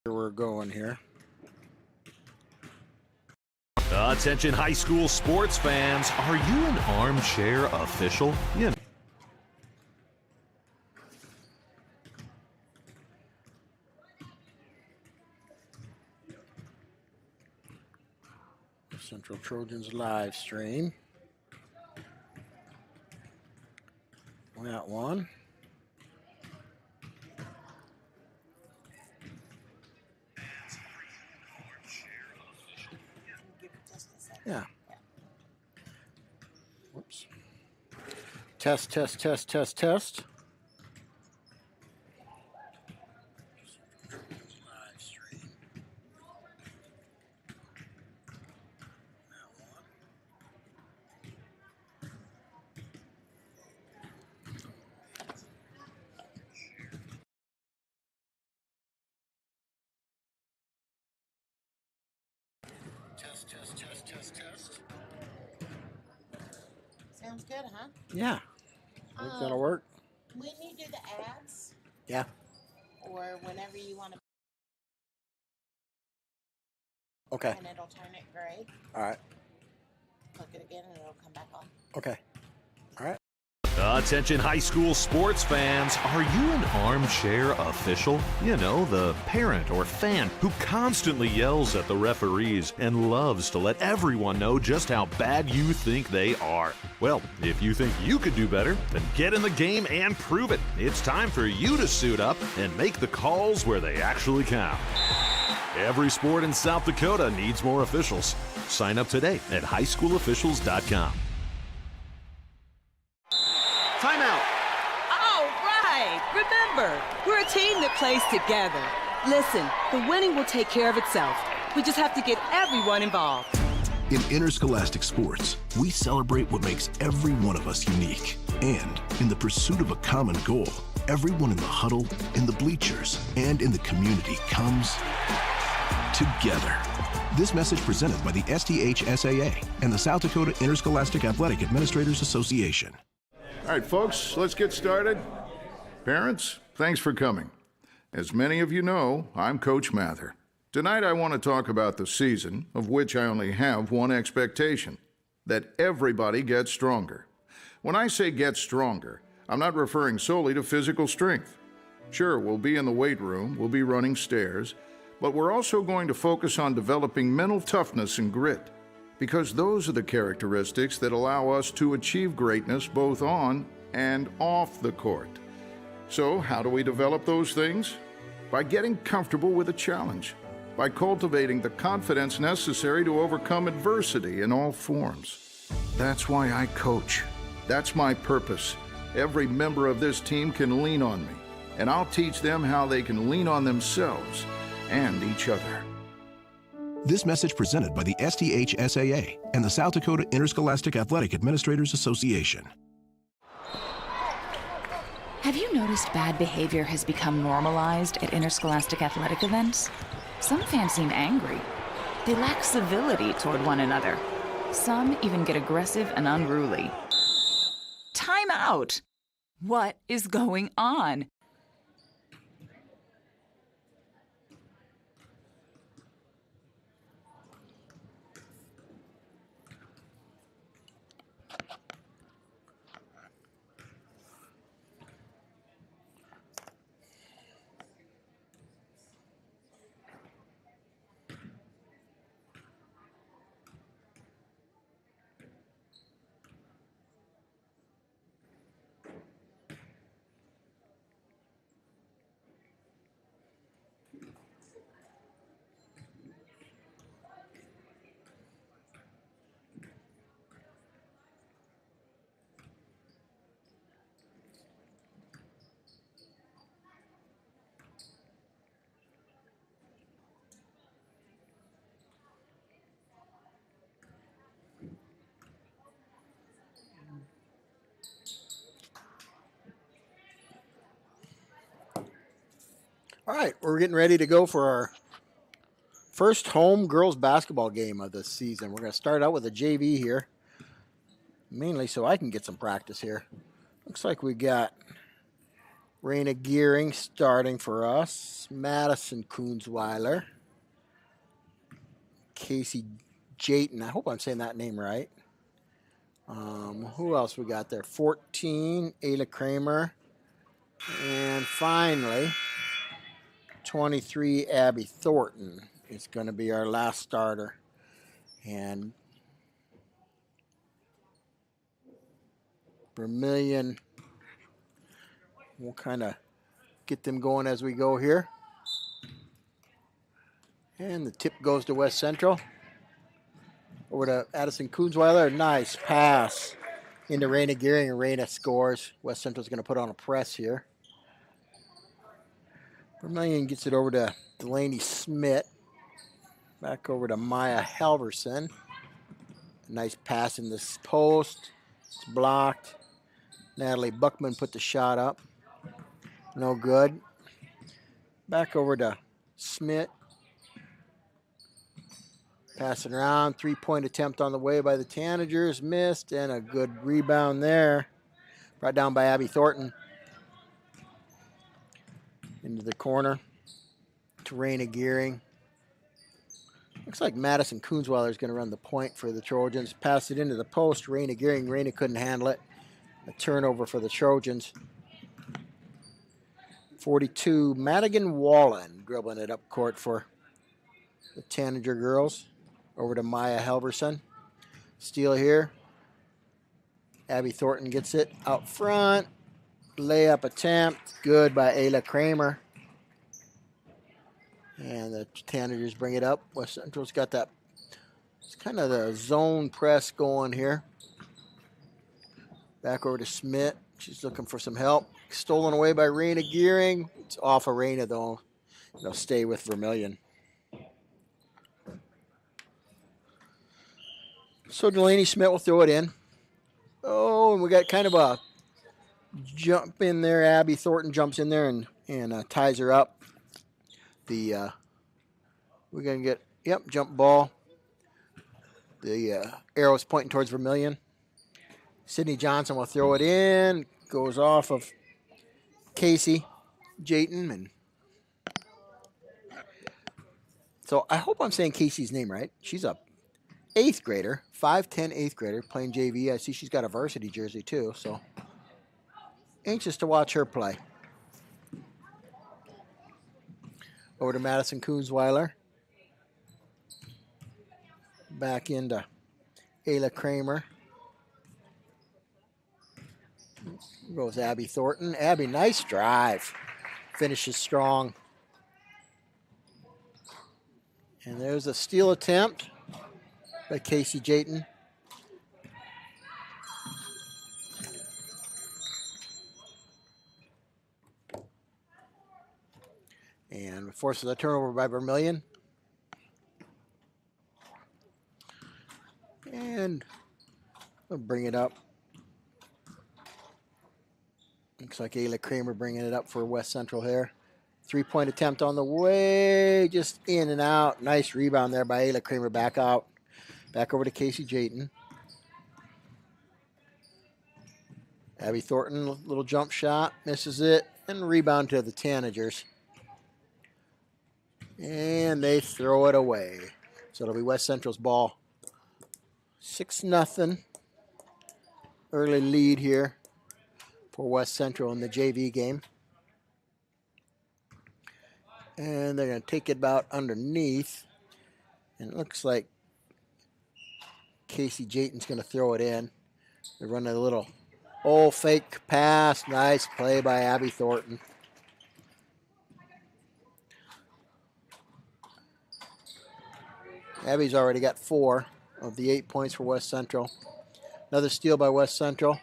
We're going here. Attention high school sports fans, are you an armchair official? You know. Central Trojans live stream. We got one. Yeah. Whoops. Test, test, test, test, test. Live stream. Test, test, test, test, test. Sounds good, huh? Yeah. I think that'll work. When you do the ads, Yeah. or whenever you want to, Okay. and it'll turn it gray. All right. Click it again, and it'll come back on. Okay. All right. Attention high school sports fans, are you an armchair official? You know, the parent or fan who constantly yells at the referees and loves to let everyone know just how bad you think they are. Well, if you think you could do better, then get in the game and prove it. It's time for you to suit up and make the calls where they actually count. Every sport in South Dakota needs more officials. Sign up today at highschoolofficials.com. Timeout. All right. Remember, we're a team that plays together. Listen, the winning will take care of itself. We just have to get everyone involved. In interscholastic sports, we celebrate what makes every one of us unique. And in the pursuit of a common goal, everyone in the huddle, in the bleachers, and in the community comes together. This message presented by the STHSAA and the South Dakota Interscholastic Athletic Administrators Association. All right, folks, let's get started. Parents, thanks for coming. As many of you know, I'm Coach Mather. Tonight I want to talk about the season, of which I only have one expectation, that everybody gets stronger. When I say get stronger, I'm not referring solely to physical strength. Sure, we'll be in the weight room, we'll be running stairs, but we're also going to focus on developing mental toughness and grit, because those are the characteristics that allow us to achieve greatness both on and off the court. So, how do we develop those things? By getting comfortable with a challenge, by cultivating the confidence necessary to overcome adversity in all forms. That's why I coach. That's my purpose. Every member of this team can lean on me, and I'll teach them how they can lean on themselves and each other. This message presented by the STHSAA and the South Dakota Interscholastic Athletic Administrators Association. Have you noticed bad behavior has become normalized at interscholastic athletic events? Some fans seem angry. They lack civility toward one another. Some even get aggressive and unruly. Time out! What is going on? All right, we're getting ready to go for our first home girls basketball game of the season. We're going to start out with a JV here, mainly so I can get some practice here. Looks like we got Raina Gearing starting for us. Madison Kunzweiler. Casey Jayton. I hope I'm saying that name right. Who else we got there? 14, Ayla Kramer. And finally, 23, Abby Thornton is going to be our last starter. And Vermillion, we'll kind of get them going as we go here. And the tip goes to West Central. Over to Addison Kunzweiler. Nice pass into Raina Gearing, and Raina scores. West Central's going to put on a press here. Vermillion gets it over to Delaney Smith. Back over to Maya Halverson. Nice pass in this post. It's blocked. Natalie Buckman put the shot up. No good. Back over to Smith. Passing around. 3-point attempt on the way by the Tanagers. Missed, and a good rebound there. Brought down by Abby Thornton. Into the corner to Raina Gearing. Looks like Madison Kunzweiler is going to run the point for the Trojans. Pass it into the post. Raina Gearing. Raina couldn't handle it. A turnover for the Trojans. 42, Madigan Wallen dribbling it up court for the Tanager girls. Over to Maya Halverson. Steal here. Abby Thornton gets it out front. Layup attempt. Good by Ayla Kramer. And the Tanagers bring it up. West Central's got that. It's kind of the zone press going here. Back over to Smith. She's looking for some help. Stolen away by Raina Gearing. It's off of Raina, though. They'll stay with Vermillion. So Delaney Smith will throw it in. Oh, and we got kind of a jump in there. Abby Thornton jumps in there and ties her up. We're going to get, jump ball. The arrow's pointing towards Vermillion. Sydney Johnson will throw it in. Goes off of Casey Jayton. And so I hope I'm saying Casey's name right. She's a 8th grader, 5'10" 8th grader, playing JV. I see she's got a varsity jersey too, so anxious to watch her play. Over to Madison Kunzweiler. Back into Ayla Kramer. Goes Abby Thornton. Abby, nice drive. Finishes strong. And there's a steal attempt by Casey Jayton. And forces a turnover by Vermillion. And we'll bring it up. Looks like Ayla Kramer bringing it up for West Central here. 3-point attempt on the way. Just in and out. Nice rebound there by Ayla Kramer. Back out. Back over to Casey Jayton. Abby Thornton, little jump shot. Misses it. And rebound to the Tanagers. And they throw it away. So it'll be West Central's ball. 6-0. Early lead here for West Central in the JV game. And they're going to take it about underneath. And it looks like Casey Jayton's going to throw it in. They're running a little fake pass. Nice play by Abby Thornton. Abby's already got 4 of the 8 points for West Central. Another steal by West Central.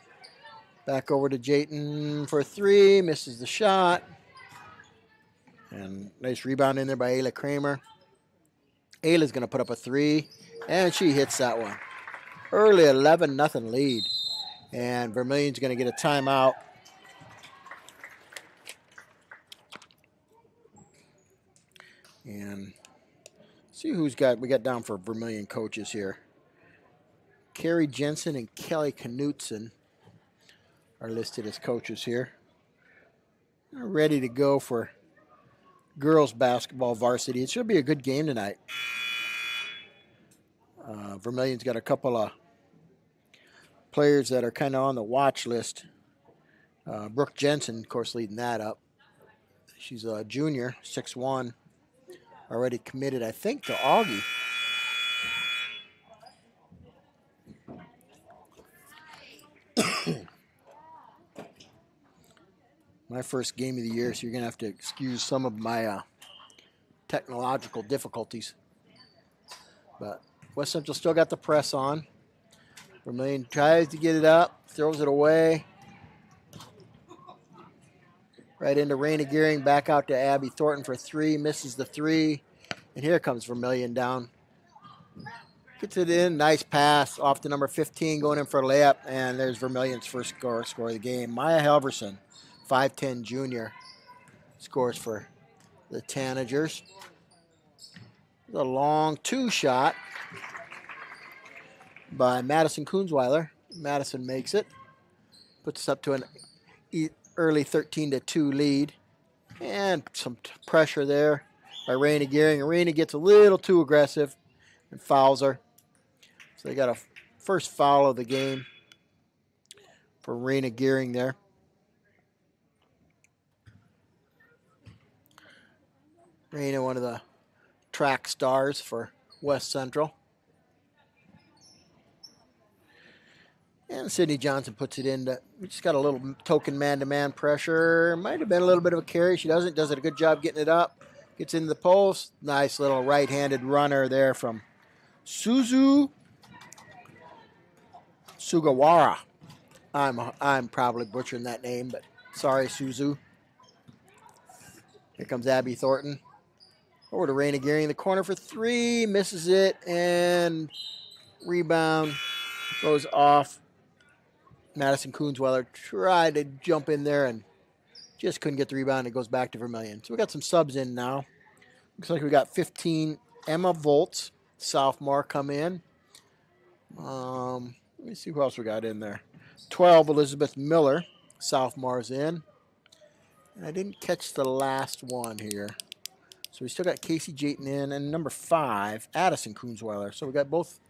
Back over to Jayton for 3. Misses the shot. And nice rebound in there by Ayla Kramer. Ayla's going to put up a 3. And she hits that one. Early 11-0 lead. And Vermillion's going to get a timeout. And see who's we got down for Vermillion coaches here. Carrie Jensen and Kelly Knutson are listed as coaches here. ready to go for girls basketball varsity. It should be a good game tonight. Vermillion's got a couple of players that are kind of on the watch list. Brooke Jensen, of course, leading that up. She's a junior, 6'1", already committed, I think, to Augie. My first game of the year, so you're going to have to excuse some of my technological difficulties. But West Central still got the press on. Vermillion tries to get it up, throws it away. Right into Raina Gearing, back out to Abby Thornton for three, misses the three. And here comes Vermillion down. Gets it in, nice pass off to number 15, going in for a layup. And there's Vermillion's first score of the game. Maya Halverson, 5'10" junior, scores for the Tanagers. A long two shot by Madison Kunzweiler. Madison makes it. Puts us up to an early 13-2 lead. And some pressure there by Raina Gearing. Raina gets a little too aggressive and fouls her. So they got a first foul of the game for Raina Gearing there. Raina, one of the track stars for West Central. And Sydney Johnson puts it in. We just got a little token man-to-man pressure. Might have been a little bit of a carry. She does a good job getting it up. Gets into the post. Nice little right-handed runner there from Sugawara. I'm probably butchering that name, but sorry, Suzu. Here comes Abby Thornton. Over to Raina Gearing in the corner for three. Misses it, and rebound goes off. Madison Kunzweiler tried to jump in there and just couldn't get the rebound. It goes back to Vermillion. So we got some subs in now. Looks like we got 15. Emma Volts, sophomore, come in. Let me see who else we got in there. 12, Elizabeth Miller, sophomore's in. And I didn't catch the last one here. So we still got Casey Jayton in. And number 5, Addison Kunzweiler. So we got both.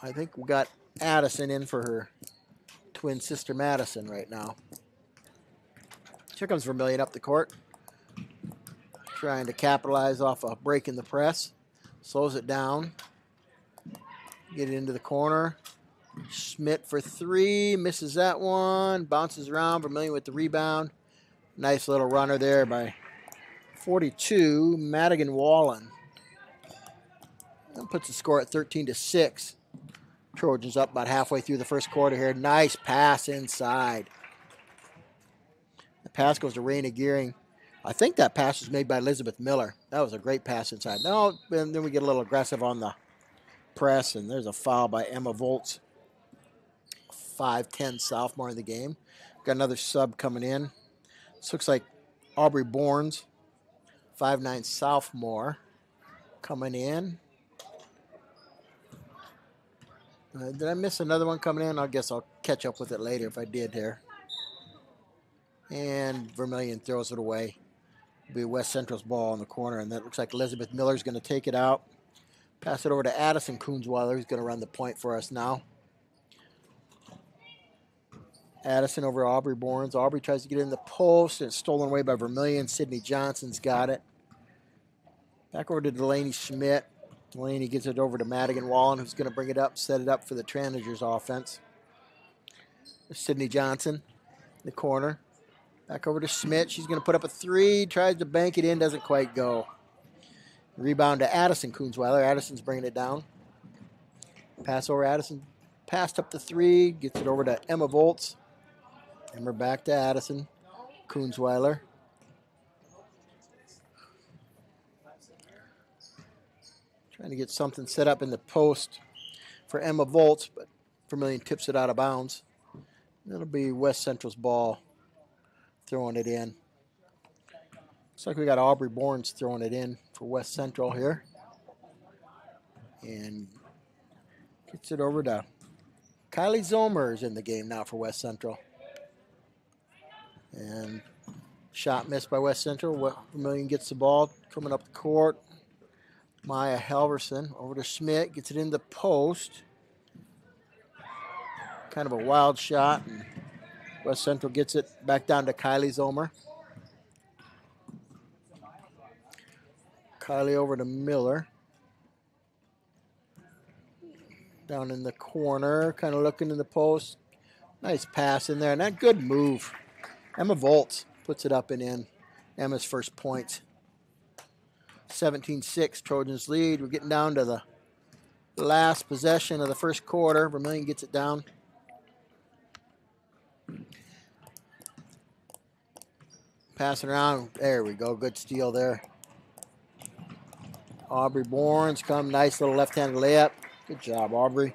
I think we got Addison in for her twin sister Madison right now. Here comes Vermillion up the court. Trying to capitalize off a break in the press. Slows it down. Get it into the corner. Schmidt for three. Misses that one. Bounces around. Vermillion with the rebound. Nice little runner there by 42, Madigan Wallen. That puts the score at 13-6. Trojans up about halfway through the first quarter here. Nice pass inside. The pass goes to Raina Gearing. I think that pass was made by Elizabeth Miller. That was a great pass inside. No, and then we get a little aggressive on the press, and there's a foul by Emma Volts. 5'10" sophomore in the game. Got another sub coming in. This looks like Aubrey Bournes, 5'9" sophomore, coming in. Did I miss another one coming in? I guess I'll catch up with it later if I did here. And Vermillion throws it away. It'll be West Central's ball in the corner, and that looks like Elizabeth Miller's going to take it out. Pass it over to Addison Kunzweiler, who's going to run the point for us now. Addison over Aubrey Bournes. Aubrey tries to get in the post, and it's stolen away by Vermillion. Sydney Johnson's got it. Back over to Delaney Schmidt. Delaney gets it over to Madigan Wallen, who's going to bring it up, set it up for the Tranagers offense. There's Sydney Johnson in the corner. Back over to Schmidt. She's going to put up a three. Tries to bank it in. Doesn't quite go. Rebound to Addison Kunzweiler. Addison's bringing it down. Pass over Addison. Passed up the three. Gets it over to Emma Volts. And we're back to Addison Kunzweiler. Trying to get something set up in the post for Emma Volts, but Vermillion tips it out of bounds. That'll be West Central's ball, throwing it in. Looks like we got Aubrey Bournes throwing it in for West Central here. And gets it over to Kylie Zomer is in the game now for West Central. And Shot missed by West Central. Vermillion gets the ball coming up the court. Maya Halverson over to Schmidt, gets it in the post. Kind of a wild shot, and West Central gets it back down to Kylie Zomer. Kylie over to Miller. Down in the corner, kind of looking in the post. Nice pass in there, and that good move. Emma Volz puts it up and in. Emma's first points. 17-6, Trojans lead. We're getting down to the last possession of the first quarter. Vermillion gets it down. Passing around. There we go. Good steal there. Aubrey Bournes come. Nice little left-handed layup. Good job, Aubrey.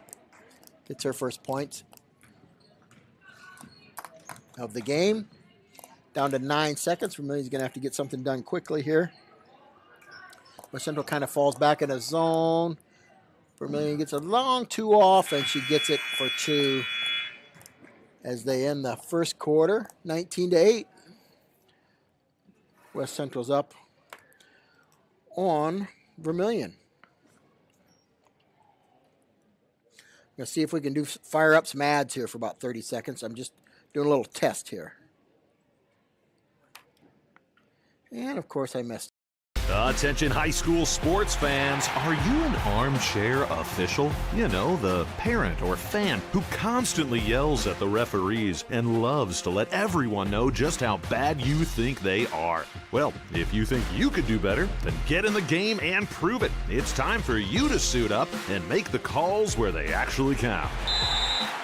Gets her first points of the game. Down to 9 seconds. Vermillion's going to have to get something done quickly here. West Central kind of falls back in a zone. Vermillion gets a long 2 off, and she gets it for 2 as they end the first quarter, 19-8. West Central's up on Vermillion. Let's see if we can fire up some ads here for about 30 seconds. I'm just doing a little test here. And, of course, I messed up. Attention high school sports fans, are you an armchair official? You know, the parent or fan who constantly yells at the referees and loves to let everyone know just how bad you think they are. Well, if you think you could do better, then get in the game and prove it. It's time for you to suit up and make the calls where they actually count.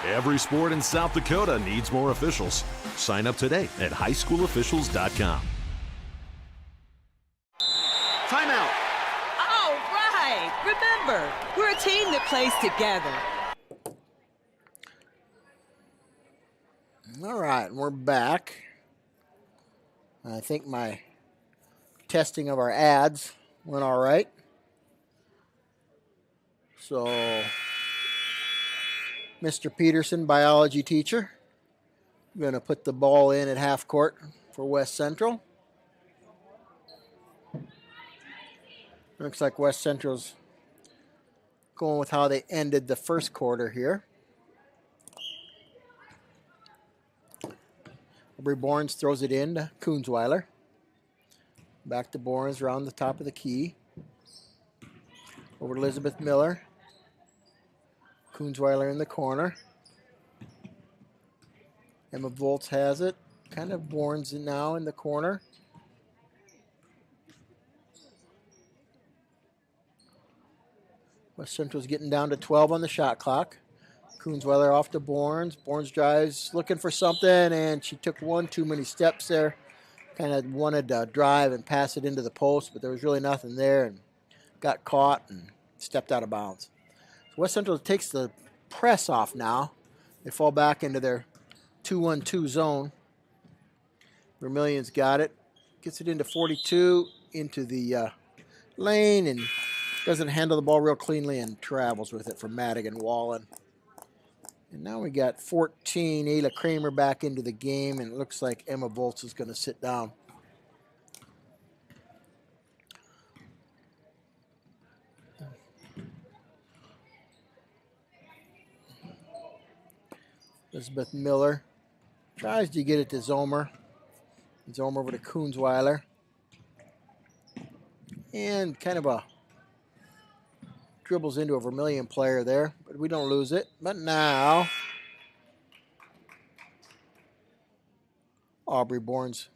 Every sport in South Dakota needs more officials. Sign up today at highschoolofficials.com. Timeout. All right. Remember, we're a team that plays together. All right, we're back. I think my testing of our ads went all right. So, Mr. Peterson, biology teacher, I'm going to put the ball in at half court for West Central. Looks like West Central's going with how they ended the first quarter here. Aubrey Bournes throws it in to Koonsweiler. Back to Bournes around the top of the key. Over to Elizabeth Miller. Koonsweiler in the corner. Emma Volz has it. Kind of Bournes now in the corner. West Central's getting down to 12 on the shot clock. Koonsweiler off to Bournes. Bournes drives, looking for something, and she took one too many steps there. Kind of wanted to drive and pass it into the post, but there was really nothing there, and got caught and stepped out of bounds. So West Central takes the press off now. They fall back into their 2-1-2 zone. Vermillion's got it. Gets it into 42, into the lane, and doesn't handle the ball real cleanly and travels with it for Madigan Wallen. And now we got 14, Ayla Kramer back into the game, and it looks like Emma Volz is going to sit down. Elizabeth Miller tries to get it to Zomer. Zomer over to Koonsweiler. And kind of a dribbles into a Vermillion player there, but we don't lose it. But now, Aubrey Bournes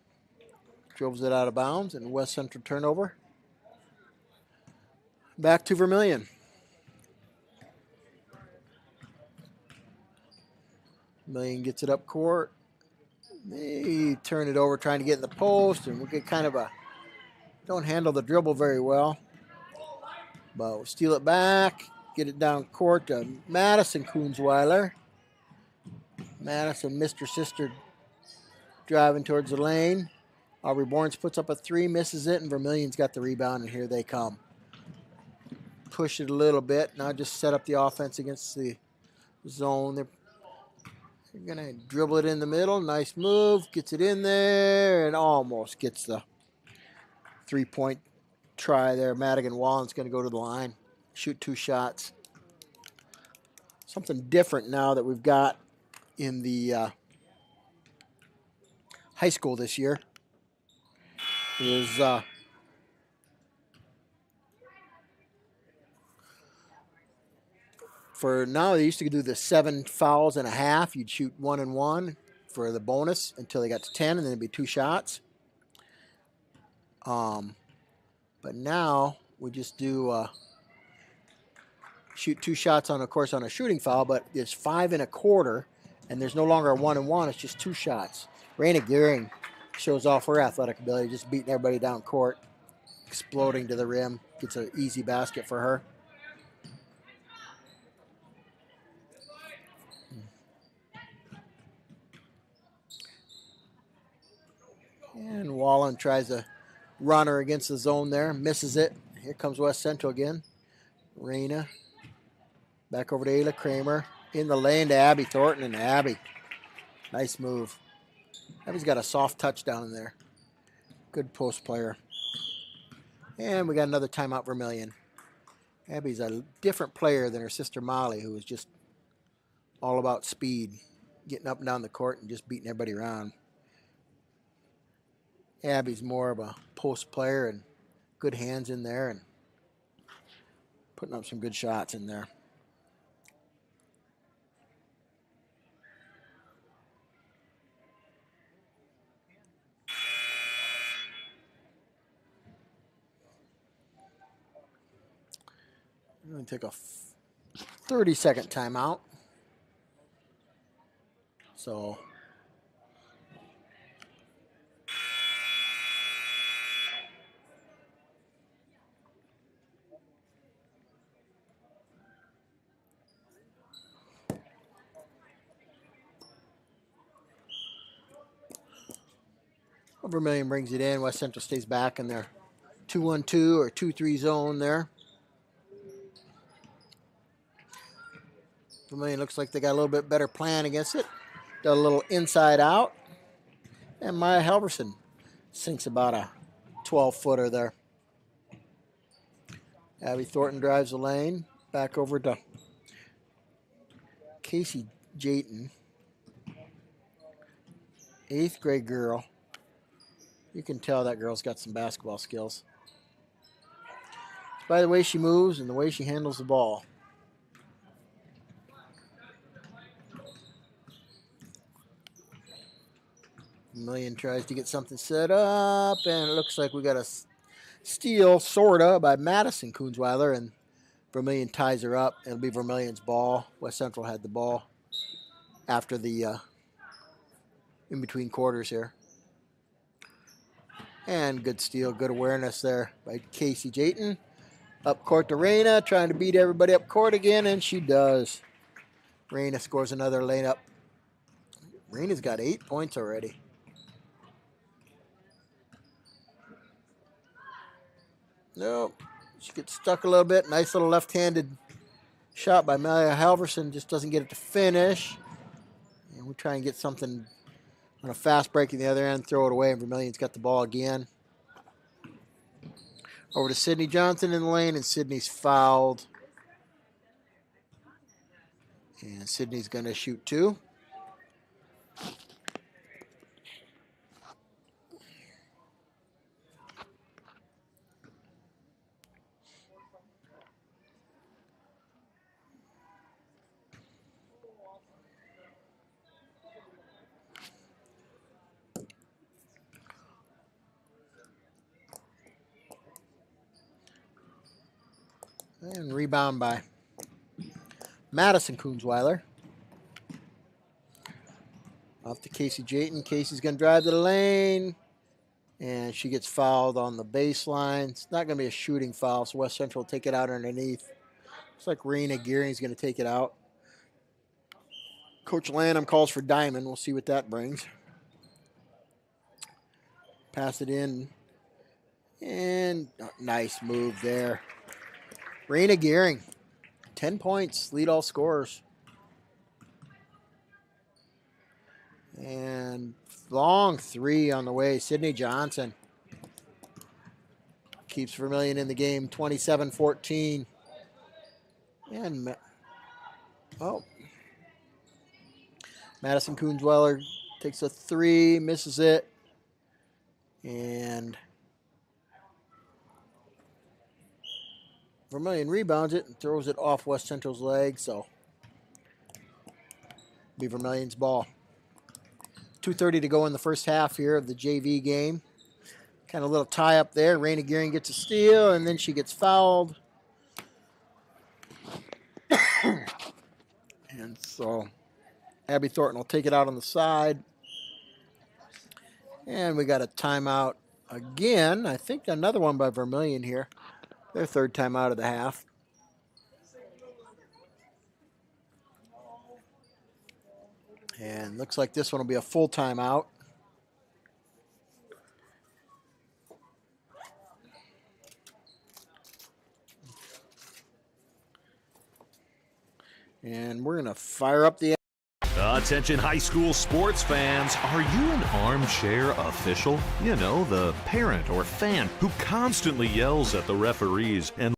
dribbles it out of bounds, and West Central turnover. Back to Vermillion. Vermillion gets it up court. They turn it over, trying to get in the post, and we get kind of don't handle the dribble very well. But we'll steal it back, get it down court to Madison Koonsweiler. Madison, Mr. Sister, driving towards the lane. Aubrey Bournes puts up a 3, misses it, and Vermillion's got the rebound, and here they come. Push it a little bit. Now just set up the offense against the zone. They're You're going to dribble it in the middle. Nice move. Gets it in there and almost gets the 3-point try there. Madigan Wallen's going to go to the line. Shoot 2 shots. Something different now that we've got in the high school this year is for now they used to do the 7 fouls and a half. You'd shoot 1 and 1 for the bonus until they got to 10, and then it'd be 2 shots. But now we just do shoot 2 shots on, of course, on a shooting foul, but it's 5 1/4, and there's no longer a 1 and 1. It's just 2 shots. Raina Gearing shows off her athletic ability, just beating everybody down court, exploding to the rim. Gets an easy basket for her. And Wallen tries to run her against the zone there, misses it. Here comes West Central again. Raina back over to Ayla Kramer. In the lane to Abby Thornton, and Abby. Nice move. Abby's got a soft touch down in there. Good post player. And we got another timeout, Vermillion. Abby's a different player than her sister Molly, who was just all about speed, getting up and down the court and just beating everybody around. Abby's more of a post player and good hands in there and putting up some good shots in there. I'm going to take a 30-second timeout. So Vermillion brings it in. West Central stays back in their 2-1-2 or 2-3 zone there. Vermillion looks like they got a little bit better plan against it. Got a little inside out. And Maya Halverson sinks about a 12-footer there. Abby Thornton drives the lane. Back over to Casey Jayton. 8th grade girl. You can tell that girl's got some basketball skills. By the way she moves and the way she handles the ball. Vermillion tries to get something set up, and it looks like we got a steal, sorta, by Madison Kunzweiler, and Vermillion ties her up. It'll be Vermillion's ball. West Central had the ball after the in-between quarters here. And good steal, good awareness there by Casey Jayton. Up court to Raina, trying to beat everybody up court again, and she does. Raina scores another layup. Raina's got 8 points already. Nope. She gets stuck a little bit. Nice little left-handed shot by Maya Halverson. Just doesn't get it to finish. And we try and get something on a fast break at the other end, throw it away, and Vermillion's got the ball again. Over to Sydney Johnson in the lane, and Sydney's fouled. And Sydney's going to shoot 2. And rebound by Madison Kunzweiler. Off to Casey Jayton. Casey's going to drive to the lane. And she gets fouled on the baseline. It's not going to be a shooting foul, so West Central will take it out underneath. Looks like Raina Gearing's going to take it out. Coach Lanham calls for Diamond. We'll see what that brings. Pass it in. And nice move there. Raina Gearing, 10 points, lead all scorers. And long three on the way. Sydney Johnson keeps Vermillion in the game, 27-14. And, Madison Coonsweiler takes a three, misses it. And Vermillion rebounds it and throws it off West Central's leg, so be Vermillion's ball. 2:30 to go in the first half here of the JV game. Kind of a little tie up there. Raina Gearing gets a steal, and then she gets fouled. And so Abby Thornton will take it out on the side. And we got a timeout again. I think another one by Vermillion here. Their third timeout of the half. And looks like this one will be a full timeout. And we're going to fire up the... Attention high school sports fans, are you an armchair official? You know, the parent or fan who constantly yells at the referees and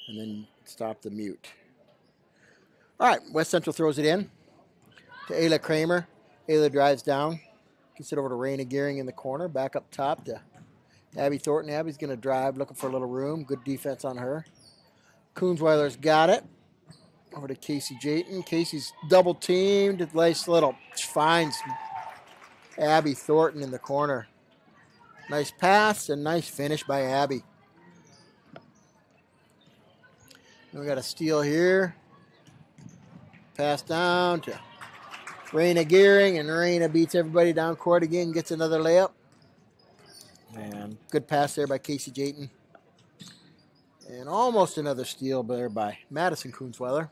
And then stop the mute. All right, West Central throws it in to Ayla Kramer. Ayla drives down. Gets it over to Raina Gearing in the corner. Back up top to Abby Thornton. Abby's going to drive, looking for a little room. Good defense on her. Coonsweiler's got it. Over to Casey Jayton. Casey's double teamed. Nice little finds Abby Thornton in the corner. Nice pass and nice finish by Abby. We got a steal here. Pass down to Raina Gearing, and Raina beats everybody down court again, gets another layup. And good pass there by Casey Jayton. And almost another steal there by Madison Coonsweiler.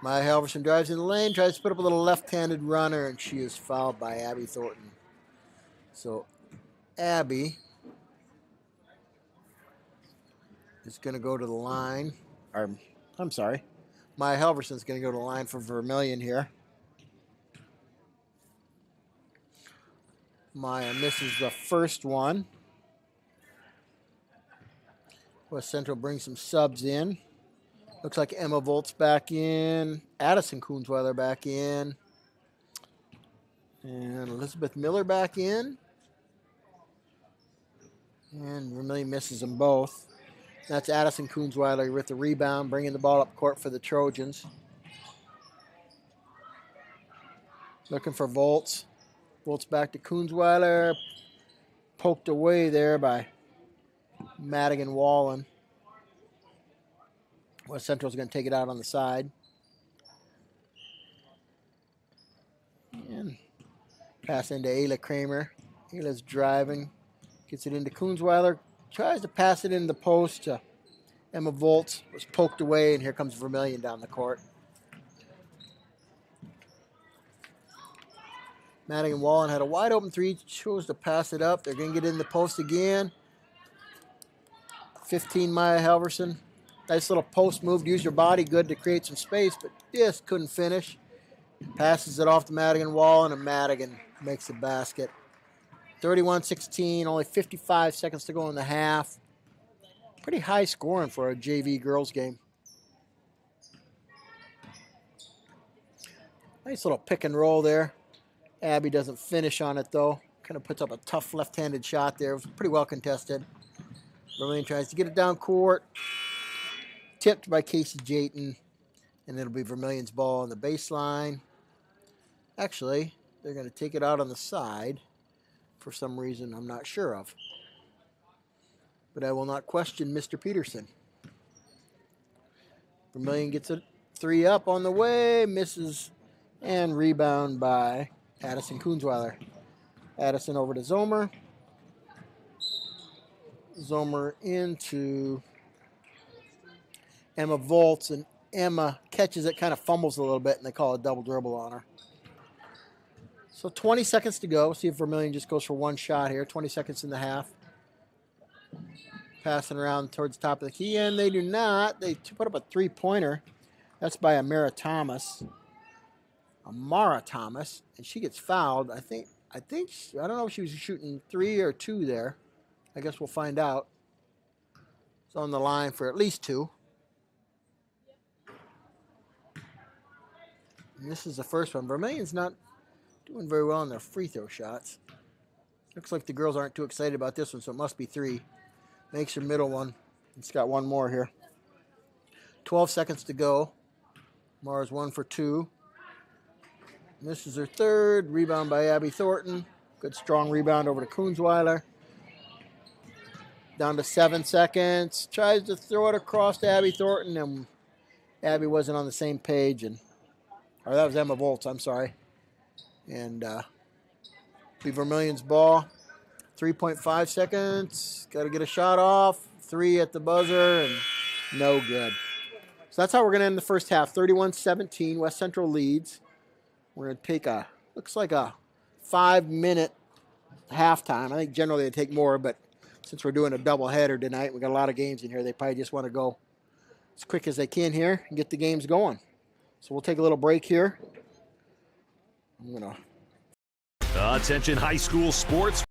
Maya Halverson drives in the lane, tries to put up a little left-handed runner, and she is fouled by Abby Thornton. So Abby is going to go to the line. I'm sorry. Maya Halverson's going to go to the line for Vermillion here. Maya misses the first one. West Central brings some subs in. Looks like Emma Volt's back in. Addison Coonsweiler back in. And Elizabeth Miller back in. And Vermillion misses them both. That's Addison Coonsweiler with the rebound, bringing the ball up court for the Trojans. Looking for Volts. Volts back to Coonsweiler. Poked away there by Madigan Wallen. West Central's going to take it out on the side. And pass into Ayla Kramer. Ayla's driving. Gets it into Coonsweiler. Tries to pass it in the post to Emma Volts. Was poked away, and here comes Vermillion down the court. Madigan Wallen had a wide open three. Chose to pass it up. They're going to get in the post again. 15, Maya Halverson. Nice little post move. Use your body good to create some space, but just couldn't finish. Passes it off to Madigan Wallen, and Madigan makes the basket. 31-16, only 55 seconds to go in the half. Pretty high scoring for a JV girls game. Nice little pick and roll there. Abby doesn't finish on it, though. Kind of puts up a tough left-handed shot there. It was pretty well contested. Vermillion tries to get it down court. Tipped by Casey Jayton. And it'll be Vermillion's ball on the baseline. Actually, they're going to take it out on the side for some reason I'm not sure of. but I will not question Mr. Peterson. Vermillion gets a 3 up on the way, misses, and rebound by Addison Kunzweiler. Addison over to Zomer. Zomer into Emma Volts, and Emma catches it, kind of fumbles a little bit, and they call a double dribble on her. So 20 seconds to go. See if Vermillion just goes for one shot here. 20 seconds in the half. Passing around towards the top of the key, and they do not. They put up a three-pointer. That's by Amara Thomas, and she gets fouled. I don't know if she was shooting 3 or 2 there. I guess we'll find out. It's on the line for at least 2. And this is the first one. Vermillion's not doing very well on their free throw shots. Looks like the girls aren't too excited about this one, so it must be 3. Makes her middle one. It's got one more here. 12 seconds to go. Mars 1 for 2. This is her third. Rebound by Abby Thornton. Good strong rebound over to Kunzweiler. Down to 7 seconds. Tries to throw it across to Abby Thornton, and Abby wasn't on the same page. Or that was Emma Volts, I'm sorry. And be Vermillion's ball. 3.5 seconds. Got to get a shot off. 3 at the buzzer, and no good. So that's how we're going to end the first half. 31-17. West Central leads. We're going to take looks like a 5-minute halftime. I think generally they take more, but since we're doing a doubleheader tonight, we got a lot of games in here. They probably just want to go as quick as they can here and get the games going. So we'll take a little break here. Attention high school sports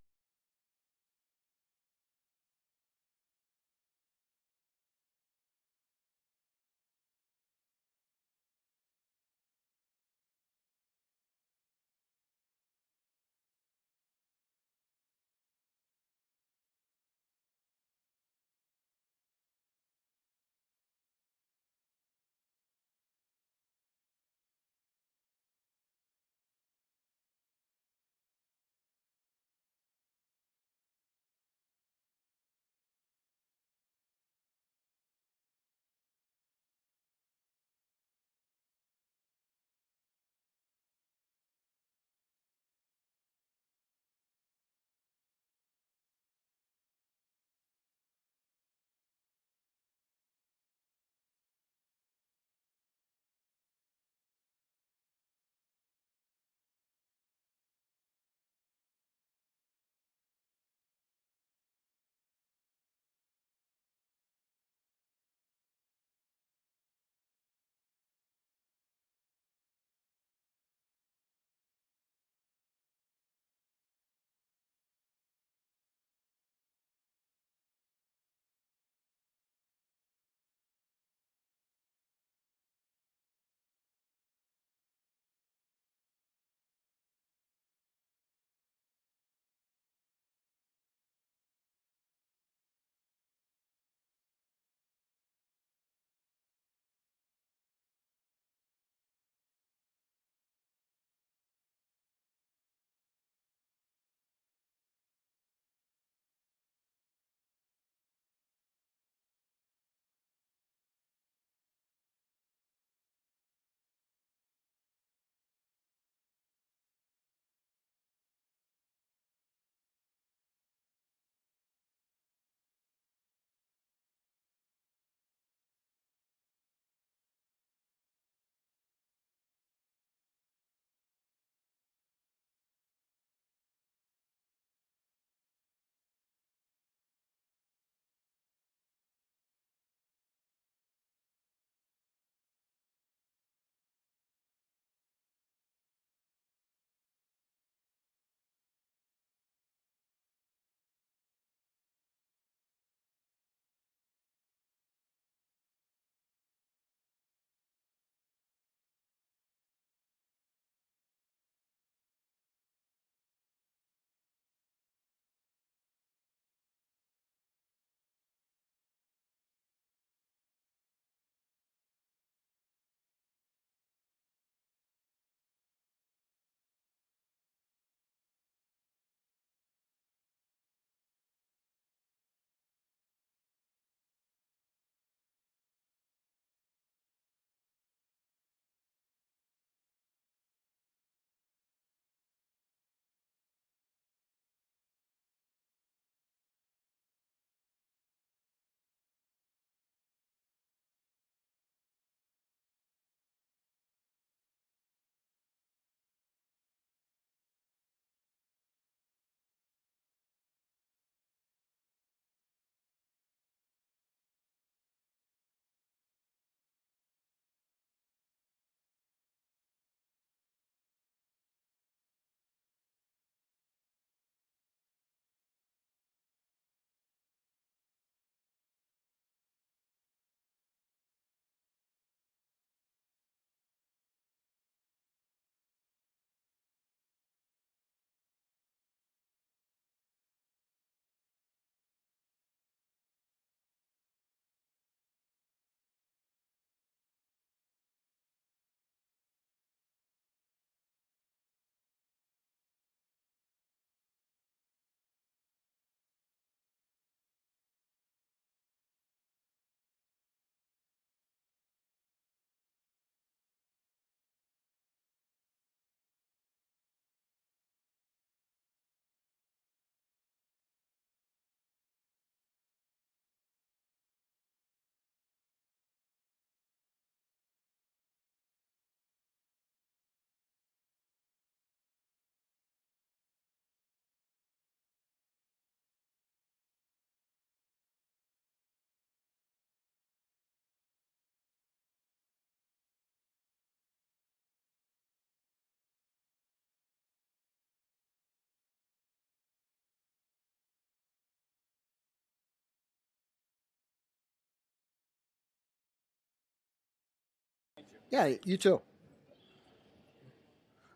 Yeah, you too.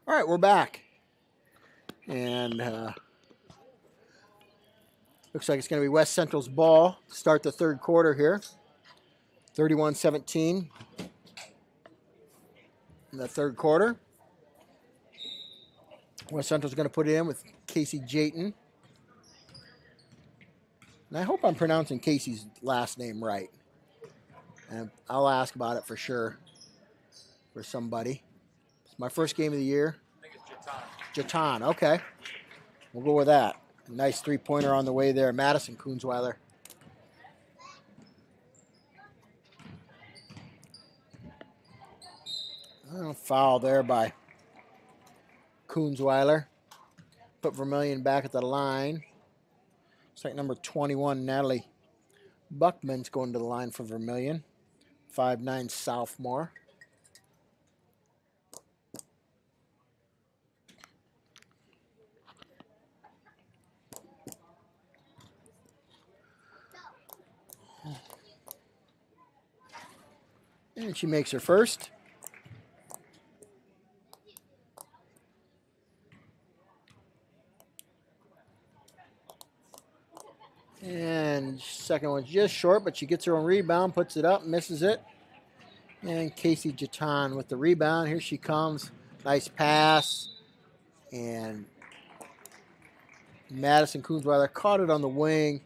All right, we're back. And looks like it's going to be West Central's ball to start the third quarter here. 31-17 in the third quarter. West Central's going to put it in with Casey Jayton. And I hope I'm pronouncing Casey's last name right. And I'll ask about it for sure for somebody. It's my first game of the year. I think it's Jatan, okay. We'll go with that. A nice three-pointer on the way there. Madison Kunzweiler. Foul there by Kunzweiler. Put Vermillion back at the line. Looks like number 21, Natalie Buckman's going to the line for Vermillion. 5'9" sophomore. And she makes her first. And second one's just short, but she gets her own rebound, puts it up, misses it. And Casey Jatan with the rebound. Here she comes. Nice pass. And Madison Kunzweiler caught it on the wing.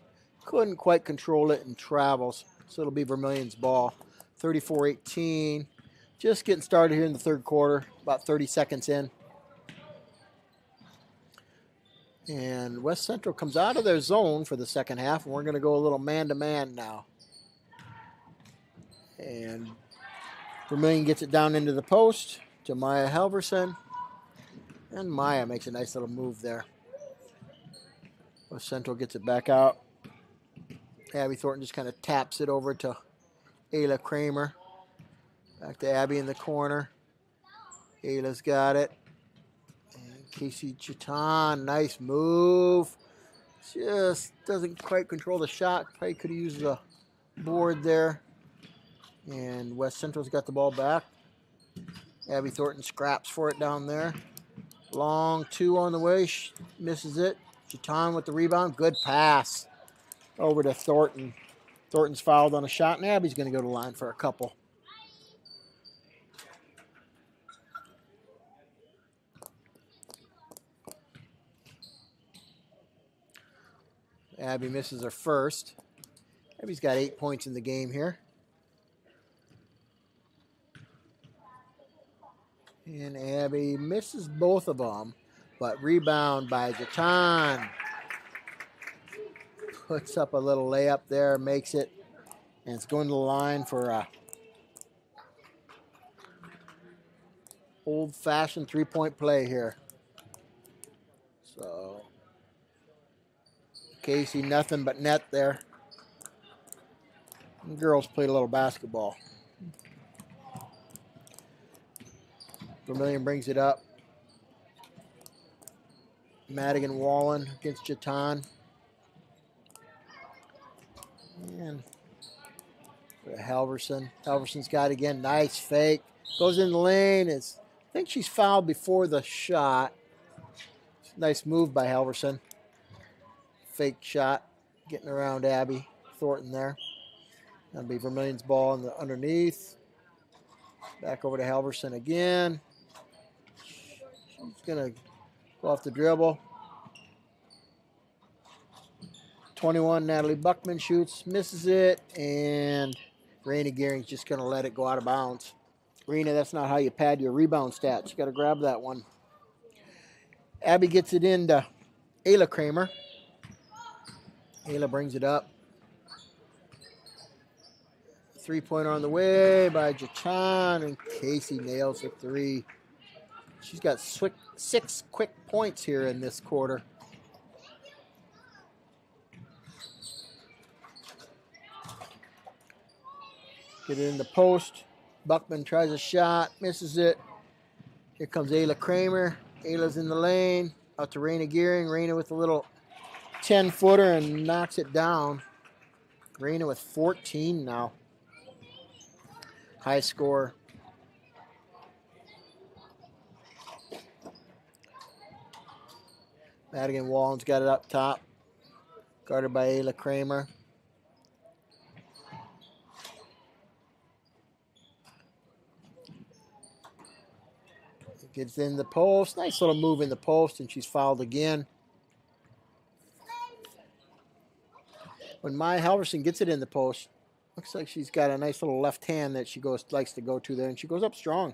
Couldn't quite control it and travels. So it'll be Vermillion's ball. 34-18. Just getting started here in the third quarter. About 30 seconds in. And West Central comes out of their zone for the second half. And we're going to go a little man-to-man now. And Vermillion gets it down into the post to Maya Halverson. And Maya makes a nice little move there. West Central gets it back out. Abby Thornton just kind of taps it over to Ayla Kramer. Back to Abby in the corner. Ayla's got it. And Casey Jatan, nice move. Just doesn't quite control the shot. Probably could have used the board there. And West Central's got the ball back. Abby Thornton scraps for it down there. Long two on the way. Misses it. Jatan with the rebound. Good pass. Over to Thornton. Thornton's fouled on a shot, and Abby's going to go to the line for a couple. Abby misses her first. Abby's got 8 points in the game here. And Abby misses both of them, but rebound by Jatan. Puts up a little layup there, makes it, and it's going to the line for a old-fashioned three-point play here. So Casey, nothing but net there. And girls played a little basketball. Vermillion brings it up. Madigan Wallen against Jatan. And Halverson. Halverson's got it again. Nice fake. Goes in the lane. I think she's fouled before the shot. Nice move by Halverson. Fake shot. Getting around Abby Thornton there. That'll be Vermillion's ball underneath. Back over to Halverson again. She's going to go off the dribble. 21, Natalie Buckman shoots, misses it, and Raina Gearing's just going to let it go out of bounds. Raina, that's not how you pad your rebound stats. You got to grab that one. Abby gets it into Ayla Kramer. Ayla brings it up. Three-pointer on the way by Jatan, and Casey nails the three. She's got 6 quick points here in this quarter. Get it in the post. Buckman tries a shot, misses it. Here comes Ayla Kramer. Ayla's in the lane. Out to Raina Gearing. Raina with a little 10-footer and knocks it down. Raina with 14 now. High score Madigan Wallen's got it up top. Guarded by Ayla Kramer. Gets in the post. Nice little move in the post, and she's fouled again. When Maya Halverson gets it in the post, looks like she's got a nice little left hand that she likes to go to there, and she goes up strong.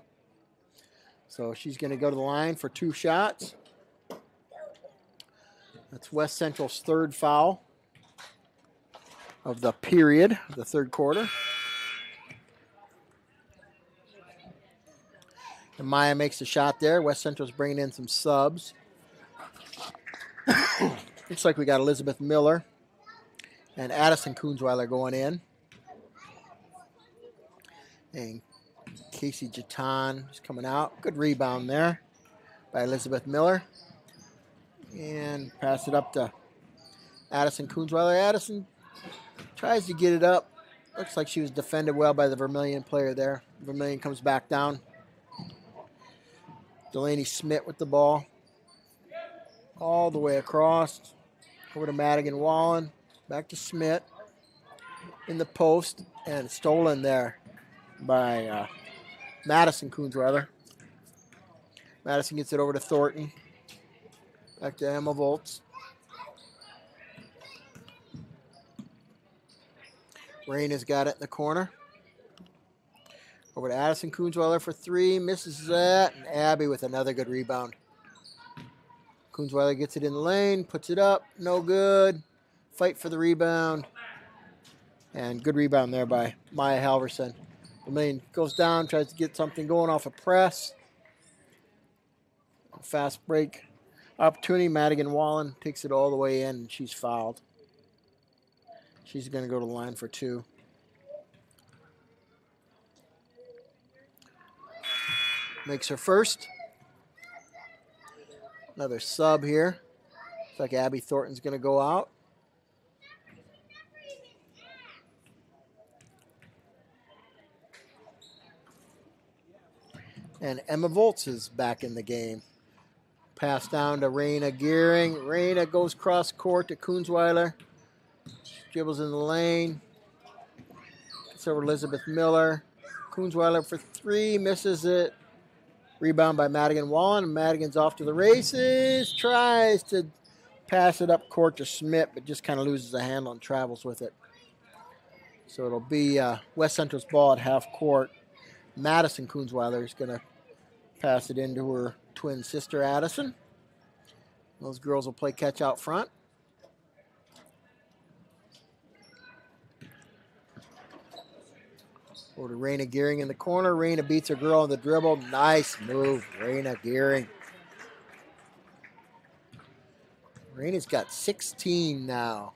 So she's going to go to the line for 2 shots. That's West Central's 3rd foul of the period, the 3rd quarter. And Maya makes the shot there. West Central's bringing in some subs. Looks like we got Elizabeth Miller and Addison Kunzweiler going in. And Casey Jatan is coming out. Good rebound there by Elizabeth Miller. And pass it up to Addison Kunzweiler. Addison tries to get it up. Looks like she was defended well by the Vermillion player there. Vermillion comes back down. Delaney Smith with the ball. All the way across. Over to Madigan Wallen. Back to Smith. In the post. And stolen there by Madison Kunzweiler. Madison gets it over to Thornton. Back to Emma Volts. Raina's got it in the corner. Over to Addison Kunzweiler for 3. Misses that. And Abby with another good rebound. Kunzweiler gets it in the lane. Puts it up. No good. Fight for the rebound. And good rebound there by Maya Halverson. Vermillion goes down. Tries to get something going off a press. Fast break opportunity. Madigan Wallen takes it all the way in. And she's fouled. She's going to go to the line for 2. Makes her first. Another sub here. Looks like Abby Thornton's going to go out. And Emma Volts is back in the game. Pass down to Raina Gearing. Raina goes cross court to Kunzweiler. Dribbles in the lane. Gets over Elizabeth Miller. Kunzweiler for 3. Misses it. Rebound by Madigan Wallen. Madigan's off to the races. Tries to pass it up court to Smith, but just kind of loses the handle and travels with it. So it'll be West Central's ball at half court. Madison Kunzweiler is going to pass it into her twin sister, Addison. Those girls will play catch out front. Over to Raina Gearing in the corner. Raina beats her girl on the dribble. Nice move, Raina Gearing. Raina's got 16 now.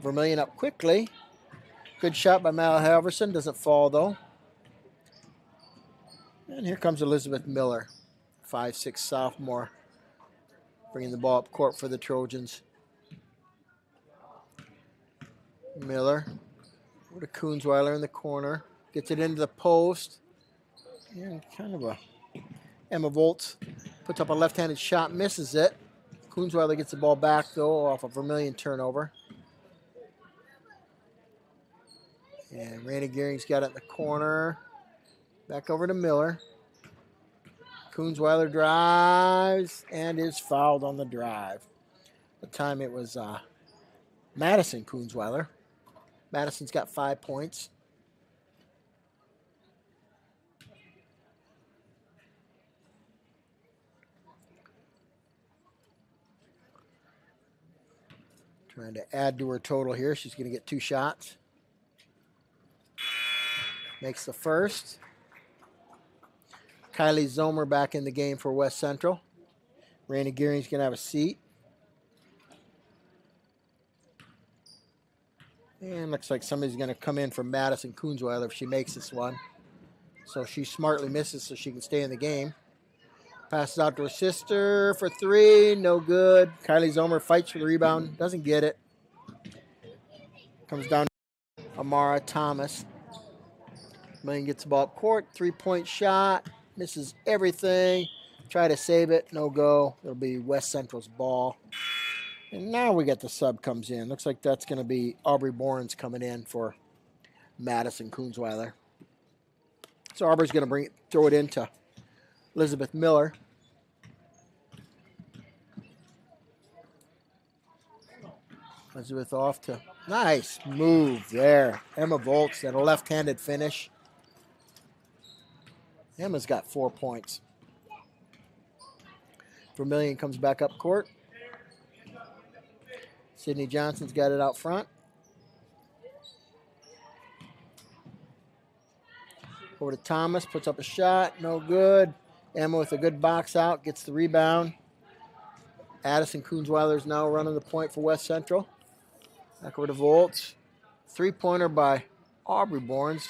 Vermillion up quickly. Good shot by Mal Halverson. Doesn't fall, though. And here comes Elizabeth Miller, 5'6" sophomore, bringing the ball up court for the Trojans. Miller. Over to Kunzweiler in the corner. Gets it into the post. And kind of a Emma Volts puts up a left-handed shot, misses it. Kunzweiler gets the ball back, though, off a Vermillion turnover. And Raina Gearing's got it in the corner. Back over to Miller. Kunzweiler drives and is fouled on the drive. The time it was Madison Kunzweiler. Madison's got 5 points. Trying to add to her total here. She's going to get 2 shots. Makes the first. Kylie Zomer back in the game for West Central. Raina Gearing's going to have a seat. And looks like somebody's going to come in for Madison Kunzweiler if she makes this one. So she smartly misses so she can stay in the game. Passes out to her sister for 3. No good. Kylie Zomer fights for the rebound. Doesn't get it. Comes down to Amara Thomas. Vermillion gets the ball up court. 3-point shot. Misses everything. Try to save it. No go. It'll be West Central's ball. And now we got the sub comes in. Looks like that's going to be Aubrey Bournes coming in for Madison Kunzweiler. So Aubrey's going to throw it into Elizabeth Miller. Elizabeth off to, nice move there. Emma Volts and a left-handed finish. Emma's got 4 points. Vermillion comes back up court. Sydney Johnson's got it out front. Over to Thomas, puts up a shot, no good. Emma with a good box out, gets the rebound. Addison Kunzweiler's now running the point for West Central. Back over to Volts. 3-pointer by Aubrey Bournes.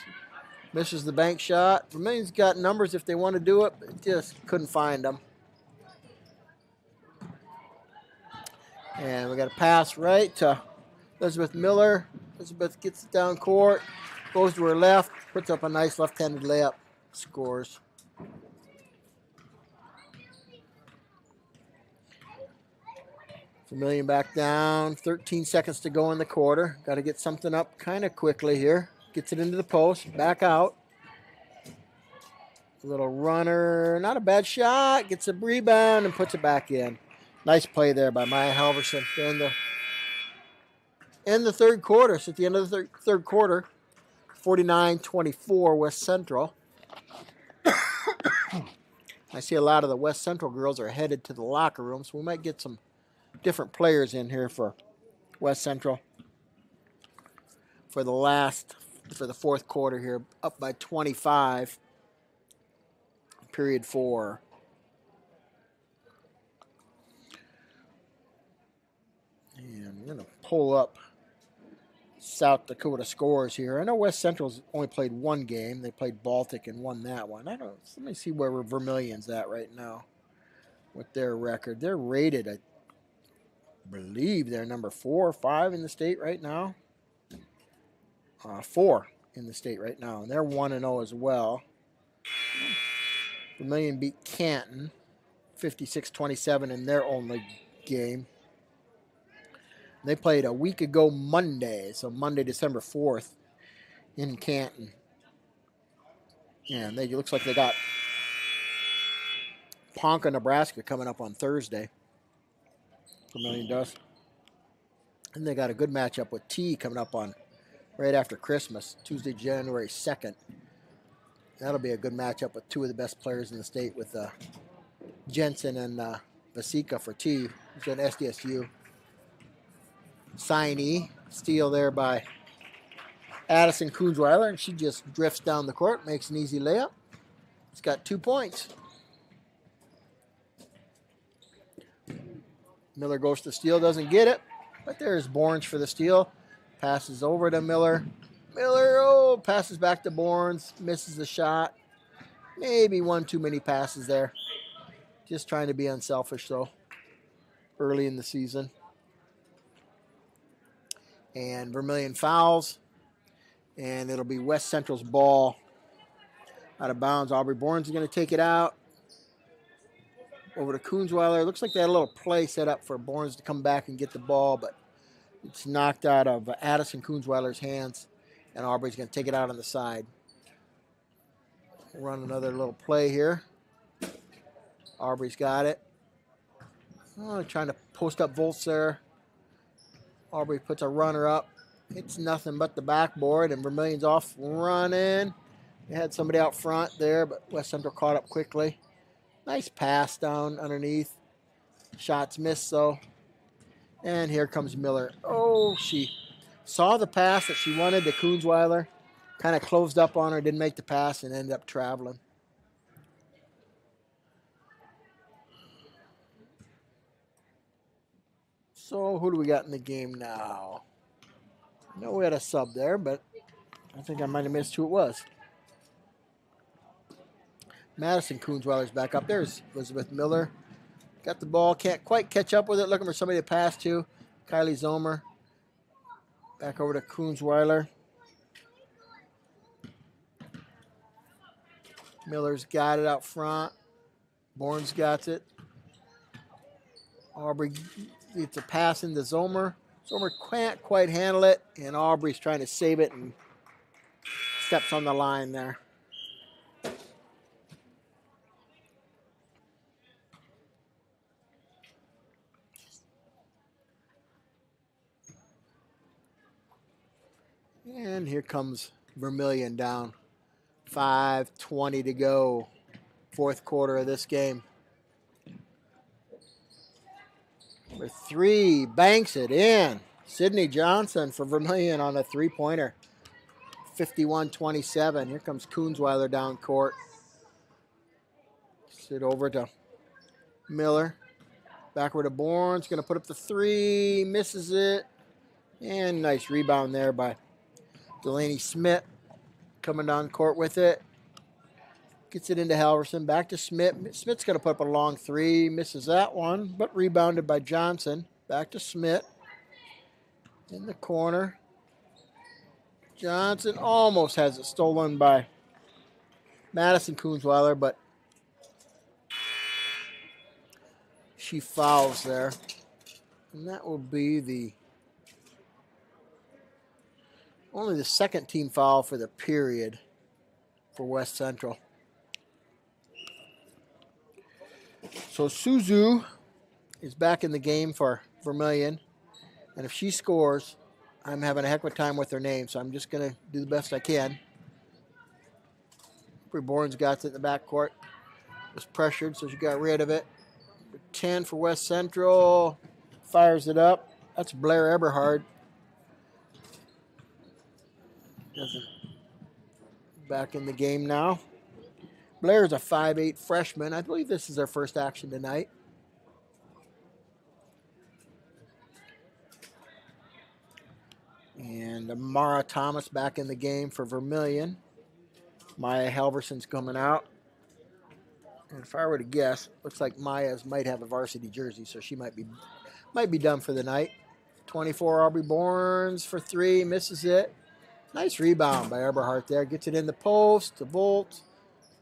Misses the bank shot. Vermillion's got numbers if they want to do it, but just couldn't find them. And we got a pass right to Elizabeth Miller. Elizabeth gets it down court, goes to her left, puts up a nice left-handed layup, scores. Vermillion back down, 13 seconds to go in the quarter. Got to get something up kind of quickly here. Gets it into the post, back out. A little runner, not a bad shot. Gets a rebound and puts it back in. Nice play there by Maya Halverson in the third quarter. So at the end of the third quarter, 49-24 West Central. I see a lot of the West Central girls are headed to the locker room, so we might get some different players in here for West Central for the fourth quarter here, up by 25, period 4. And we're going to pull up South Dakota scores here. I know West Central's only played one game. They played Baltic and won that one. Let me see where Vermillion's at right now with their record. They're rated, I believe they're number 4 or 5 in the state right now. 4 in the state right now. And they're 1-0 as well. Vermillion beat Canton 56-27 in their only game. They played a week ago Monday, so Monday, December 4th in Canton. And it looks like they got Ponca, Nebraska coming up on Thursday. Vermillion does. And they got a good matchup with T coming up on right after Christmas, Tuesday, January 2nd. That'll be a good matchup with 2 of the best players in the state with Jensen and Vasika for T, who's an SDSU signee. Steal there by Addison Kunzweiler, and she just drifts down the court, makes an easy layup. It's got 2 points. Miller goes to steal, doesn't get it, but there's Bournes for the steal. Passes over to Miller. Miller, passes back to Bournes, misses the shot. Maybe one too many passes there. Just trying to be unselfish, though, early in the season. And Vermillion fouls, and it'll be West Central's ball out of bounds. Aubrey Bournes is going to take it out. Over to Kunzweiler. Looks like they had a little play set up for Bournes to come back and get the ball, but it's knocked out of Addison Kunzweiler's hands, and Aubrey's going to take it out on the side. Run another little play here. Aubrey's got it. Trying to post up Volts there. Aubrey puts a runner up. It's nothing but the backboard, and Vermillion's off running. They had somebody out front there, but West Central caught up quickly. Nice pass down underneath. Shots missed, though. And here comes Miller. She saw the pass that she wanted to Kunzweiler. Kind of closed up on her, didn't make the pass, and ended up traveling. So who do we got in the game now? I know we had a sub there, but I think I might have missed who it was. Madison Kunzweiler's back up. There's Elizabeth Miller. Got the ball, can't quite catch up with it. Looking for somebody to pass to. Kylie Zomer. Back over to Kunzweiler. Miller's got it out front. Bourne's got it. Aubrey gets a pass into Zomer. Zomer can't quite handle it, and Aubrey's trying to save it and steps on the line there. And here comes Vermillion down. 5:20 to go. Fourth quarter of this game. Number 3 banks it in. Sydney Johnson for Vermillion on a three-pointer. 51-27. Here comes Koonsweiler down court. Sit over to Miller. Backward to Bourne's going to put up the 3. Misses it. And nice rebound there by Delaney Smith. Coming down court with it. Gets it into Halverson. Back to Smith. Smith's going to put up a long 3. Misses that one, but rebounded by Johnson. Back to Smith. In the corner. Johnson almost has it stolen by Madison Koonsweiler, but she fouls there. And that will be only the second team foul for the period for West Central. So Suzu is back in the game for Vermillion. And if she scores, I'm having a heck of a time with her name, so I'm just going to do the best I can. Bourne's got it in the backcourt. Was pressured, so she got rid of it. 10 for West Central. Fires it up. That's Blair Eberhard. Back in the game now. Blair's a 5'8" freshman. I believe this is her first action tonight. And Amara Thomas back in the game for Vermillion. Maya Halverson's coming out. And if I were to guess, looks like Maya's might have a varsity jersey, so she might be done for the night. 24 Aubrey Bourne's for 3, misses it. Nice rebound by Eberhardt there. Gets it in the post to Volt.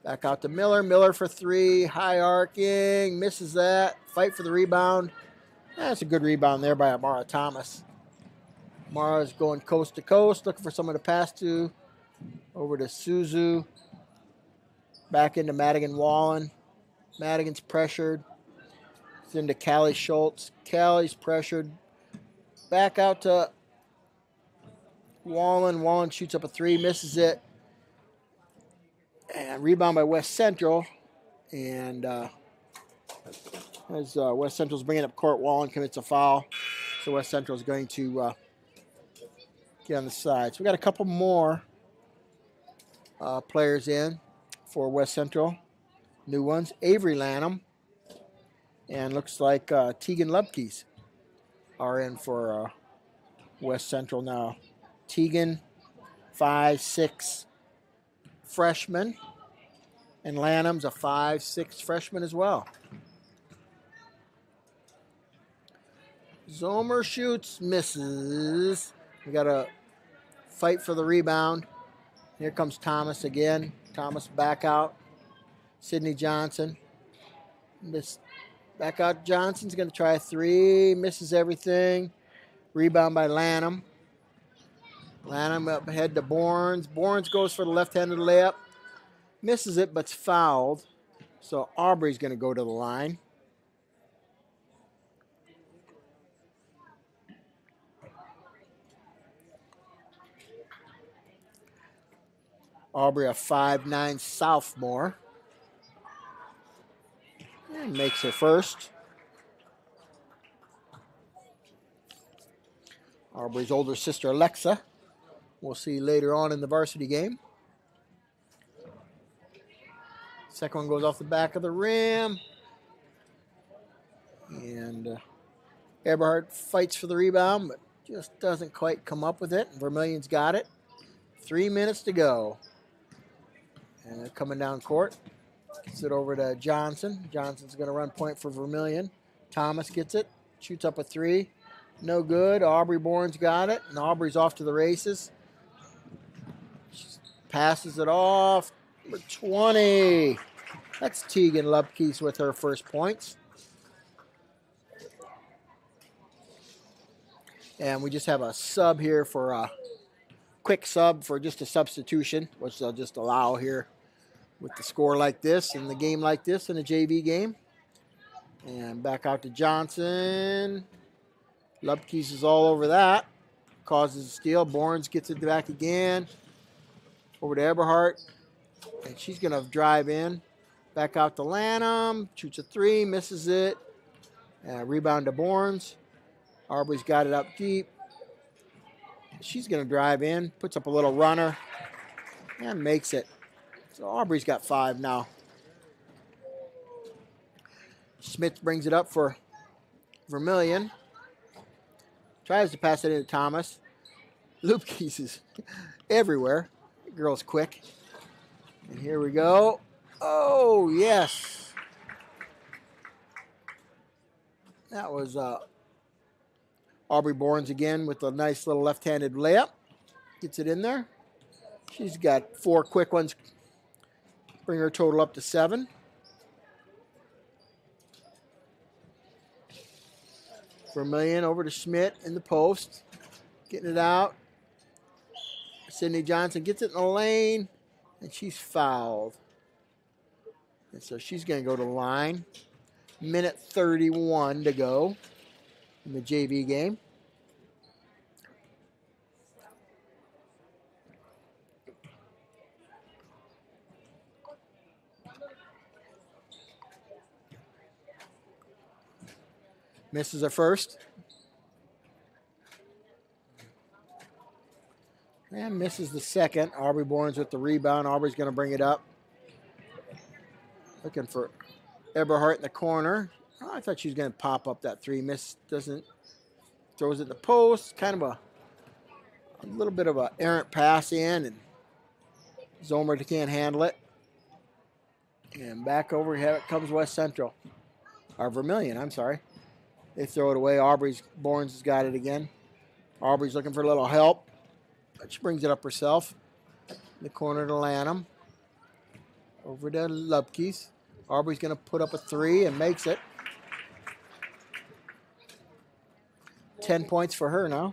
Back out to Miller. Miller for 3, high arcing, misses that. Fight for the rebound. That's a good rebound there by Amara Thomas. Amara's going coast to coast, looking for someone to pass to. Over to Suzu. Back into Madigan Wallen. Madigan's pressured. It's into Callie Schultz. Callie's pressured. Back out to Wallen. Wallen shoots up a 3, misses it. And rebound by West Central. And as West Central's bringing up court, Wallen commits a foul. So West Central is going to get on the side. So we got a couple more players in for West Central. New ones. Avery Lanham. And looks like Tegan Lubkes are in for West Central now. Tegan, 5'6" freshman. And Lanham's a 5'6" freshman as well. Zomer shoots, misses. We got to fight for the rebound. Here comes Thomas again. Thomas back out. Sydney Johnson. Back out. Johnson's going to try a 3. Misses everything. Rebound by Lanham. Lanham up ahead to Bourne's. Bourne's goes for the left-handed layup. Misses it, but's fouled. So Aubrey's going to go to the line. Aubrey, a 5'9" sophomore. And makes her first. Aubrey's older sister, Alexa. We'll see later on in the varsity game. Second one goes off the back of the rim. And Eberhardt fights for the rebound, but just doesn't quite come up with it. Vermillion's got it. 3 minutes to go. And they're coming down court. Gets it over to Johnson. Johnson's going to run point for Vermillion. Thomas gets it. Shoots up a 3. No good. Aubrey Bourne's got it. And Aubrey's off to the races. Passes it off. Number 20. That's Tegan Lubke's with her first points. And we just have a sub here for a quick sub for just a substitution, which they'll just allow here with the score like this and the game like this in a JV game. And back out to Johnson. Lubke's is all over that. Causes a steal. Borns gets it back again. Over to Eberhardt. And she's going to drive in. Back out to Lanham. Shoots a three. Misses it. Rebound to Borns. Aubrey's got it up deep. She's going to drive in. Puts up a little runner. And makes it. So Aubrey's got 5 now. Smith brings it up for Vermillion. Tries to pass it into Thomas. Lubke's is everywhere. The girl's quick. And here we go. Oh, yes. That was Aubrey Borns again with a nice little left-handed layup. Gets it in there. She's got 4 quick ones. Bring her total up to 7. Vermillion over to Schmidt in the post. Getting it out. Sydney Johnson gets it in the lane. And she's fouled. And so she's going to go to the line. Minute 31 to go in the JV game. Misses her first. And misses the second. Aubrey Borns with the rebound. Aubrey's going to bring it up. Looking for Eberhardt in the corner. Oh, I thought she was going to pop up that 3. Miss doesn't. Throws it in the post. Kind of a little bit of an errant pass in. And Zomer can't handle it. And back over here it comes West Central. Or Vermillion, I'm sorry. They throw it away. Borns has got it again. Aubrey's looking for a little help. But she brings it up herself. In the corner to Lanham. Over to Lubke's. Aubrey's going to put up a 3 and makes it. 10 points for her now.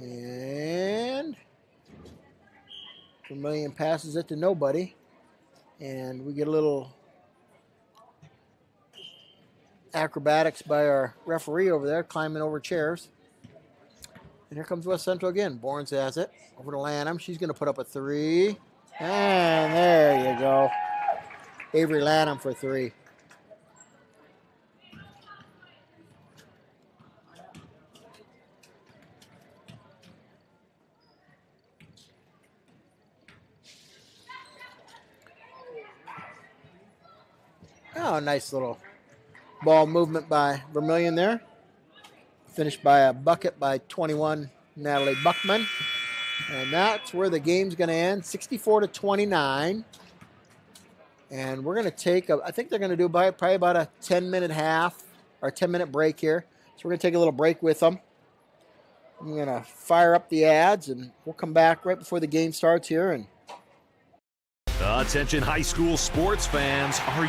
And Vermillion passes it to nobody. And we get a little acrobatics by our referee over there, climbing over chairs. And here comes West Central again. Borns has it. Over to Lanham. She's going to put up a 3. And there you go. Avery Lanham for 3. Oh, nice little ball movement by Vermillion there. Finished by a bucket by 21, Natalie Buckman. And that's where the game's going to end, 64-29. And we're going to take, I think they're going to do probably about a 10-minute half or 10-minute break here. So we're going to take a little break with them. I'm going to fire up the ads, and we'll come back right before the game starts here. And attention high school sports fans, are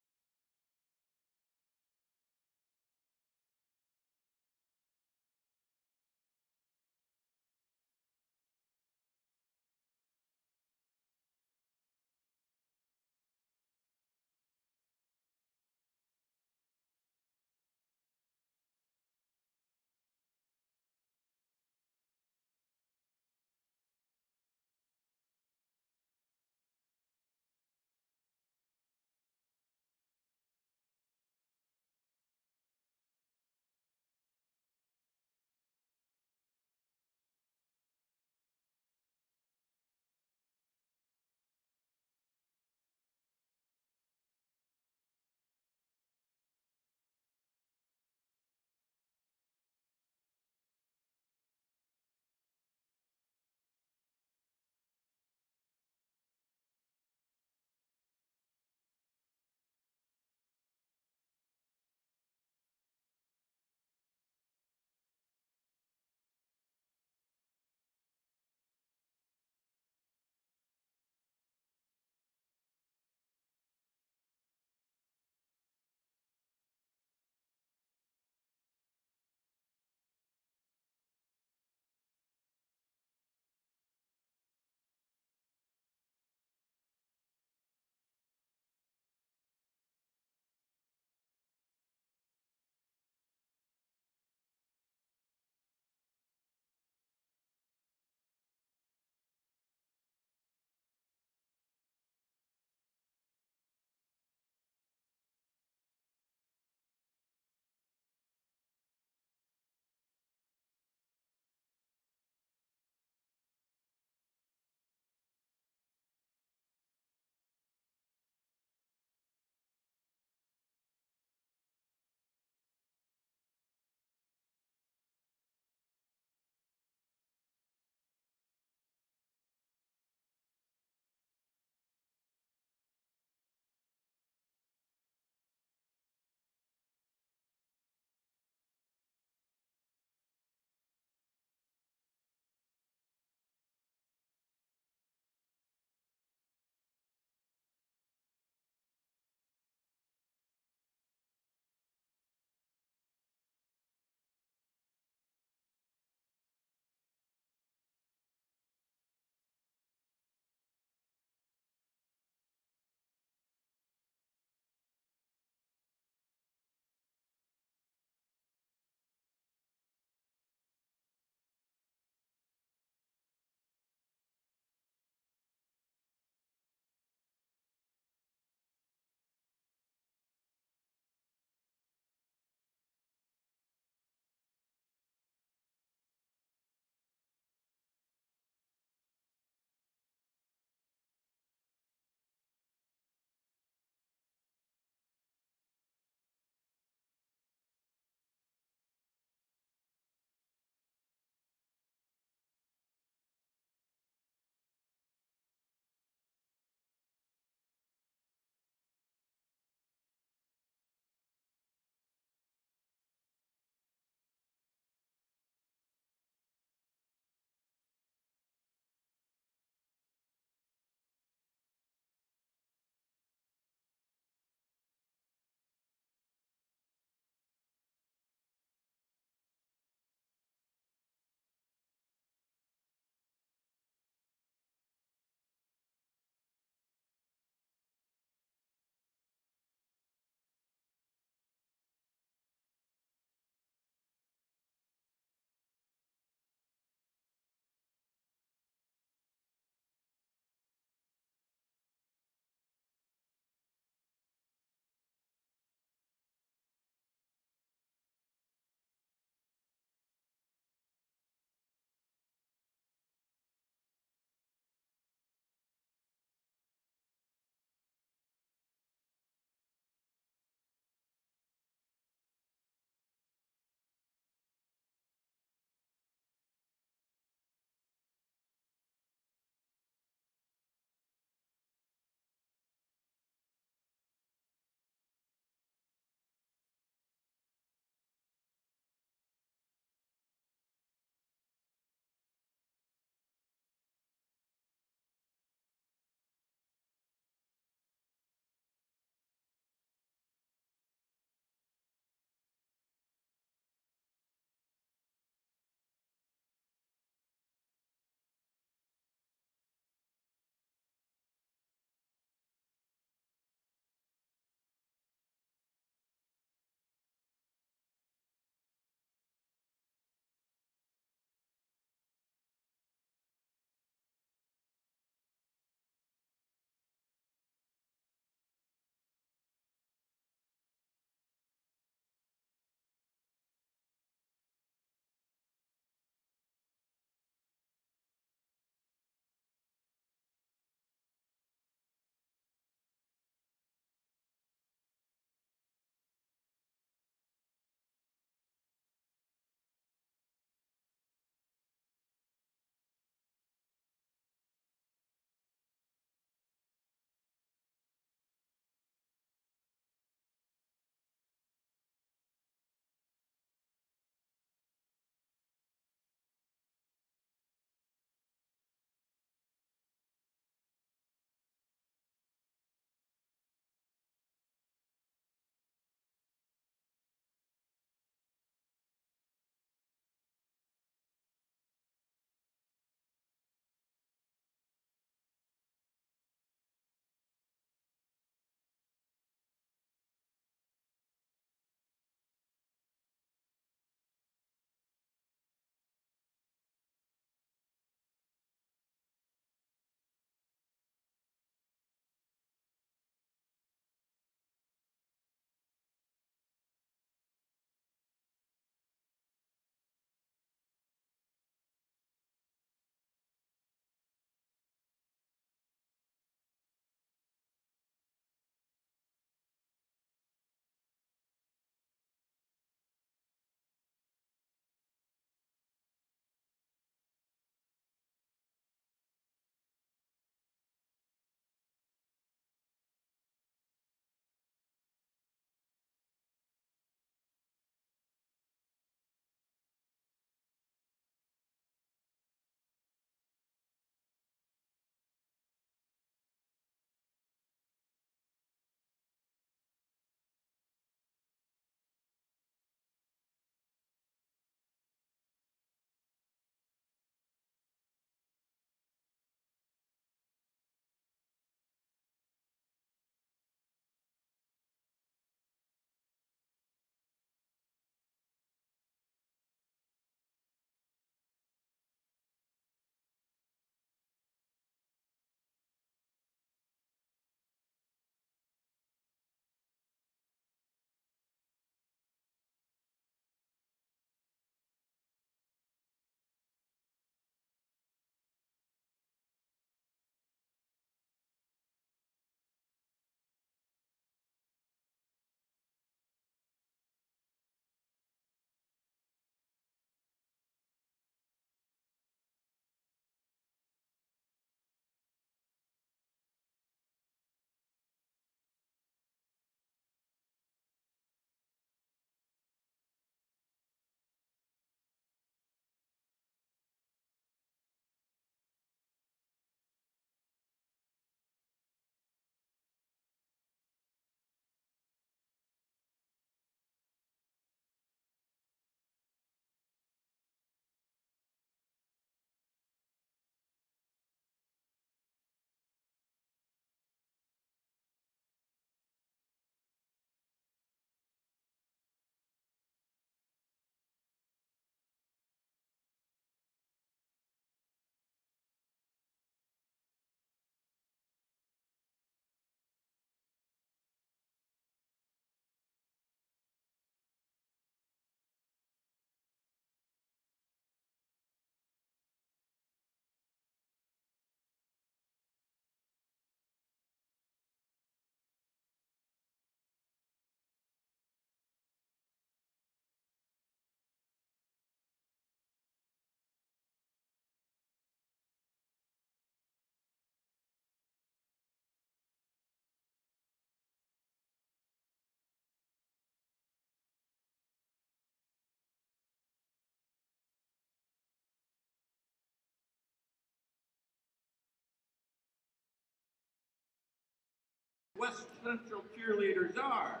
Central cheerleaders are.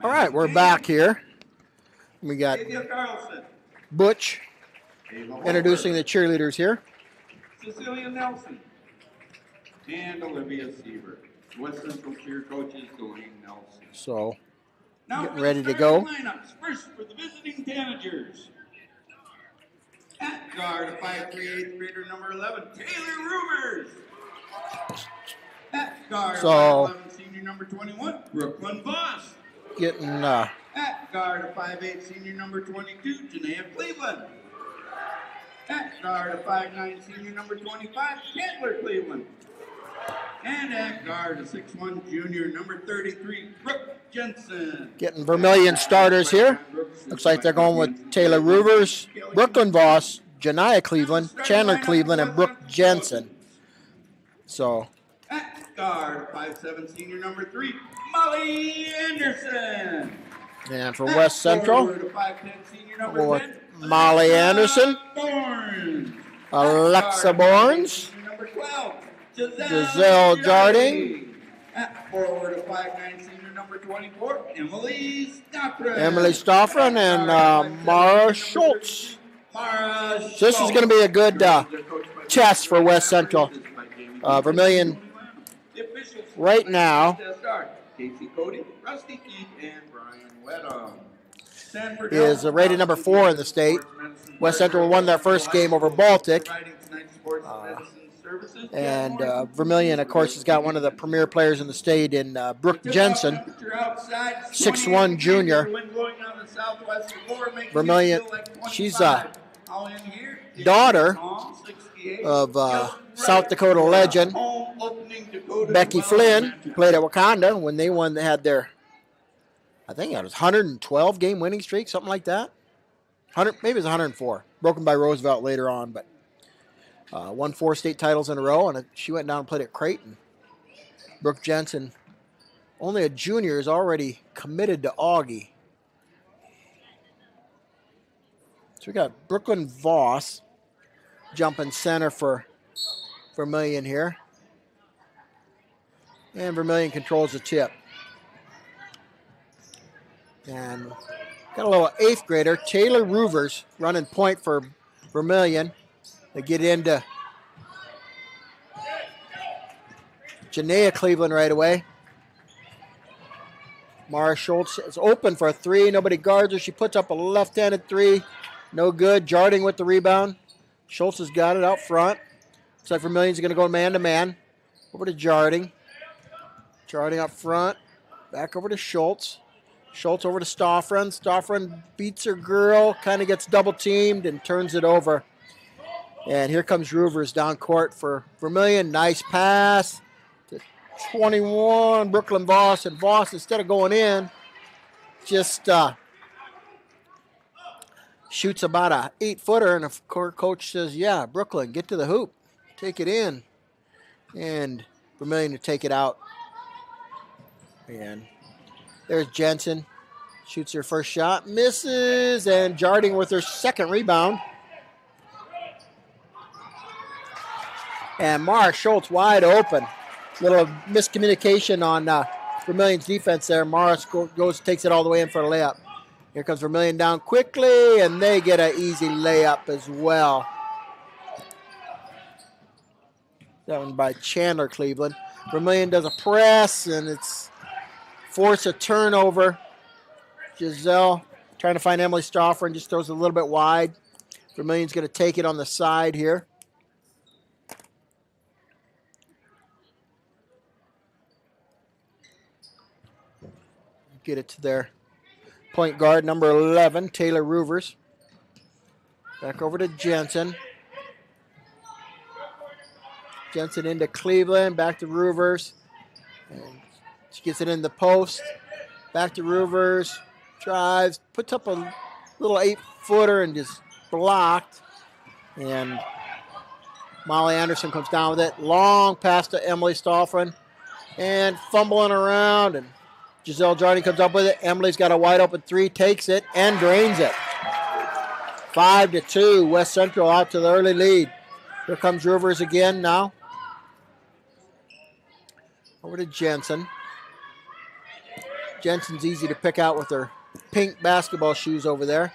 All right, we're back here. We got Cynthia Carlson, Butch Ava introducing the Holbert, cheerleaders here. Cecilia Nelson, and Olivia Siebert. West Central cheer coach is Dwayne Nelson. So, Now getting for ready the to go. starting lineups. First for the visiting tanagers. At guard, a 5'3", 8th grader, number 11, Taylor Rubers. At guard, So- 5'11", senior, number 21, Brooklyn Voss. Getting At guard, a 5'8", senior, number 22, Janaea Cleveland. At guard, a 5'9", senior, number 25, Chandler Cleveland. And at guard, a 6'1", junior, number 33, Brooke Jensen. getting Vermillion starters here. Looks like they're going with Taylor Ruvers, Brooklyn Voss, Janiah Cleveland, Chandler Cleveland, and Brooke Jensen. So, At guard, 5'7", senior, number 3, Molly Anderson. and for West Central, Forward, a 5'10", senior, number we'll 10, Molly Anderson, Barnes. Alexa Barnes, Senior, number 12, Giselle Jarding. At forward, a 5'9", senior, number 24, Emily Stoffren. Emily Stoffren, and Mara Schultz. Mara So this is going to be a good test for West Central. Vermillion right now Casey Cody, Rusty Keith, and Brian Wedham. is rated number 4 in the state. West Central won their first game over Baltic. And Vermillion, of course, has got one of the premier players in the state in Brooke Jensen, 6'1" junior. Vermillion, she's a daughter of South Dakota legend Becky Flynn, who played at Wakanda when they won. They had their, I think it was 112 game winning streak, something like that. 100, maybe it was 104, broken by Roosevelt later on, but won 4 state titles in a row, and she went down and played at Creighton. Brooke Jensen, only a junior, is already committed to Augie. So we got Brooklyn Voss jumping center for Vermillion here. And Vermillion controls the tip. And got a little 8th grader, Taylor Ruvers, running point for Vermillion. They get into Janaea Cleveland right away. Mara Schultz is open for a 3. Nobody guards her. She puts up a left-handed 3. No good. Jarding with the rebound. Schultz has got it out front. Looks like Vermillion's going to go man-to-man. Over to Jarding. Jarding up front. Back over to Schultz. Schultz over to Stoffren. Stoffren beats her girl. Kind of gets double-teamed and turns it over. And here comes Ruvers down court for Vermillion. Nice pass to 21, Brooklyn Voss. And Voss, instead of going in, just shoots about a 8-footer. And the coach says, yeah, Brooklyn, get to the hoop. Take it in. And Vermillion to take it out. And there's Jensen. Shoots her first shot. Misses. And Jarding with her second rebound. And Mara Schultz wide open. Little miscommunication on Vermillion's defense there. Mara goes, takes it all the way in for a layup. Here comes Vermillion down quickly, and they get an easy layup as well. That one by Chandler Cleveland. Vermillion does a press, and it's force a turnover. Giselle trying to find Emily Stoffren, just throws it a little bit wide. Vermillion's going to take it on the side here. Get it to their point guard, number 11, Taylor Ruvers. Back over to Jensen. Jensen into Cleveland, back to Ruvers. And she gets it in the post. Back to Ruvers. Drives, puts up a little 8-footer and just blocked. And Molly Anderson comes down with it. Long pass to Emily Stoffren. And fumbling around, and Giselle Jarding comes up with it. Emily's got a wide open 3, takes it, and drains it. 5-2, West Central out to the early lead. Here comes Rivers again now. Over to Jensen. Jensen's easy to pick out with her pink basketball shoes over there.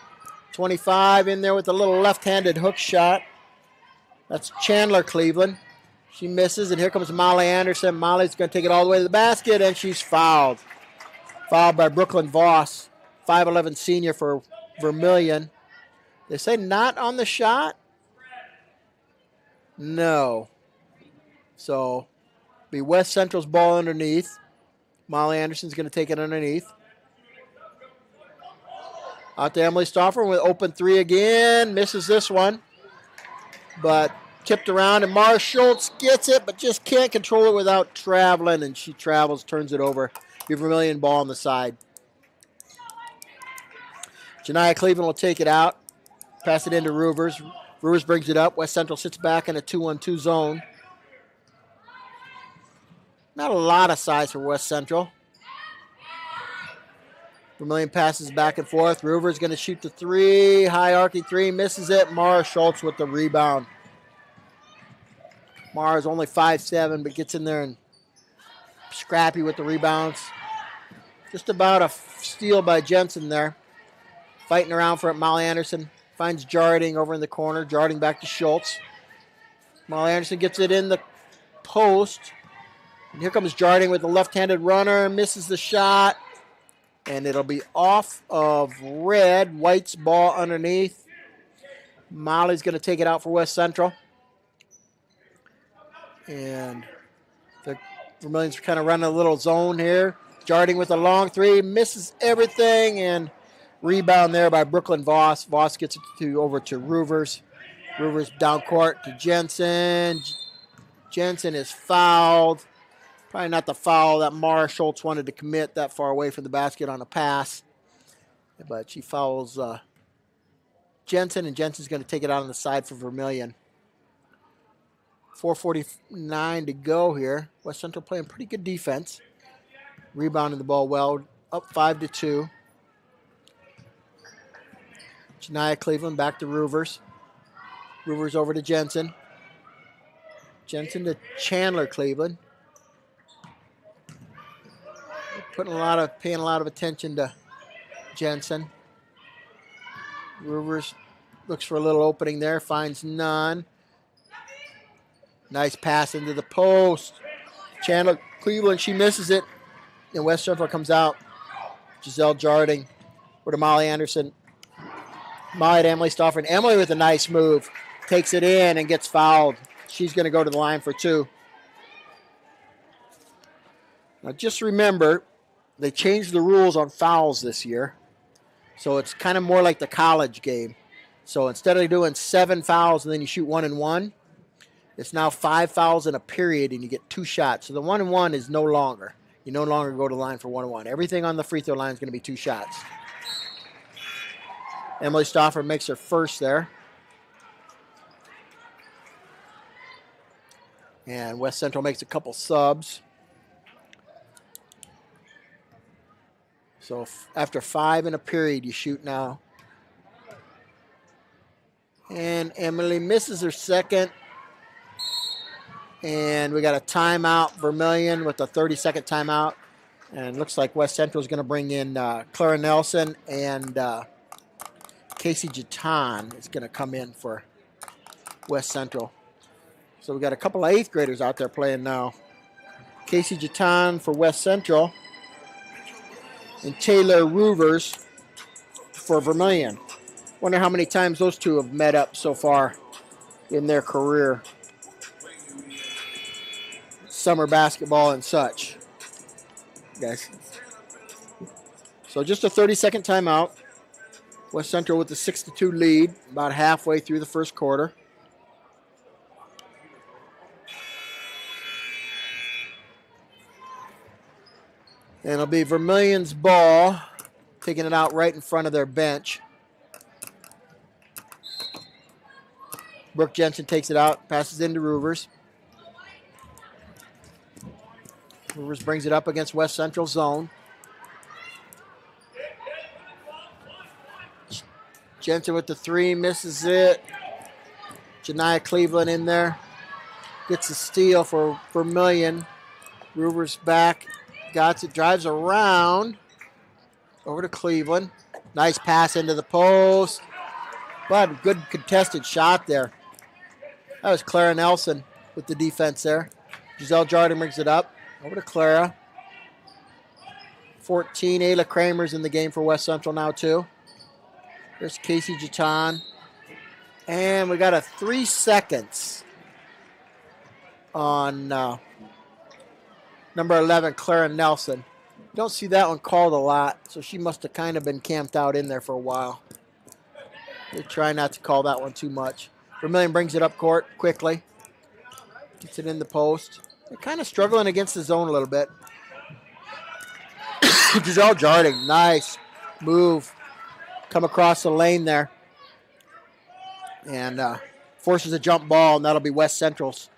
25 in there with a little left-handed hook shot. That's Chandler Cleveland. She misses, and here comes Molly Anderson. Molly's going to take it all the way to the basket, and she's fouled. Fouled by Brooklyn Voss, 5'11 senior for Vermillion. They say not on the shot? No. So, be West Central's ball underneath. Molly Anderson's going to take it underneath. Out to Emily Stauffer with open three again. Misses this one. But tipped around, and Mara Schultz gets it, but just can't control it without traveling. And she travels, turns it over. Give Vermillion ball on the side. Janiah Cleveland will take it out. Pass it into Ruvers. Ruvers brings it up. West Central sits back in a 2-1-2 zone. Not a lot of size for West Central. Vermillion passes back and forth. Ruvers going to shoot the three. High arcing three. Misses it. Mara Schultz with the rebound. Mara's only 5'7", but gets in there and scrappy with the rebounds. Just about a steal by Jensen there. Fighting around for it. Molly Anderson finds Jarding over in the corner. Jarding back to Schultz. Molly Anderson gets it in the post. And here comes Jarding with the left-handed runner. Misses the shot. And it'll be off of red. White's ball underneath. Molly's going to take it out for West Central. And the Vermillion's kind of running a little zone here. Jarding with a long three. Misses everything. And rebound there by Brooklyn Voss. Voss gets it over to Ruvers. Ruvers down court to Jensen. Jensen is fouled. Probably not the foul that Mara Schultz wanted to commit that far away from the basket on a pass. But she fouls Jensen, and Jensen's going to take it out on the side for Vermillion. 4:49 to go here. West Central playing pretty good defense. Rebounding the ball well. Up 5-2. Janiah Cleveland back to Ruvers. Ruvers over to Jensen. Jensen to Chandler Cleveland. Paying a lot of attention to Jensen. Ruvers looks for a little opening there, finds none. Nice pass into the post. Chandler Cleveland, she misses it. And West Central comes out. Giselle Jarding over to Molly Anderson. Molly to Emily Stauffer. And Emily with a nice move. Takes it in and gets fouled. She's going to go to the line for two. Now just remember, they changed the rules on fouls this year. So it's kind of more like the college game. So instead of doing 7 fouls and then you shoot 1 and 1, it's now 5 fouls in a period and you get 2 shots. So the 1 and 1 is no longer. You no longer go to the line for 1 and 1. Everything on the free throw line is going to be 2 shots. Emily Stauffer makes her first there. And West Central makes a couple subs. So after 5 in a period, you shoot now. And Emily misses her second. And we got a timeout. Vermillion with a 30-second timeout. And it looks like West Central is going to bring in Clara Nelson, and Casey Jatan is going to come in for West Central. So we got a couple of 8th graders out there playing now. Casey Jatan for West Central. And Taylor Ruvers for Vermillion. Wonder how many times those two have met up so far in their career. Summer basketball and such. Guys. So just a 30-second timeout. West Central with a 6-2 lead, about halfway through the first quarter. And it'll be Vermillion's ball, taking it out right in front of their bench. Brooke Jensen takes it out, passes into Ruvers. Ruvers brings it up against West Central zone. Jensen with the 3, misses it. Janiah Cleveland in there. Gets a steal for Vermillion. Ruvers back. Got it, drives around. Over to Cleveland. Nice pass into the post. But good contested shot there. That was Clara Nelson with the defense there. Giselle Jarding brings it up. Over to Clara. 14, Ayla Kramer's in the game for West Central now too. There's Casey Jatan. And we got a 3 seconds on number 11, Clara Nelson. Don't see that one called a lot, so she must have kind of been camped out in there for a while. They try not to call that one too much. Vermillion brings it up court quickly. Gets it in the post. They're kind of struggling against the zone a little bit. Giselle Jarding, nice move. Come across the lane there. And forces a jump ball, and that'll be West Central's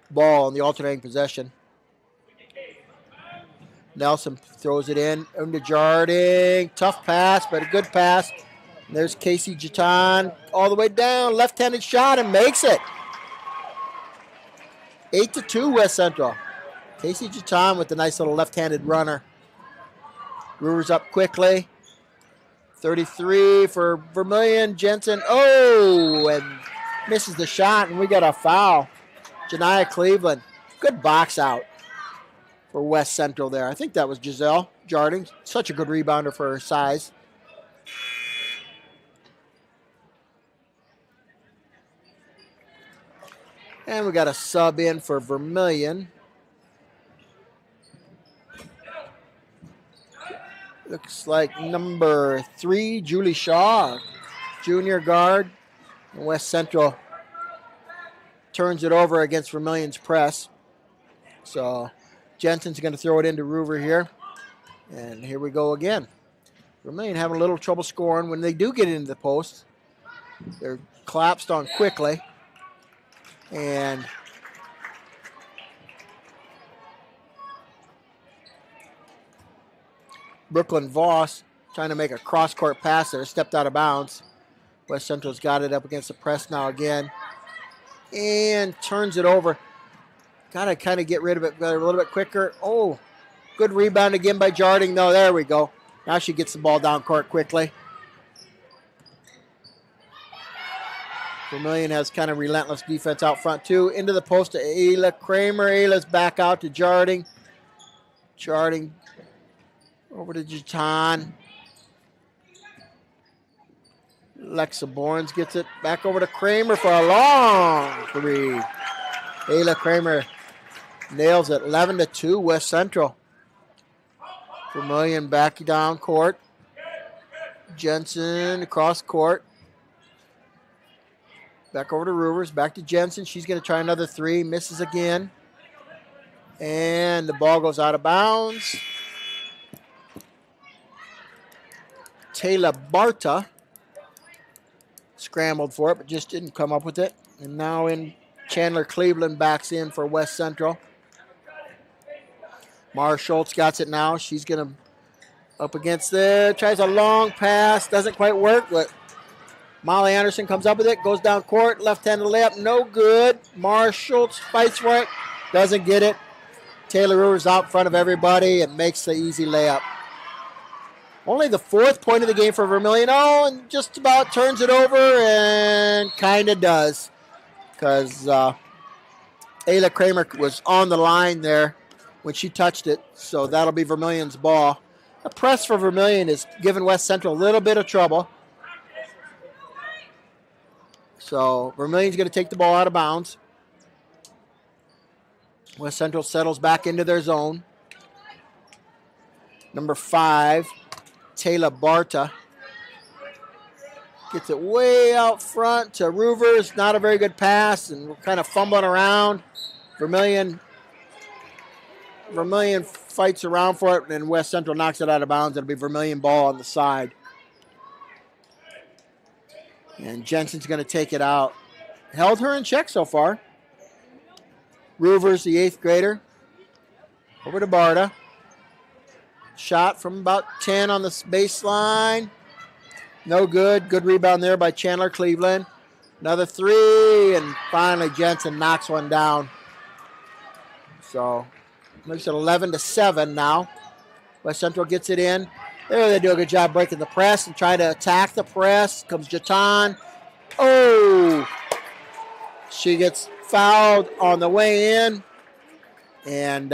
ball in the alternating possession. Nelson throws it in into Jarding. Tough pass, but a good pass. And there's Casey Jatan all the way down. Left-handed shot and makes it. 8-2 West Central. Casey Jatan with the nice little left-handed runner. Brewers up quickly. 33 for Vermillion. Jensen, and misses the shot, and we got a foul. Janiah Cleveland. Good box out for West Central there. I think that was Giselle Jarding. Such a good rebounder for her size. And we got a sub in for Vermillion. Looks like number 3, Julie Shaw, junior guard. And West Central turns it over against Vermillion's press. So Jensen's going to throw it into Ruver here. And here we go again. Vermillion having a little trouble scoring. When they do get into the post, they're collapsed on quickly. And Brooklyn Voss trying to make a cross-court pass there, stepped out of bounds. West Central's got it up against the press now again. And turns it over. Got to kind of get rid of it a little bit quicker. Oh, good rebound again by Jarding. No, there we go. Now she gets the ball down court quickly. Vermillion has kind of relentless defense out front too. Into the post to Ayla Kramer. Ayla's back out to Jarding. Jarding over to Jatan. Lexa Borns gets it back over to Kramer for a long three. Ayla Kramer nails it. 11-2 West Central. Vermillion back down court. Jensen across court. Back over to Ruvers. Back to Jensen. She's going to try another three. Misses again. And the ball goes out of bounds. Taylor Barta scrambled for it, but just didn't come up with it. And now in Chandler Cleveland backs in for West Central. Mara Schultz got it now. She's going to up against there. Tries a long pass. Doesn't quite work, but Molly Anderson comes up with it. Goes down court. Left-handed layup. No good. Mara Schultz fights for it. Doesn't get it. Taylor Rivers out in front of everybody and makes the easy layup. Only the 4th point of the game for Vermillion. Oh, and just about turns it over and kind of does. Because Ayla Kramer was on the line there when she touched it. So that'll be Vermillion's ball. The press for Vermillion is giving West Central a little bit of trouble. So Vermillion's going to take the ball out of bounds. West Central settles back into their zone. Number 5, Taylor Barta. Gets it way out front to Ruvers. Not a very good pass, and we're kind of fumbling around. Vermillion fights around for it, and West Central knocks it out of bounds. It'll be Vermillion ball on the side. And Jensen's going to take it out. Held her in check so far. Ruvers, the 8th grader. Over to Barta. Shot from about 10 on the baseline. No good. Good rebound there by Chandler Cleveland. Another 3, and finally Jensen knocks one down. So makes it 11-7 now. West Central gets it in. There they do a good job breaking the press and trying to attack the press. Comes Jatan. Oh! She gets fouled on the way in. And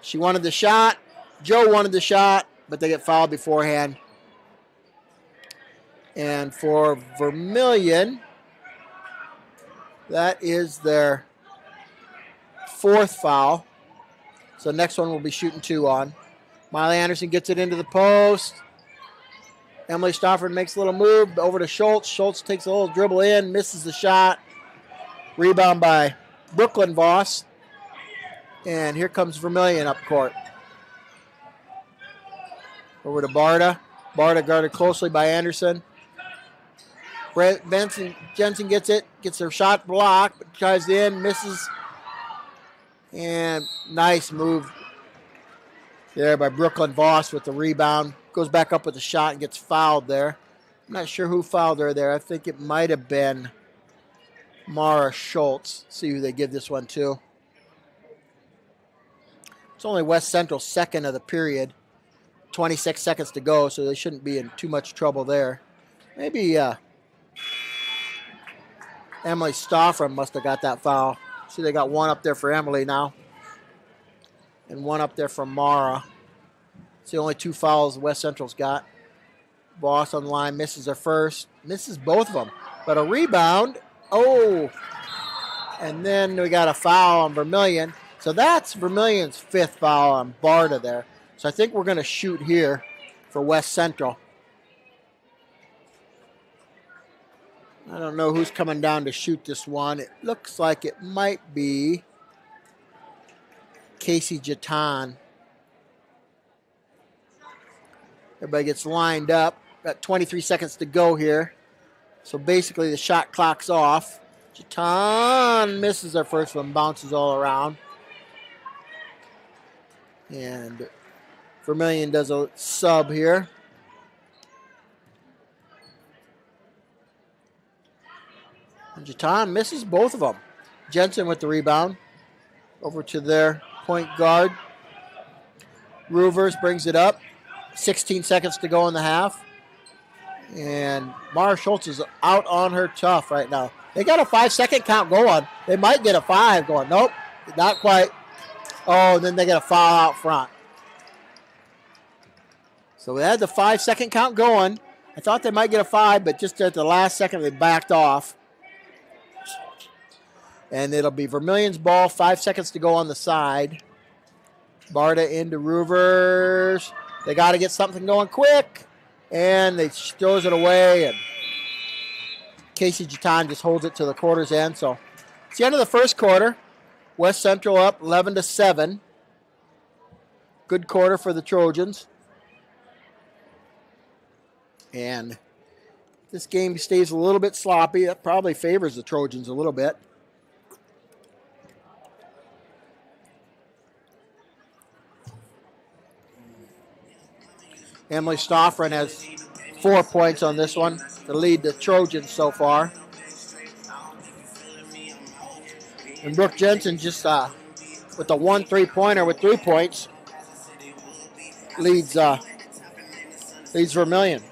she wanted the shot. Joe wanted the shot, but they get fouled beforehand. And for Vermillion, that is their 4th foul. So next one will be shooting 2 on. Miley Anderson gets it into the post. Emily Stafford makes a little move over to Schultz. Schultz takes a little dribble in, misses the shot. Rebound by Brooklyn Voss. And here comes Vermillion up court. Over to Barta. Barta guarded closely by Anderson. Jensen gets it, gets her shot blocked, but tries in, misses. And nice move there by Brooklyn Voss with the rebound. Goes back up with the shot and gets fouled there. I'm not sure who fouled her there. I think it might have been Mara Schultz. See who they give this one to. It's only West Central's second of the period. 26 seconds to go, so they shouldn't be in too much trouble there. Maybe Emily Stafford must have got that foul. See, they got one up there for Emily now. And one up there for Mara. It's the only 2 fouls West Central's got. Voss on the line, misses her first. Misses both of them. But a rebound. Oh! And then we got a foul on Vermillion. So that's Vermillion's 5th foul on Barta there. So I think we're going to shoot here for West Central. I don't know who's coming down to shoot this one. It looks like it might be Casey Jatan. Everybody gets lined up. Got 23 seconds to go here. So basically the shot clock's off. Jatan misses her first one, bounces all around. And Vermillion does a sub here. And Jatan misses both of them. Jensen with the rebound. Over to their point guard. Roovers brings it up. 16 seconds to go in the half. And Mara Schultz is out on her tough right now. They got a 5-second count going. They might get a 5 going. Nope, not quite. Oh, and then they get a foul out front. So we had the 5-second count going. I thought they might get a 5, but just at the last second they backed off. And it'll be Vermillion's ball, 5 seconds to go on the side. Barta into Roovers. They got to get something going quick. And they throws it away. And Casey Jatan just holds it to the quarter's end. So it's the end of the first quarter. West Central up 11-7. Good quarter for the Trojans. And this game stays a little bit sloppy. That probably favors the Trojans a little bit. Emily Stoffren has 4 points on this one to lead the Trojans so far. And Brooke Jensen just with the 1 3-pointer with 3 points leads Vermillion.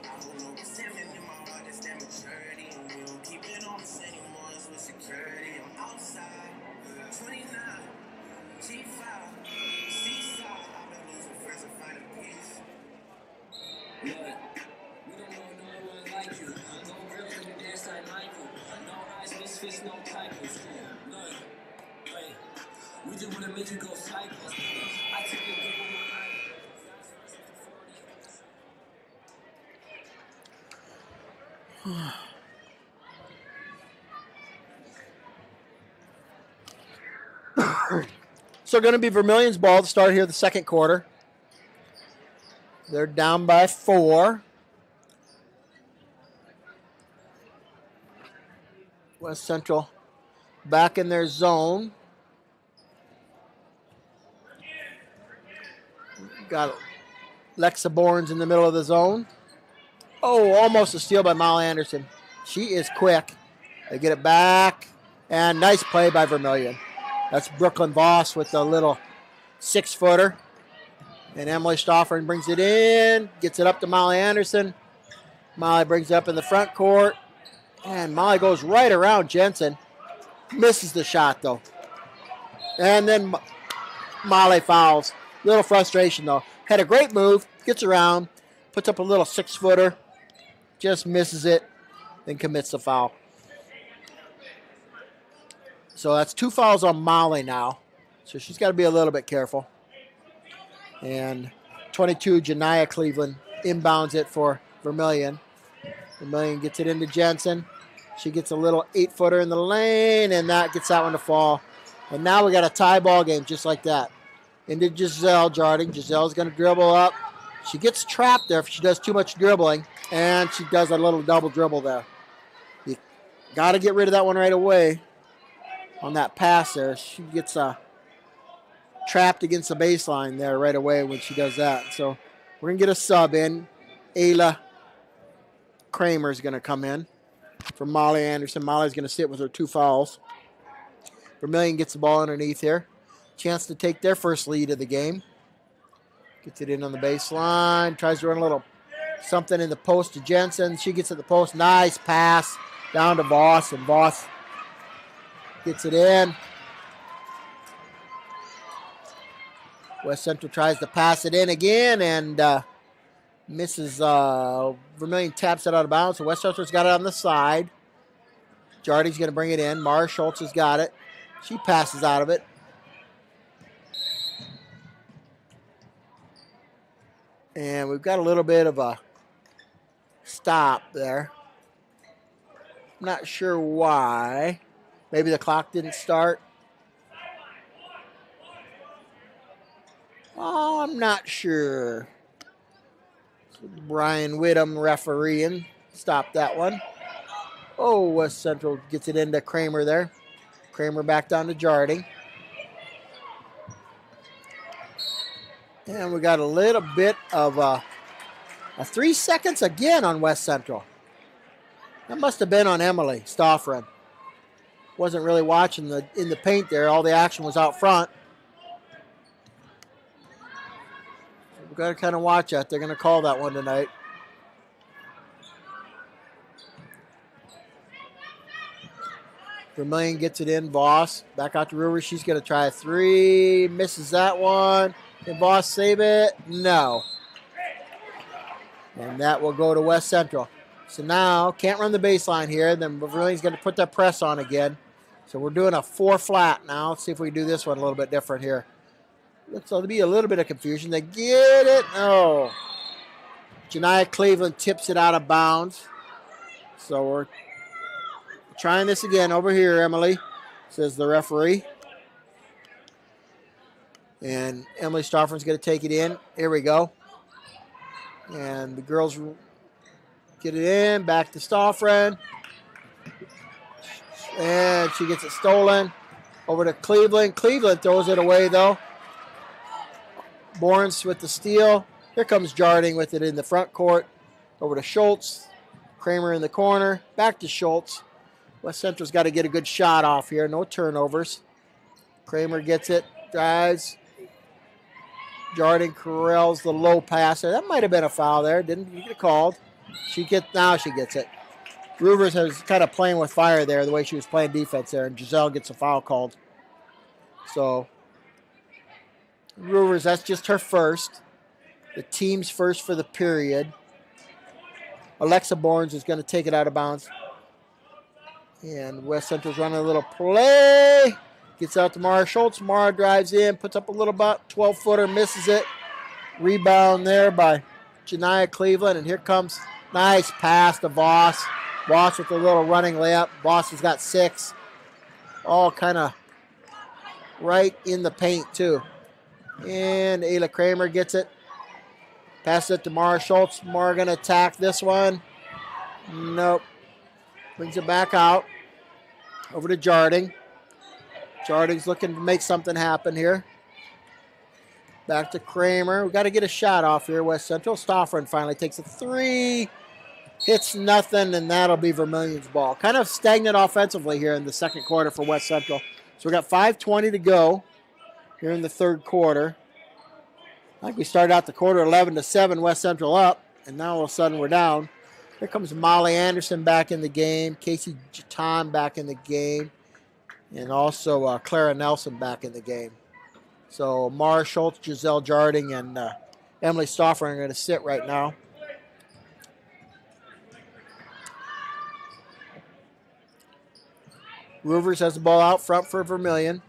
So going to be Vermillion's ball to start here the second quarter. They're down by 4. West Central back in their zone. Got Lexa Bournes in the middle of the zone. Oh, almost a steal by Molly Anderson. She is quick. They get it back. And nice play by Vermillion. That's Brooklyn Voss with the little 6-footer. And Emily Stoffern brings it in, gets it up to Molly Anderson. Molly brings it up in the front court. And Molly goes right around Jensen. Misses the shot, though. And then Molly fouls. Little frustration, though. Had a great move. Gets around. Puts up a little 6-footer. Just misses it. Then commits the foul. So that's 2 fouls on Molly now. So she's got to be a little bit careful. And 22, Janiyah Cleveland inbounds it for Vermillion. Vermillion gets it into Jensen. She gets a little 8-footer in the lane, and that gets that one to fall. And now we got a tie ball game just like that. Into Giselle Jarding. Giselle's going to dribble up. She gets trapped there if she does too much dribbling, and she does a little double dribble there. You got to get rid of that one right away on that pass there. She gets trapped against the baseline there right away when she does that. So we're going to get a sub in. Ayla Kramer is going to come in for Molly Anderson. Molly's going to sit with her 2 fouls. Vermillion gets the ball underneath here. Chance to take their first lead of the game. Gets it in on the baseline. Tries to run a little something in the post to Jensen. She gets at the post. Nice pass down to Voss. And Voss gets it in. West Central tries to pass it in again and misses. Vermillion taps it out of bounds. So West Central's got it on the side. Jarding's going to bring it in. Mara Schultz has got it. She passes out of it. And we've got a little bit of a stop there. I'm not sure why. Maybe the clock didn't start. Oh, I'm not sure. Brian Whittam refereeing. Stopped that one. Oh, West Central gets it into Kramer there. Kramer back down to Jarding. And we got a little bit of a 3 seconds again on West Central. That must have been on Emily Stoffren. Wasn't really watching in the paint there. All the action was out front. We've got to kind of watch that. They're going to call that one tonight. Vermillion gets it in. Voss back out to Ruber. She's going to try a 3. Misses that one. Can Voss save it? No. And that will go to West Central. So now, can't run the baseline here. Then Vermillion's going to put that press on again. So we're doing a 4 flat now. Let's see if we can do this one a little bit different here. Looks like to be a little bit of confusion. They get it. No. Janiyah Cleveland tips it out of bounds. So we're trying this again over here, Emily, says the referee. And Emily Stoffern's going to take it in. Here we go. And the girls get it in. Back to Stoffren. And she gets it stolen. Over to Cleveland. Cleveland throws it away, though. Borns with the steal. Here comes Jarding with it in the front court. Over to Schultz. Kramer in the corner. Back to Schultz. West Central's got to get a good shot off here. No turnovers. Kramer gets it. Drives. Jarding corrals the low passer. That might have been a foul there. Didn't get called. Now she gets it. Ruvers was kind of playing with fire there, the way she was playing defense there, and Giselle gets a foul called. So, Ruvers, that's just her first. The team's first for the period. Alexa Borns is going to take it out of bounds. And West Central's running a little play. Gets out to Mara Schultz. Mara drives in, puts up a little 12-footer, misses it. Rebound there by Janiyah Cleveland. And here comes nice pass to Voss. Voss with a little running layup. Voss has got 6. All kind of right in the paint, too. And Ayla Kramer gets it. Passes it to Mara Schultz. Mara going to attack this one. Nope. Brings it back out. Over to Jarding. Jarding's looking to make something happen here. Back to Kramer. We've got to get a shot off here, West Central. Stoffren finally takes a 3. Hits nothing, and that'll be Vermillion's ball. Kind of stagnant offensively here in the second quarter for West Central. So we got 5:20 to go here in the third quarter. Like we started out the quarter 11-7, West Central up, and now all of a sudden we're down. Here comes Molly Anderson back in the game, Casey Jatan back in the game, and also Clara Nelson back in the game. So Mara Schultz, Giselle Jarding, and Emily Stauffer are going to sit right now. Roovers has the ball out front for Vermillion.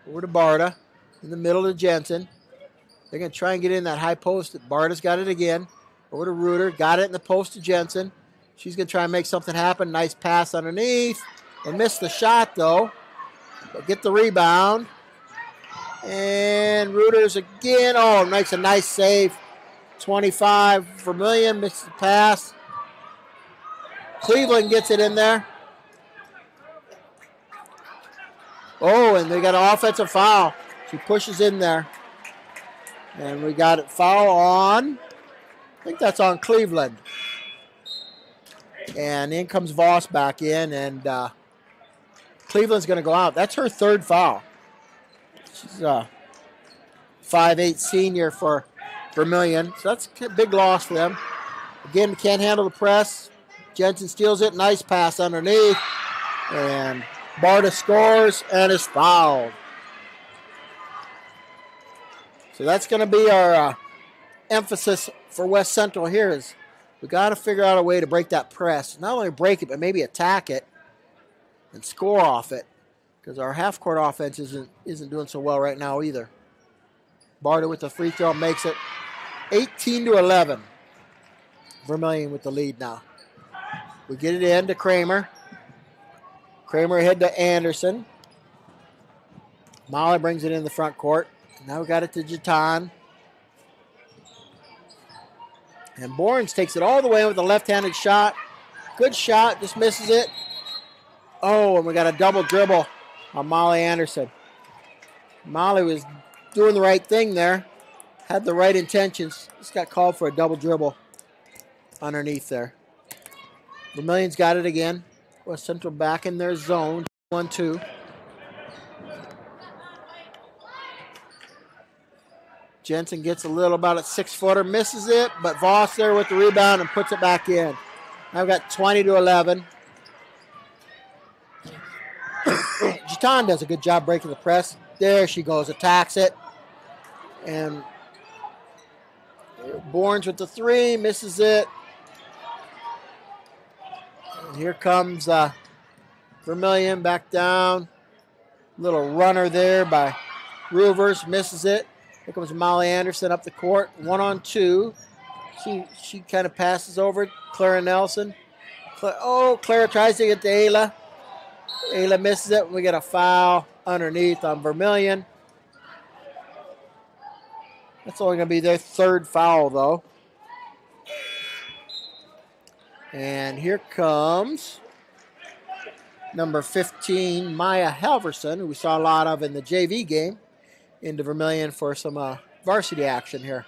Over to Barta. In the middle to Jensen. They're going to try and get in that high post. Barta's got it again. Over to Reuter. Got it in the post to Jensen. She's going to try and make something happen. Nice pass underneath. They missed the shot, though. But get the rebound. And Reuter's again. Oh, makes a nice save. 25. Vermillion misses the pass. Cleveland gets it in there. Oh, and they got an offensive foul. She pushes in there. And we got a foul on, I think that's on Cleveland. And in comes Voss back in, and Cleveland's going to go out. That's her third foul. She's a 5'8" senior for Vermillion. So that's a big loss for them. Again, can't handle the press. Jensen steals it. Nice pass underneath. And Barta scores and is fouled. So that's going to be our emphasis for West Central here is we got to figure out a way to break that press. Not only break it, but maybe attack it and score off it because our half-court offense isn't doing so well right now either. Barta with the free throw makes it 18-11. Vermillion with the lead now. We get it in to Kramer. Kramer ahead to Anderson. Molly brings it in the front court. Now we got it to Jatan. And Borns takes it all the way with a left-handed shot. Good shot, just misses it. Oh, and we got a double dribble on Molly Anderson. Molly was doing the right thing there. Had the right intentions. Just got called for a double dribble underneath there. Vermillion's got it again. West Central back in their zone. 1-2. Jensen gets a little, about a 6-footer, misses it, but Voss there with the rebound and puts it back in. Now we've got 20-11. Jatan does a good job breaking the press. There she goes, attacks it. And Borns with the three, misses it. And here comes Vermillion back down. Little runner there by Roovers, misses it. Here comes Molly Anderson up the court, 1-on-2. She kind of passes over Clara Nelson. Clara tries to get to Ayla. Ayla misses it. We get a foul underneath on Vermillion. That's only going to be their third foul, though. And here comes number 15, Maya Halverson, who we saw a lot of in the JV game, into Vermillion for some varsity action here.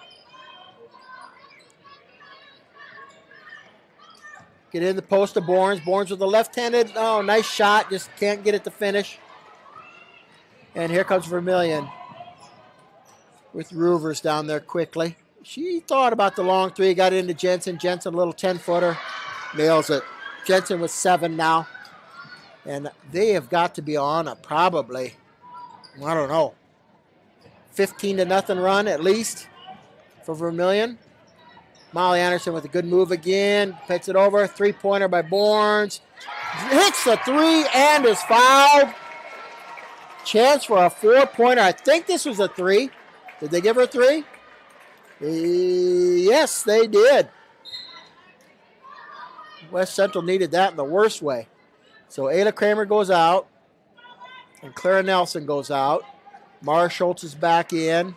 Get in the post to Borns. Borns with a left-handed, nice shot. Just can't get it to finish. And here comes Vermillion with Roovers down there quickly. She thought about the long three, got into Jensen. Jensen, a little 10-footer, nails it. Jensen with 7 now. And they have got to be on a probably, 15-0 run at least for Vermillion. Molly Anderson with a good move again. Puts it over. 3-pointer by Borns. Hits the 3 and is fouled. Chance for a 4-pointer. I think this was a 3. Did they give her a 3? Yes, they did. West Central needed that in the worst way. So Ayla Kramer goes out. And Clara Nelson goes out. Mara Schultz is back in.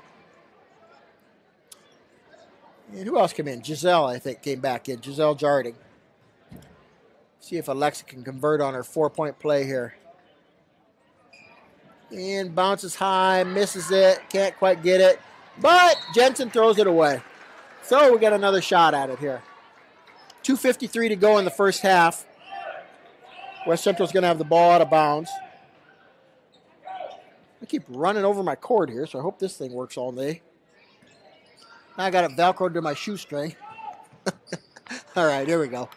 And who else came in? Giselle, I think, came back in. Giselle Jarding. See if Alexa can convert on her 4-point play here. And bounces high, misses it, can't quite get it. But Jensen throws it away. So we got another shot at it here. 2:53 to go in the first half. West Central's going to have the ball out of bounds. I keep running over my cord here, so I hope this thing works all day. Now I got it Velcroed to my shoestring. All right, here we go.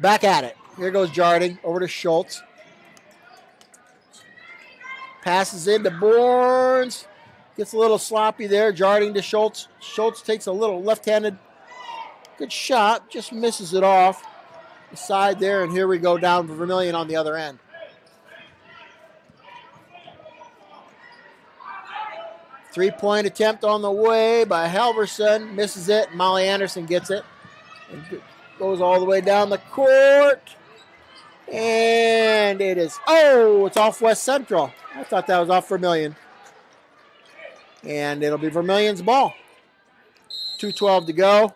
Back at it. Here goes Jarding over to Schultz. Passes into Bournes. Gets a little sloppy there. Jarding to Schultz. Schultz takes a little left-handed. Good shot. Just misses it off the side there. And here we go down to Vermillion on the other end. Three-point attempt on the way by Halverson. Misses it. Molly Anderson gets it. And goes all the way down the court. And it is, it's off West Central. I thought that was off Vermillion. And it'll be Vermillion's ball. 2:12 to go.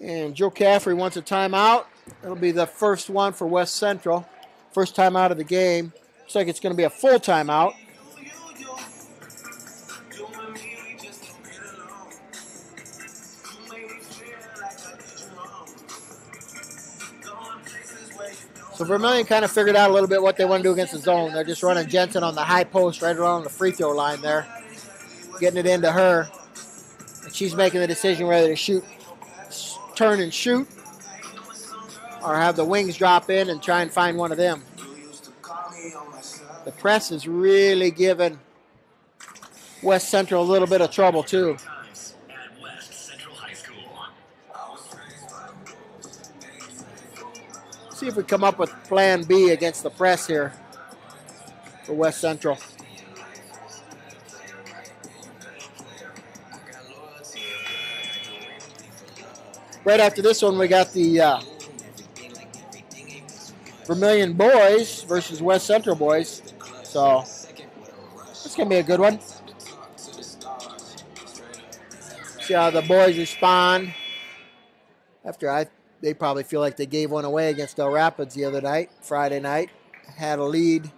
And Joe Caffrey wants a timeout. It'll be the first one for West Central. First timeout of the game. Looks like it's going to be a full timeout. So Vermillion kind of figured out a little bit what they want to do against the zone. They're just running Jensen on the high post right around the free throw line there. Getting it into her. And she's making the decision whether to shoot, turn and shoot, or have the wings drop in and try and find one of them. The press is really giving West Central a little bit of trouble too. See if we come up with plan B against the press here for West Central. Right after this one, we got the Vermillion boys versus West Central boys. So it's going to be a good one. See how the boys respond after they probably feel like they gave one away against Del Rapids the other night, Friday night. Had a lead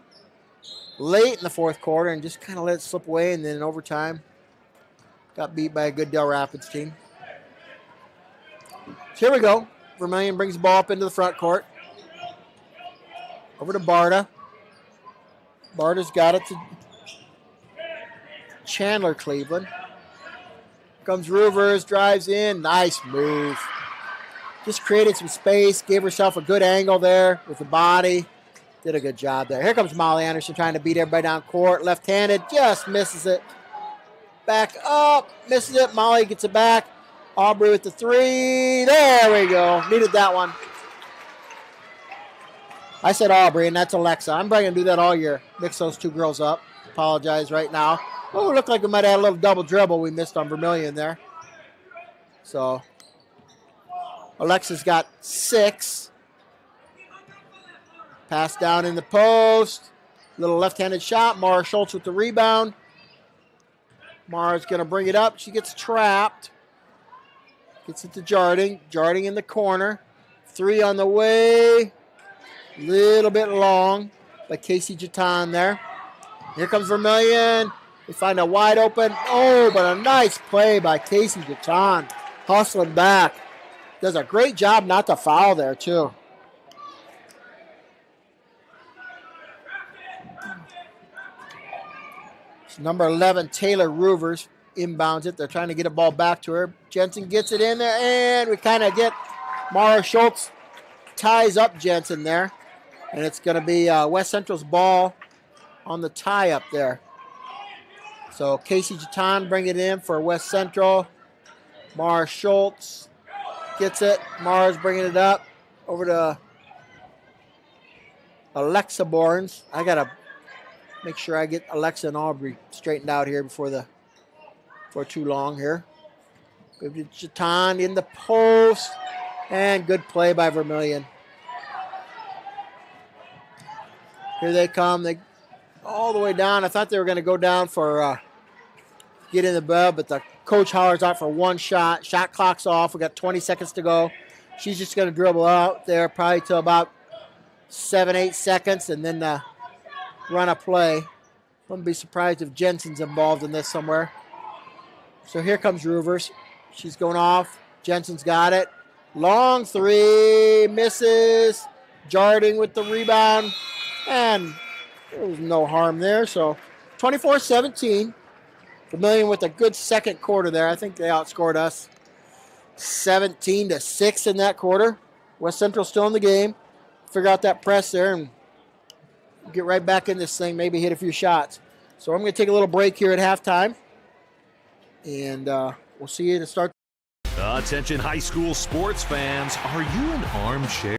late in the fourth quarter and just kind of let it slip away, and then in overtime got beat by a good Del Rapids team. So here we go. Vermillion brings the ball up into the front court. Over to Barta. Barta's got it to Chandler Cleveland. Comes Ruvers, drives in. Nice move. Just created some space, gave herself a good angle there with the body. Did a good job there. Here comes Molly Anderson trying to beat everybody down court. Left-handed, just misses it. Back up, misses it. Molly gets it back. Aubrey with the three. There we go. Needed that one. I said Aubrey, and that's Alexa. I'm probably going to do that all year. Mix those two girls up. Apologize right now. Oh, it looked like we might have had a little double dribble we missed on Vermillion there. So Alexa's got 6. Pass down in the post. Little left-handed shot. Mara Schultz with the rebound. Mara's going to bring it up. She gets trapped. Gets it to Jarding. Jarding in the corner. 3 on the way. Little bit long by Casey Jatan there. Here comes Vermillion. They find a wide open. Oh, but a nice play by Casey Jatan. Hustling back. Does a great job not to foul there, too. It's number 11, Taylor Ruvers, inbounds it. They're trying to get a ball back to her. Jensen gets it in there, and we kind of get Mara Schultz ties up Jensen there. And it's going to be West Central's ball on the tie up there. So Casey Jatan bring it in for West Central. Mara Schultz gets it. Mara's bringing it up over to Alexa Borns. I got to make sure I get Alexa and Aubrey straightened out here before too long here. Jatan in the post. And good play by Vermillion. Here they come. They all the way down. I thought they were going to go down for get in the bell, but the coach hollers out for one shot. Shot clock's off. We got 20 seconds to go. She's just going to dribble out there probably till about 7-8 seconds and then run a play. Wouldn't be surprised if Jensen's involved in this somewhere. So here comes Ruvers. She's going off. Jensen's got it. Long 3. Misses. Jarding with the rebound. And There was no harm there. So 24-17. Vermillion with a good second quarter there. I think they outscored us 17-6 in that quarter. West Central still in the game. Figure out that press there and get right back in this thing, maybe hit a few shots. So I'm going to take a little break here at halftime, and we'll see you to start. Attention high school sports fans, are you an armchair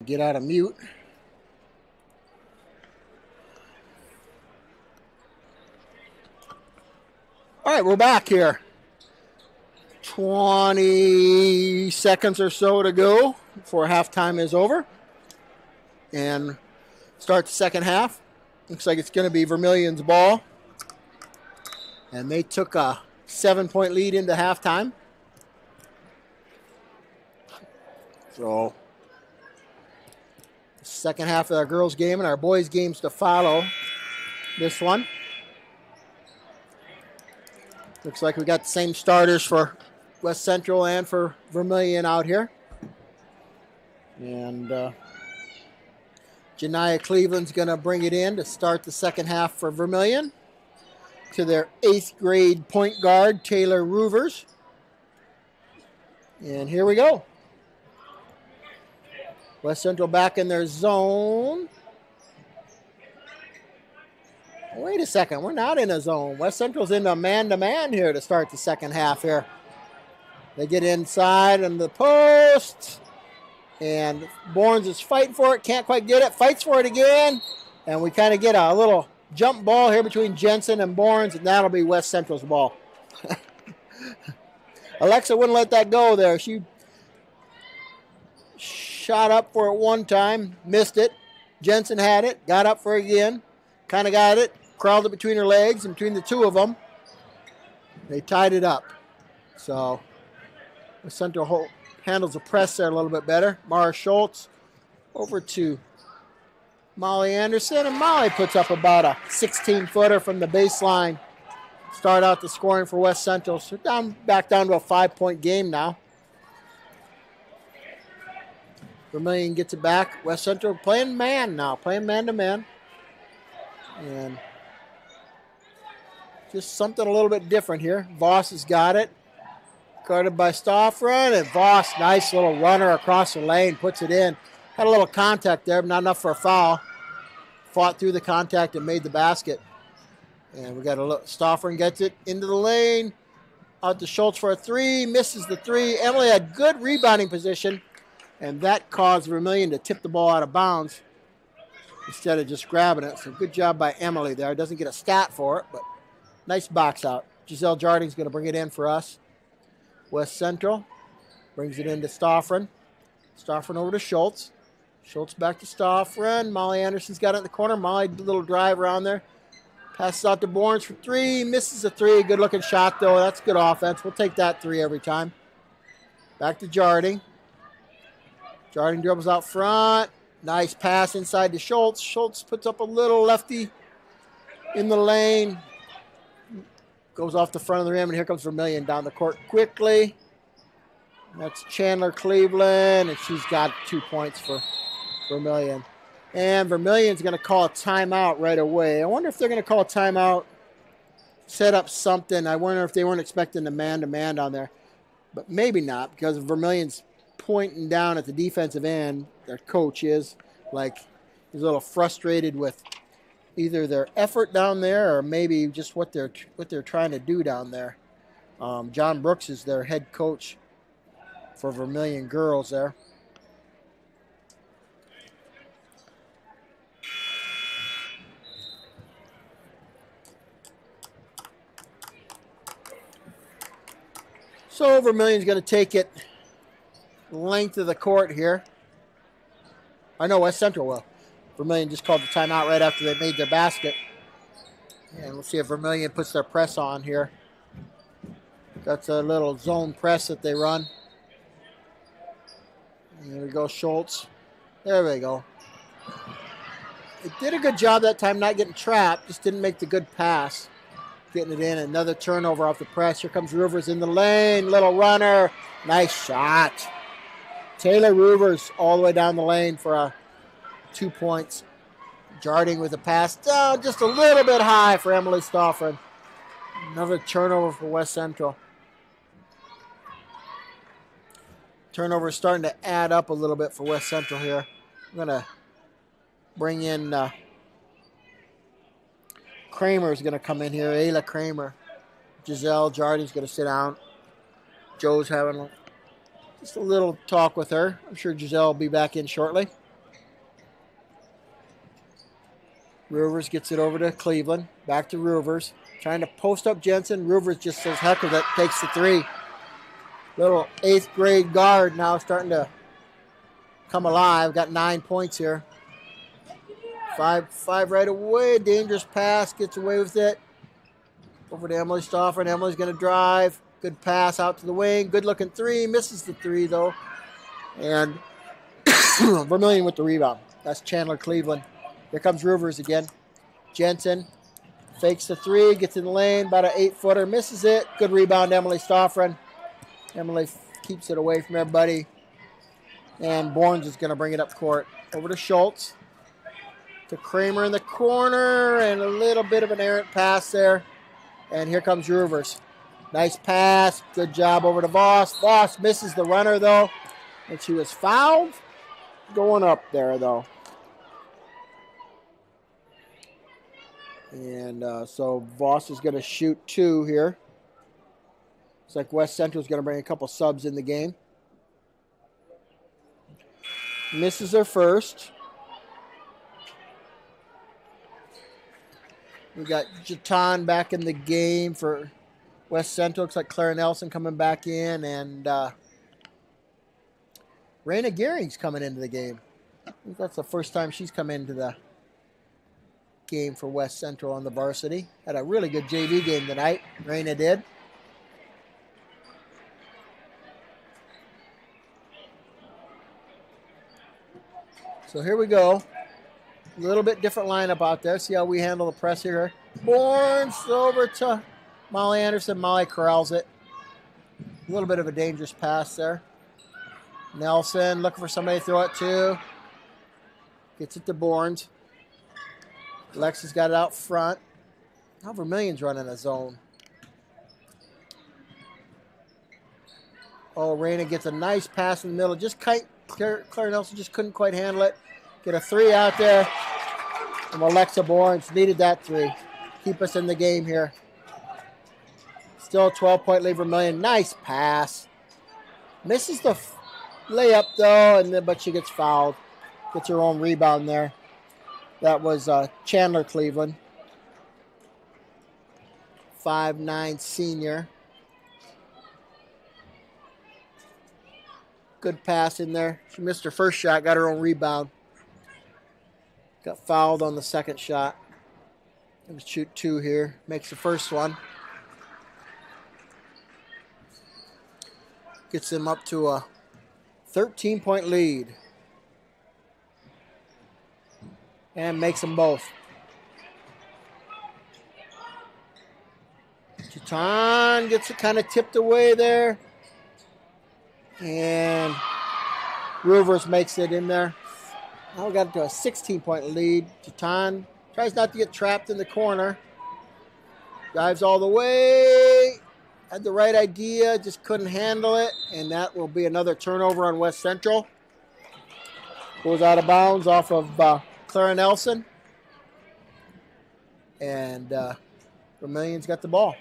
Get out of mute. All right, we're back here. 20 seconds or so to go before halftime is over. And start the second half. Looks like it's going to be Vermillion's ball. And they took a 7-point lead into halftime. So, second half of our girls' game and our boys' games to follow this one. Looks like we got the same starters for West Central and for Vermillion out here. And Janiah Cleveland's going to bring it in to start the second half for Vermillion. To their 8th grade point guard, Taylor Roovers. And here we go. West Central back in their zone. Wait a second, we're not in a zone. West Central's in a man-to-man here to start the second half here. They get inside on the post. And Bournes is fighting for it, can't quite get it, fights for it again. And we kind of get a little jump ball here between Jensen and Bournes, and that'll be West Central's ball. Alexa wouldn't let that go there. She shot up for it one time, missed it. Jensen had it, got up for it again, kind of got it, crawled it between her legs, and between the two of them, they tied it up. So West Central handles the press there a little bit better. Mara Schultz over to Molly Anderson, and Molly puts up about a 16-footer from the baseline. Start out the scoring for West Central. So back down to a 5-point game now. Vermillion gets it back. West Central playing man now, playing man-to-man. And just something a little bit different here. Voss has got it. Guarded by Stoffren, and Voss, nice little runner across the lane, puts it in. Had a little contact there, but not enough for a foul. Fought through the contact and made the basket. And we got a little, Stoffren gets it into the lane. Out to Schultz for a three, misses the three. Emily had good rebounding position, and that caused Vermillion to tip the ball out of bounds instead of just grabbing it. So good job by Emily there. Doesn't get a stat for it, but nice box out. Giselle Jarding's going to bring it in for us. West Central brings it into Stoffren. Stoffren over to Schultz. Schultz back to Stoffren. Molly Anderson's got it in the corner. Molly, little drive around there. Passes out to Bournes for three. Misses a three. Good looking shot, though. That's good offense. We'll take that three every time. Back to Jarding. Jarding dribbles out front. Nice pass inside to Schultz. Schultz puts up a little lefty in the lane. Goes off the front of the rim, and here comes Vermillion down the court quickly. That's Chandler Cleveland, and she's got 2 points for Vermillion. And Vermillion's going to call a timeout right away. I wonder if they're going to call a timeout, set up something. I wonder if they weren't expecting the man-to-man down there. But maybe not, because Vermillion's pointing down at the defensive end. Their coach is, like, he's a little frustrated with either their effort down there or maybe just what they're trying to do down there. John Brooks is their head coach for Vermillion girls there. So Vermillion's going to take it length of the court here. I know West Central will. Vermillion just called the timeout right after they made their basket. And we'll see if Vermillion puts their press on here. That's a little zone press that they run. There we go, Schultz. There we go. It did a good job that time not getting trapped. Just didn't make the good pass. Getting it in. Another turnover off the press. Here comes Rivers in the lane. Little runner. Nice shot. Taylor Rivers all the way down the lane for 2 points. Jarding with a pass down just a little bit high for Emily Stoffren. Another turnover for West Central. Turnover is starting to add up a little bit for West Central here. I'm going to bring in Kramer is going to come in here. Ayla Kramer. Giselle Jarding's going to sit down. Joe's having just a little talk with her. I'm sure Giselle will be back in shortly. Rivers gets it over to Cleveland. Back to Rivers. Trying to post up Jensen. Rivers just says heck of it. Takes the three. Little 8th grade guard now starting to come alive. Got 9 points here. Five right away. Dangerous pass. Gets away with it. Over to Emily Stauffer. And Emily's going to drive. Good pass out to the wing. Good looking three. Misses the three though. And Vermillion with the rebound. That's Chandler Cleveland. Here comes Rivers again. Jensen fakes the three. Gets in the lane. About an 8-footer. Misses it. Good rebound, Emily Stauffer. Emily keeps it away from everybody. And Bournes is going to bring it up court. Over to Schultz. To Kramer in the corner. And a little bit of an errant pass there. And here comes Rivers. Nice pass. Good job over to Voss. Voss misses the runner, though. And she was fouled. Going up there, though. And so Voss is going to shoot 2 here. Looks like West Central is going to bring a couple subs in the game. Misses her first. We got Jatan back in the game for West Central. Looks like Clara Nelson coming back in. And Raina Gearing's coming into the game. I think that's the first time she's come into the game for West Central on the varsity. Had a really good JV game tonight. Raina did. So here we go. A little bit different lineup out there. See how we handle the press here. Bournes over to Molly Anderson. Molly corrals it. A little bit of a dangerous pass there. Nelson looking for somebody to throw it to. Gets it to Bournes. Alexa's got it out front. Now Vermillion's running a zone. Oh, Raina gets a nice pass in the middle. Just Claire Nelson just couldn't quite handle it. Get a 3 out there from Alexa Bournes. Needed that 3. Keep us in the game here. Still a 12-point lead Vermillion. Nice pass. Misses the layup, though, but she gets fouled. Gets her own rebound there. That was Chandler Cleveland. 5'9" senior. Good pass in there. She missed her first shot, got her own rebound. Got fouled on the second shot. Going to shoot 2 here. Makes the first one. Gets them up to a 13-point lead. And makes them both. Jatan gets it kind of tipped away there. And Rivers makes it in there. Now we got to a 16-point lead. Jatan tries not to get trapped in the corner. Drives all the way. Had the right idea, just couldn't handle it. And that will be another turnover on West Central. Goes out of bounds off of Clara Nelson. And Vermillion's got the ball.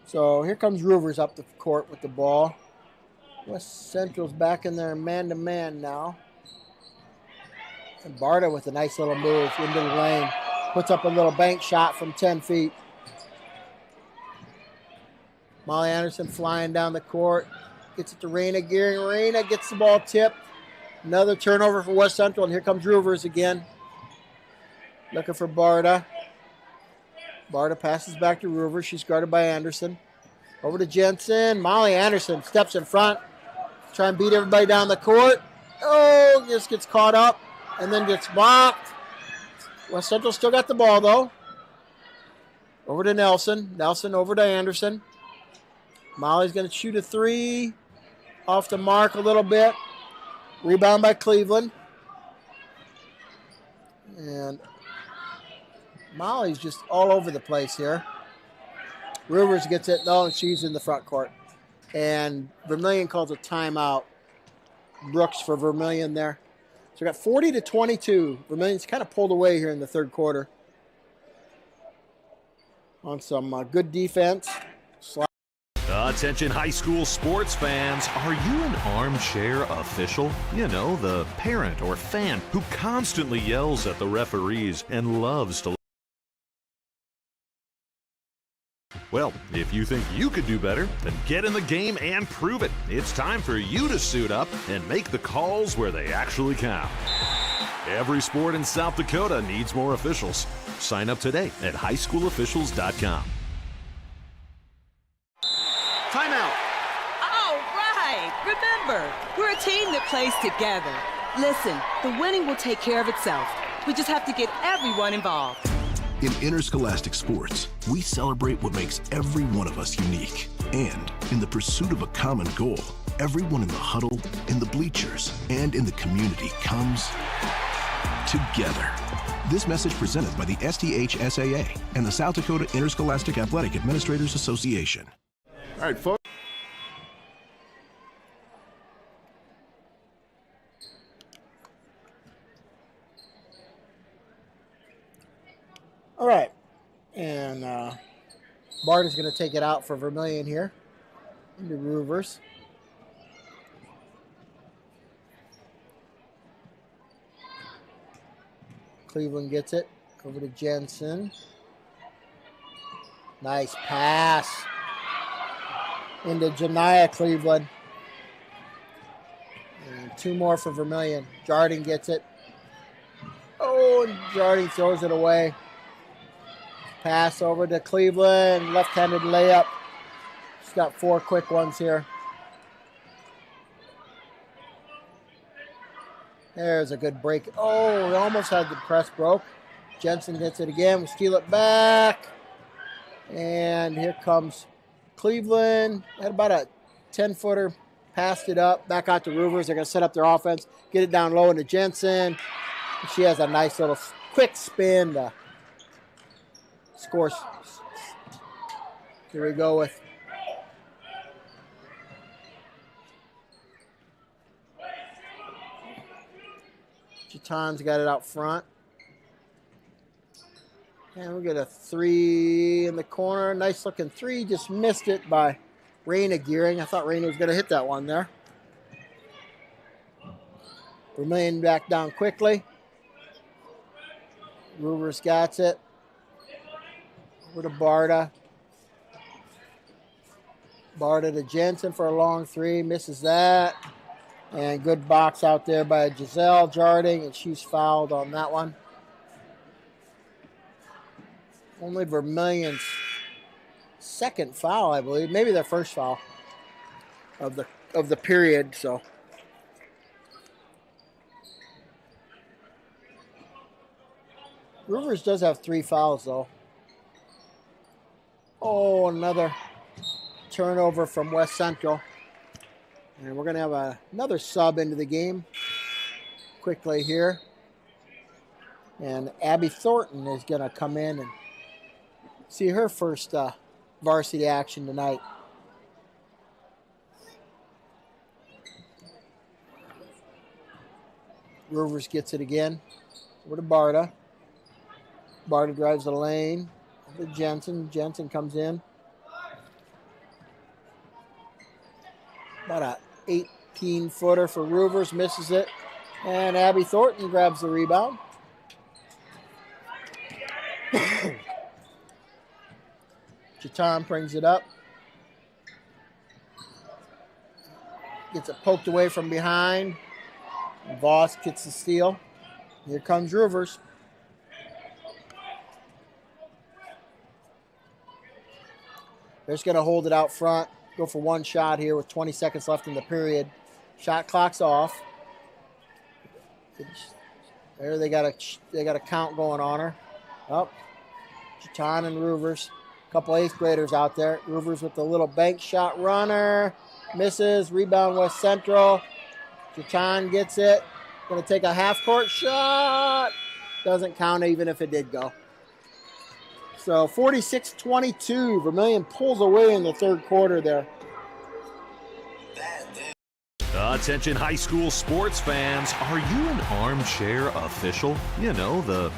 So here comes Rivers up the court with the ball. West Central's back in there man-to-man now. And Barta with a nice little move into the lane. Puts up a little bank shot from 10 feet. Molly Anderson flying down the court. Gets it to Raina Gearing. Raina gets the ball tipped. Another turnover for West Central. And here comes Rivers again. Looking for Barta. Barta passes back to Rivers. She's guarded by Anderson. Over to Jensen. Molly Anderson steps in front. Try and beat everybody down the court. Oh, just gets caught up and then gets blocked. West Central still got the ball, though. Over to Nelson. Nelson over to Anderson. Molly's going to shoot a 3. Off the mark a little bit. Rebound by Cleveland. And Molly's just all over the place here. Rivers gets it, though, and she's in the front court. And Vermillion calls a timeout. Brooks for Vermillion there. So we got 40-22. Vermillion's kind of pulled away here in the third quarter. On some good defense. Attention high school sports fans, are you an armchair official? You know, the parent or fan who constantly yells at the referees and loves to... Well, if you think you could do better, then get in the game and prove it. It's time for you to suit up and make the calls where they actually count. Every sport in South Dakota needs more officials. Sign up today at highschoolofficials.com. Timeout. All right. Remember, we're a team that plays together. Listen, the winning will take care of itself. We just have to get everyone involved. In interscholastic sports, we celebrate what makes every one of us unique. And in the pursuit of a common goal, everyone in the huddle, in the bleachers, and in the community comes together. This message presented by the STHSAA and the South Dakota Interscholastic Athletic Administrators Association. All right, folks. All right. And Bart is going to take it out for Vermillion here into Roovers. Cleveland gets it over to Jensen. Nice pass into Janiyah Cleveland. And two more for Vermillion. Jarding gets it. Oh, and Jarding throws it away. Pass over to Cleveland. Left-handed layup. He's got four quick ones here. There's a good break. Oh, we almost had the press broke. Jensen gets it again. We steal it back. And here comes Cleveland. Had about a 10-footer. Passed it up. Back out to Roovers. They're going to set up their offense. Get it down low into Jensen. She has a nice little quick spin to score. Here we go with Chaton's got it out front. And we get a three in the corner. Nice looking three. Just missed it by Raina Gearing. I thought Raina was going to hit that one there. Vermillion back down quickly. Roovers got it. Over to Barta. Barta to Jensen for a long three. Misses that. And good box out there by Giselle Jarding, and she's fouled on that one. Only Vermillion's second foul, I believe. Maybe their first foul of the period. So Roovers does have three fouls though. Oh, another turnover from West Central. And we're going to have another sub into the game quickly here. And Abby Thornton is going to come in and see her first varsity action tonight. Roovers gets it again. Over to Barta. Barta drives the lane. Over to Jensen. Jensen comes in. About a 18-footer for Roovers, misses it. And Abby Thornton grabs the rebound. Chaton brings it up. Gets it poked away from behind. Voss gets the steal. Here comes Roovers. They're just going to hold it out front. Go for one shot here with 20 seconds left in the period. Shot clock's off. There they got a count going on her. Up. Chaton and Roovers. A couple eighth graders out there. Roovers with the little bank shot runner. Misses. Rebound West Central. Chaton gets it. Going to take a half court shot. Doesn't count even if it did go. So 46-22. Vermillion pulls away in the third quarter there. Attention high school sports fans, are you an armchair official? You know, the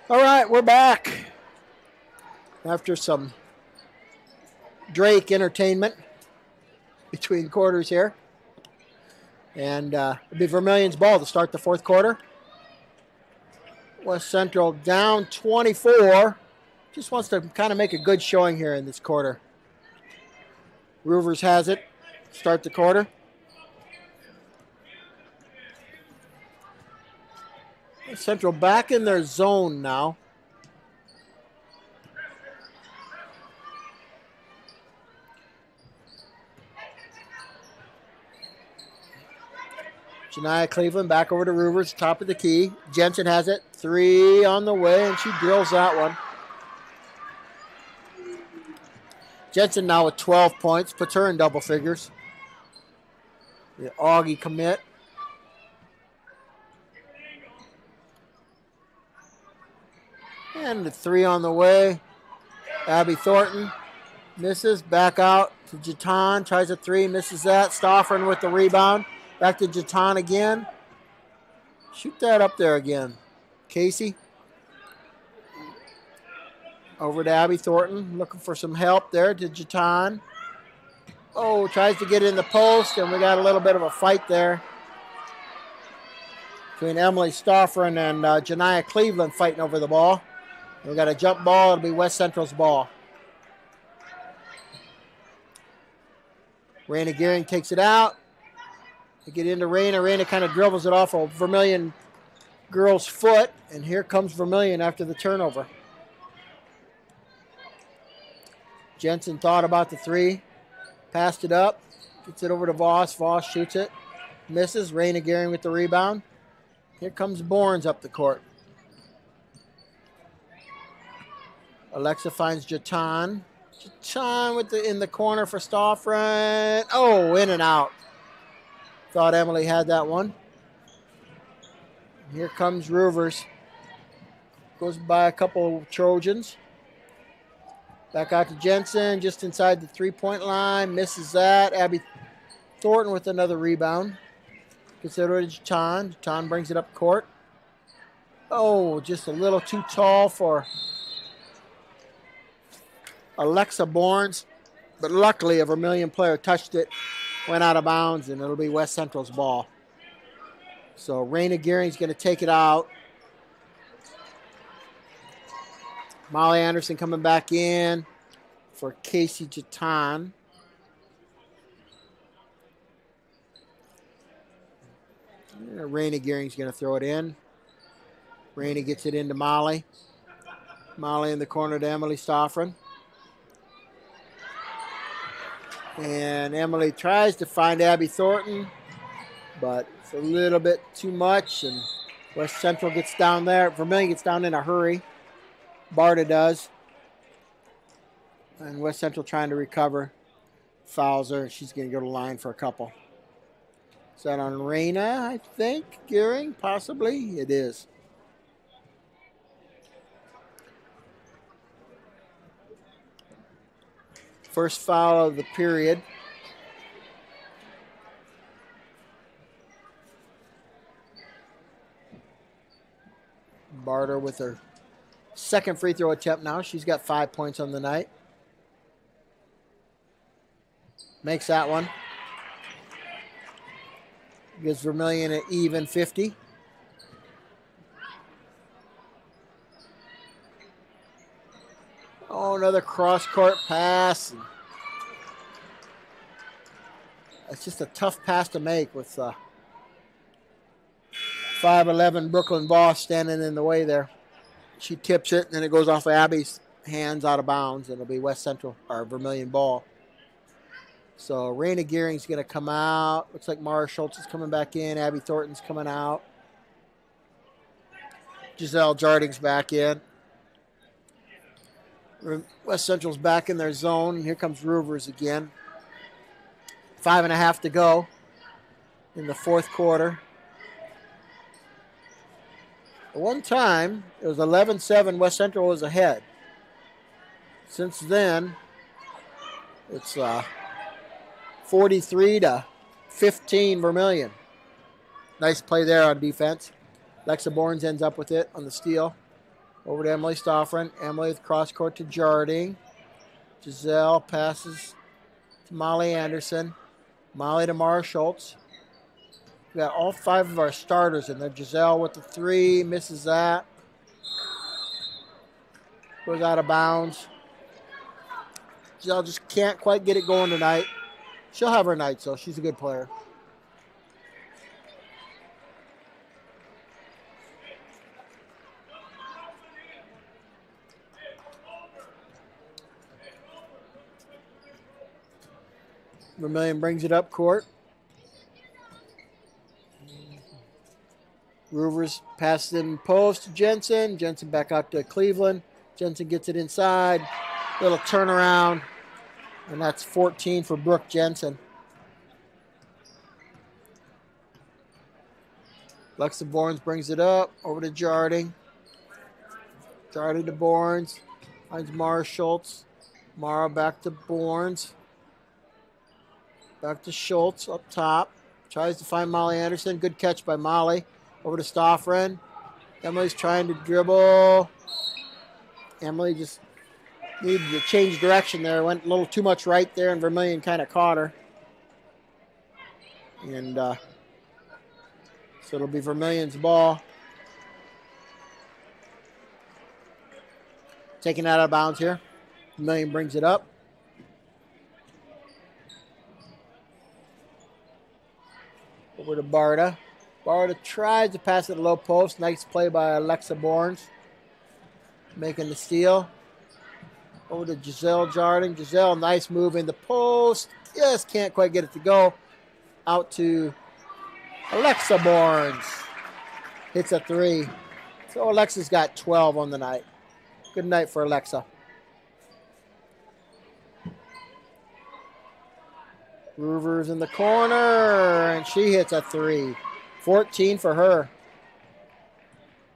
All right, we're back after some Drake entertainment between quarters here. And it'll be Vermillion's ball to start the fourth quarter. West Central down 24. Just wants to kind of make a good showing here in this quarter. Roovers has it. Start the quarter. West Central back in their zone now. Janiah Cleveland back over to Roovers, top of the key. Jensen has it. 3 on the way, and she drills that one. Jensen now with 12 points, puts her in double figures. The Augie commit. And the 3 on the way. Abby Thornton misses, back out to Jatan, tries a 3, misses that. Stoffern with the rebound. Back to Jatan again. Shoot that up there again. Casey. Over to Abby Thornton. Looking for some help there to Jatan. Oh, tries to get in the post, and we got a little bit of a fight there between Emily Stoffern and Janiah Cleveland fighting over the ball. We got a jump ball. It'll be West Central's ball. Raina Gearing takes it out. They get into Raina. Raina kind of dribbles it off a Vermillion girl's foot. And here comes Vermillion after the turnover. Jensen thought about the 3. Passed it up. Gets it over to Voss. Voss shoots it. Misses. Raina Gearing with the rebound. Here comes Bournes up the court. Alexa finds Jatan. Jatan with in the corner for Stoffren. Oh, in and out. Thought Emily had that one. Here comes Roovers. Goes by a couple of Trojans. Back out to Jensen, just inside the 3-point line. Misses that. Abby Thornton with another rebound. Gets it over to Jatan. Jatan brings it up court. Oh, just a little too tall for Alexa Bournes. But luckily, a Vermillion player touched it. Went out of bounds, and it'll be West Central's ball. So Raina Gearing's going to take it out. Molly Anderson coming back in for Casey Jatan. Raina Gearing's going to throw it in. Raina gets it into Molly. Molly in the corner to Emily Stoffren. And Emily tries to find Abby Thornton, but it's a little bit too much, and West Central gets down there. Vermillion gets down in a hurry. Barta does. And West Central trying to recover. Fouls her. She's going to go to the line for a couple. Is that on Raina, I think? Gearing, possibly? It is. First foul of the period. Barter with her second free throw attempt now. She's got 5 points on the night. Makes that one. Gives Vermillion an even 50. Oh, another cross-court pass. It's just a tough pass to make with 5'11" Brooklyn Voss standing in the way there. She tips it, and then it goes off of Abby's hands out of bounds, and it'll be West Central, or Vermillion ball. So Raina Gearing's going to come out. Looks like Mara Schultz is coming back in. Abby Thornton's coming out. Giselle Jarding's back in. West Central's back in their zone. Here comes Roovers again. 5.5 to go in the fourth quarter. At one time, it was 11-7. West Central was ahead. Since then, it's 43-15 Vermillion. Nice play there on defense. Alexa Bournes ends up with it on the steal. Over to Emily Stoffren. Emily with cross court to Jardine. Giselle passes to Molly Anderson. Molly to Mara Schultz. We got all 5 of our starters in there. Giselle with the 3, misses that. Goes out of bounds. Giselle just can't quite get it going tonight. She'll have her nights, though. She's a good player. Vermillion brings it up court. Roovers passes in post to Jensen. Jensen back out to Cleveland. Jensen gets it inside. Little turnaround. And that's 14 for Brooke Jensen. Alexa Bournes brings it up. Over to Jarding. Jarding to Bournes. Finds Mara Schultz. Mara back to Bournes. Back to Schultz up top. Tries to find Molly Anderson. Good catch by Molly. Over to Stoffren. Emily's trying to dribble. Emily just needed to change direction there. Went a little too much right there, and Vermillion kind of caught her. And so it'll be Vermillion's ball. Taken out of bounds here. Vermillion brings it up. Over to Barta. Barta tries to pass it low post. Nice play by Alexa Bournes. Making the steal. Over to Giselle Jarding. Giselle, nice move in the post. Just can't quite get it to go. Out to Alexa Bournes. Hits a 3. So Alexa's got 12 on the night. Good night for Alexa. Roovers in the corner, and she hits a 3. 14 for her.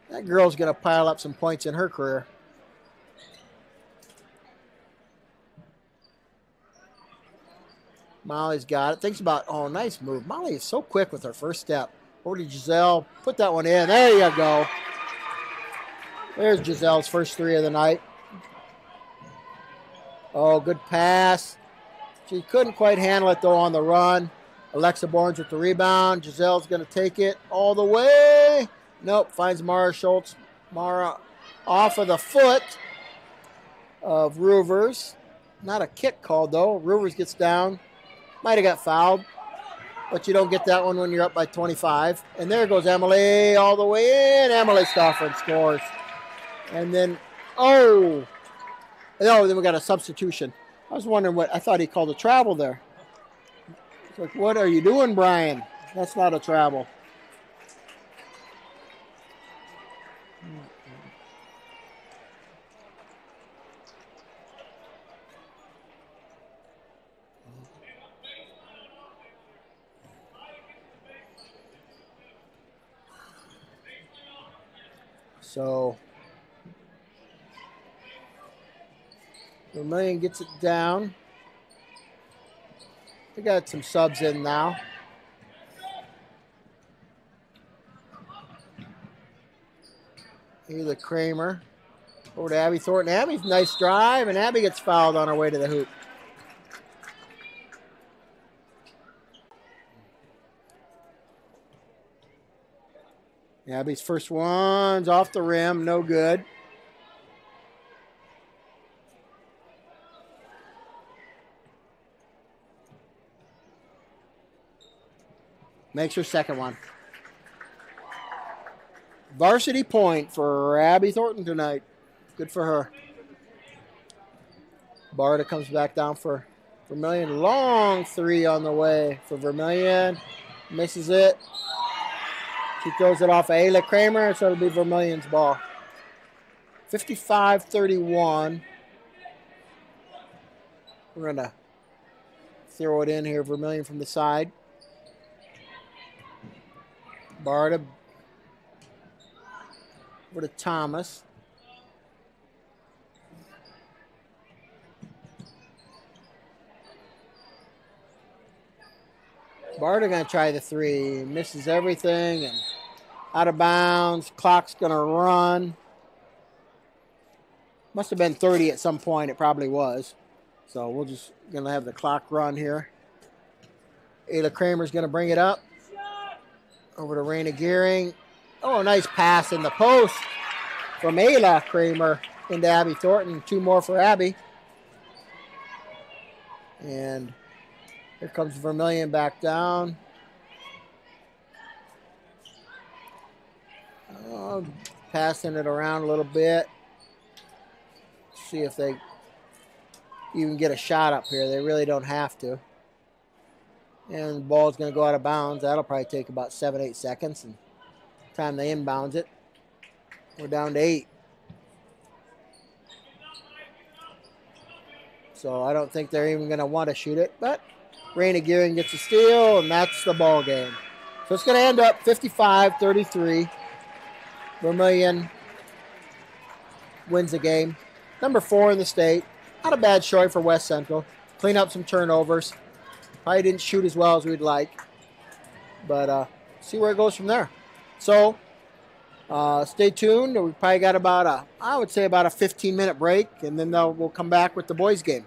That girl's going to pile up some points in her career. Molly's got it. Thinks about, oh, nice move. Molly is so quick with her first step. Over to Giselle. Put that one in. There you go. There's Giselle's first 3 of the night. Oh, good pass. She couldn't quite handle it, though, on the run. Alexa Bournes with the rebound. Giselle's going to take it all the way. Nope, finds Mara Schultz. Mara off of the foot of Roovers. Not a kick called, though. Roovers gets down. Might have got fouled, but you don't get that one when you're up by 25. And there goes Emily all the way in. Emily Stofford scores. And then, then we got a substitution. I was wondering what, I thought he called a travel there. It's like, what are you doing, Brian? That's not a travel. So Vermillion gets it down. We got some subs in now. Here's the Kramer. Over to Abby Thornton. Abby's nice drive, and Abby gets fouled on her way to the hoop. Abby's first one's off the rim, no good. Makes her second one. Varsity point for Abby Thornton tonight. Good for her. Barta comes back down for Vermillion. Long 3 on the way for Vermillion. Misses it. She throws it off Ayla Kramer, so it'll be Vermillion's ball. 55-31. We're going to throw it in here, Vermillion from the side. Barta over to Thomas. Barta going to try the 3. Misses everything and out of bounds. Clock's going to run. Must have been 30 at some point. It probably was. So we're just going to have the clock run here. Ayla Kramer's going to bring it up. Over to Raina Gearing. Oh, nice pass in the post from Ayla Kramer into Abby Thornton. 2 more for Abby. And here comes Vermillion back down. Passing it around a little bit. See if they even get a shot up here. They really don't have to. And the ball's going to go out of bounds. That'll probably take about 7-8 seconds. And time they inbounds it, we're down to 8. So I don't think they're even going to want to shoot it. But Raina Gearing gets a steal, and that's the ball game. So it's going to end up 55-33. Vermillion wins the game. Number 4 in the state. Not a bad showing for West Central. Clean up some turnovers. Probably didn't shoot as well as we'd like. But see where it goes from there. So stay tuned. We probably got about I would say about a 15-minute break. And then we'll come back with the boys game.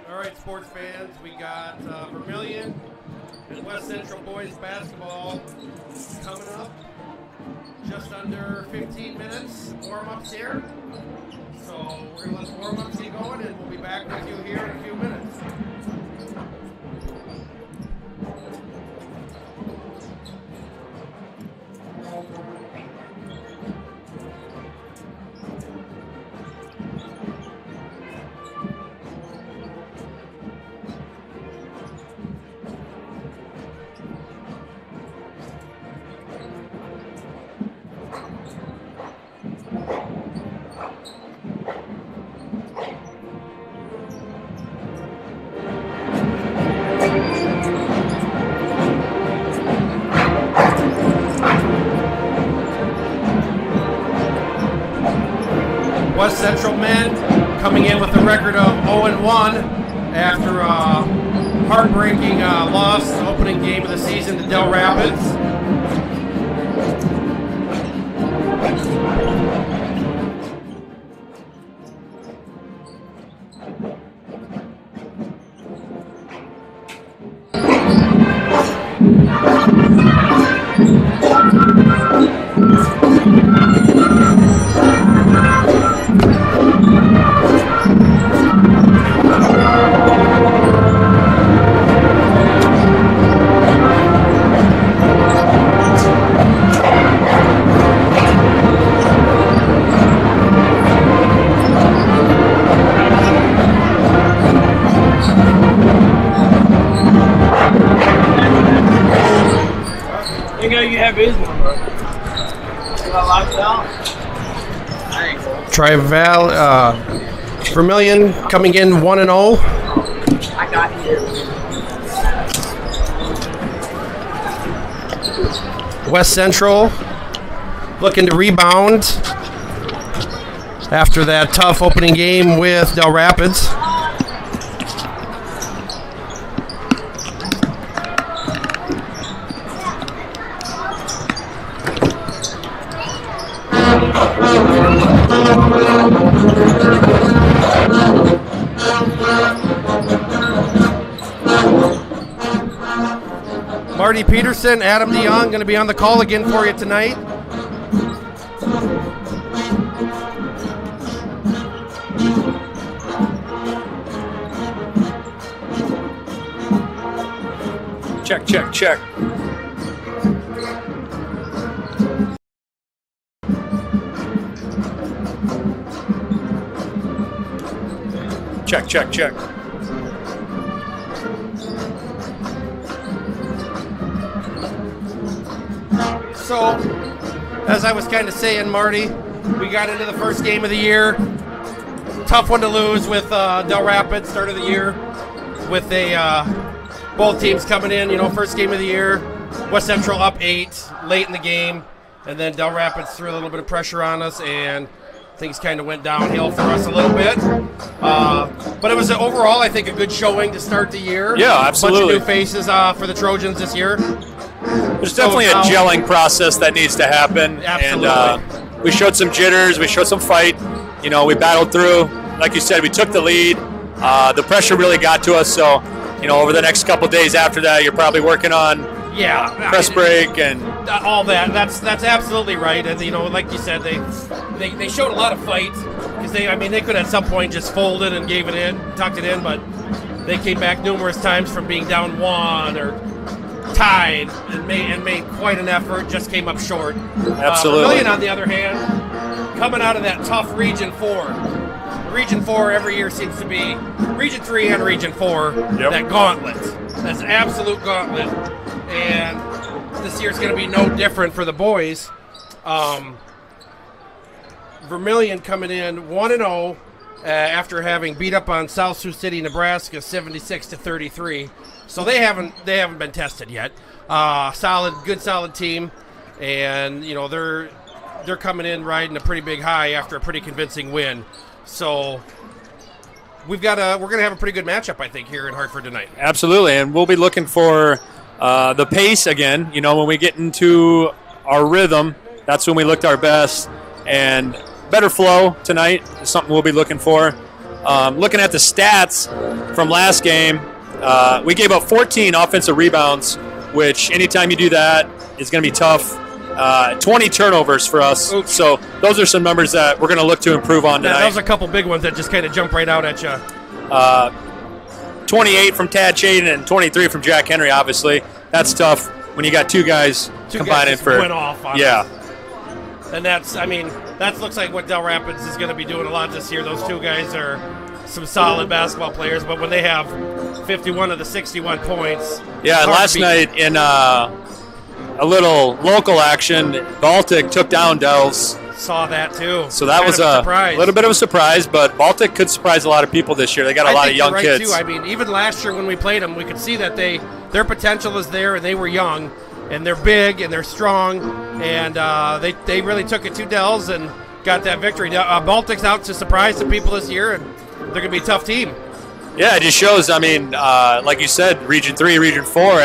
All right, sports fans, we got Vermillion and West Central boys basketball coming up. Just under 15 minutes warm-ups here. So we're going to let the warm-ups get going, and we'll be back with you here in a few minutes. Central men coming in with a record of 0-1 after a heartbreaking loss, opening game of the season to Del Rapids. Vermillion coming in 1-0. I got you. West Central looking to rebound after that tough opening game with Del Rapids. Marty Peterson, Adam DeYoung going to be on the call again for you tonight. Check, check, check. Check, check, check. So, as I was kind of saying, Marty, we got into the first game of the year. Tough one to lose with Del Rapids, start of the year, with both teams coming in, first game of the year. West Central up 8 late in the game, and then Del Rapids threw a little bit of pressure on us, and things kind of went downhill for us a little bit. But it was overall, I think, a good showing to start the year. Yeah, absolutely. Bunch of new faces for the Trojans this year. There's definitely a gelling process that needs to happen. Absolutely. And we showed some jitters. We showed some fight. We battled through. Like you said, we took the lead. The pressure really got to us. So, over the next couple of days after that, you're probably working on press break and all that. That's absolutely right. And like you said, they showed a lot of fight because they could at some point just folded and gave it in, tucked it in, but they came back numerous times from being down 1 or tied and made quite an effort. Just came up short. Absolutely. Vermillion, on the other hand, coming out of that tough Region 4. Region 4 every year seems to be Region 3 and Region 4. Yep. That gauntlet. That's an absolute gauntlet. And this year's going to be no different for the boys. Vermillion coming in 1-0 after having beat up on South Sioux City, Nebraska, 76-33. So they haven't been tested yet. Solid team, and they're coming in riding a pretty big high after a pretty convincing win. So we're gonna have a pretty good matchup, I think, here in Hartford tonight. Absolutely, and we'll be looking for the pace again. When we get into our rhythm, that's when we looked our best, and better flow tonight is something we'll be looking for. Looking at the stats from last game, we gave up 14 offensive rebounds, which anytime you do that is going to be tough. 20 turnovers for us. Oops. So those are some numbers that we're going to look to improve on tonight. Those are a couple big ones that just kind of jump right out at you. 28 from Tad Chaden and 23 from Jack Henry, obviously. That's tough when you got two guys combining for. Went off on yeah. Us. And that looks like what Del Rapids is going to be doing a lot this year. Those two guys are some solid basketball players, but when they have 51 of the 61 points. Yeah, last night in a little local action, Baltic took down Dells. Saw that too. So that was a little bit of a surprise, but Baltic could surprise a lot of people this year. They got a lot of young kids. Too. Even last year when we played them, we could see that their potential is there, and they were young, and they're big, and they're strong, and they really took it to Dells, and got that victory. Now, Baltic's out to surprise some people this year, and they're going to be a tough team. Yeah, it just shows. I mean, like you said, Region 3, Region 4.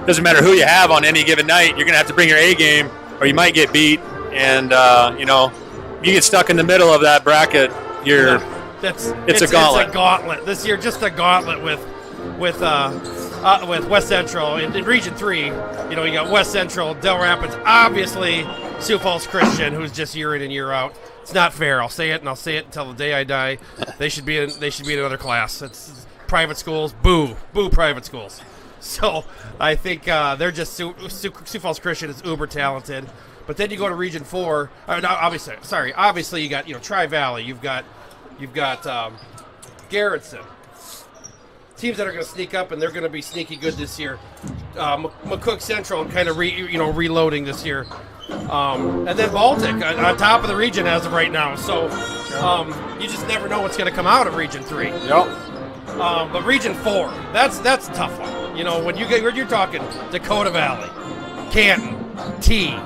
Doesn't matter who you have on any given night. You're going to have to bring your A game, or you might get beat. And you get stuck in the middle of that bracket. It's a gauntlet. It's a gauntlet this year. Just a gauntlet with West Central in Region 3. You got West Central, Del Rapids, obviously Sioux Falls Christian, who's just year in and year out. It's not fair. I'll say it, and I'll say it until the day I die. They should be in another class. It's private schools. Boo private schools. So I think they're just Sioux Falls Christian is uber talented. But then you go to Region 4. Obviously you got Tri-Valley. You've got Garrettson. Teams that are going to sneak up, and they're going to be sneaky good this year. McCook Central kind of reloading this year. And then Baltic on top of the region as of right now. So you just never know what's going to come out of Region 3. Yep. But Region 4, that's a tough one. When you're talking Dakota Valley, Canton, T,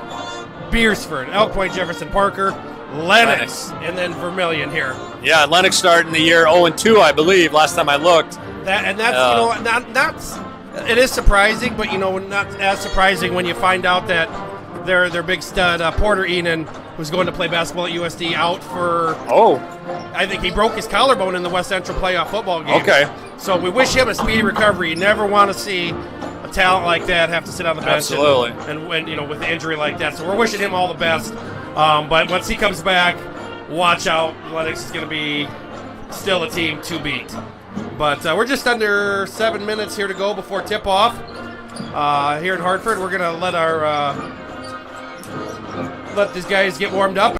Beersford, Elk Point, Jefferson Parker, Lennox, and then Vermillion here. Yeah, Lennox starting the year 0-2, I believe, last time I looked. It is surprising, but not as surprising when you find out that their big stud Porter Enan, who's going to play basketball at USD, out for. I think he broke his collarbone in the West Central playoff football game. Okay. So we wish him a speedy recovery. You never want to see a talent like that have to sit on the bench. Absolutely. And when with an injury like that, so we're wishing him all the best. But once he comes back, watch out. Lennox is going to be still a team to beat. But we're just under 7 minutes here to go before tip-off here in Hartford. We're going to let these guys get warmed up.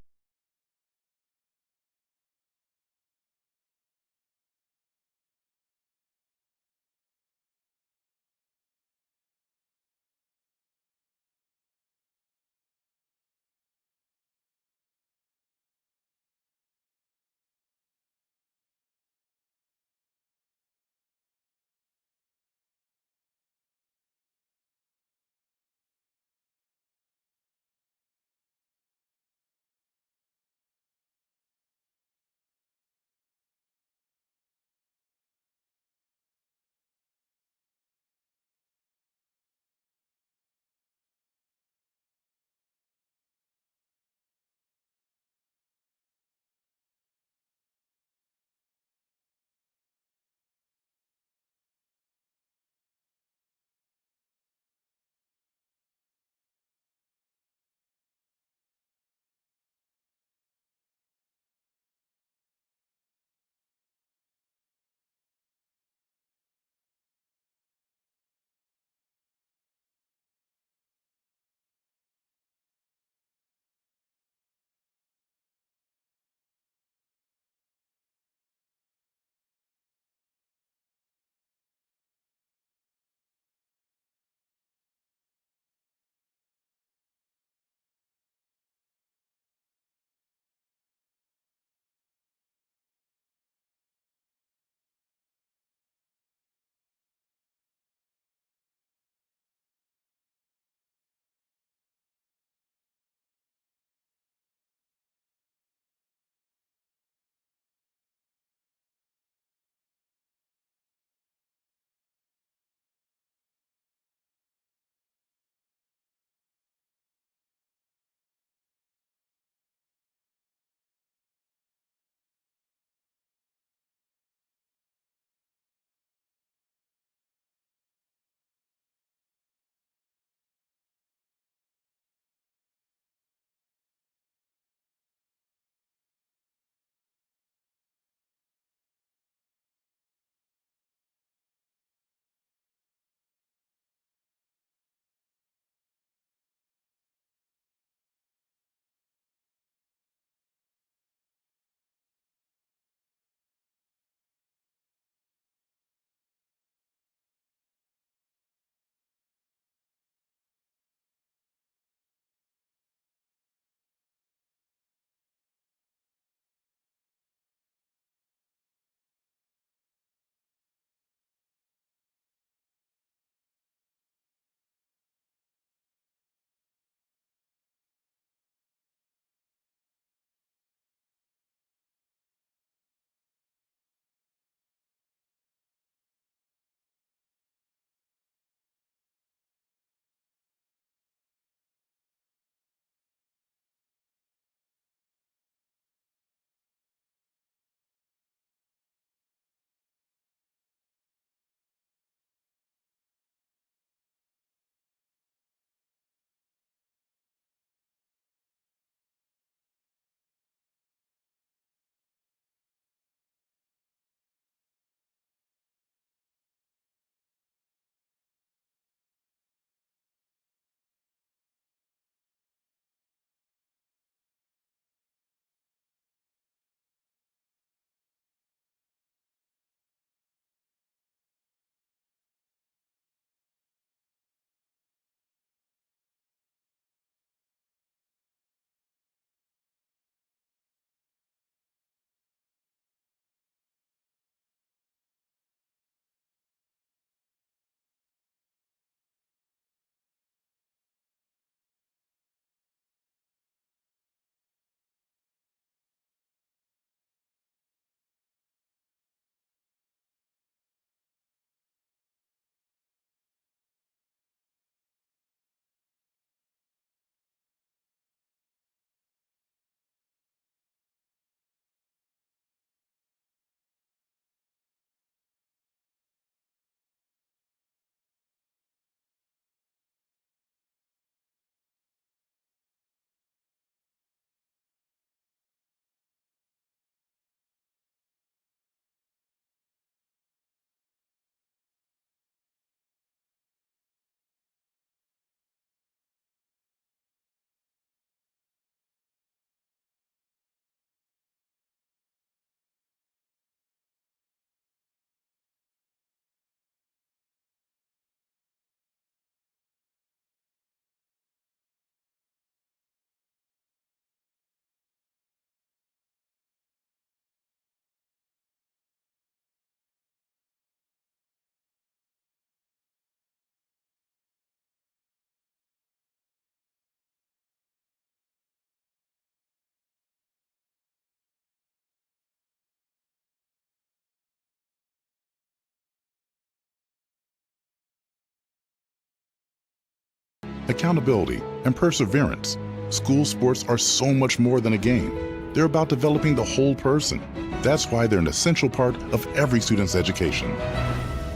accountability, and perseverance. School sports are so much more than a game. They're about developing the whole person. That's why they're an essential part of every student's education.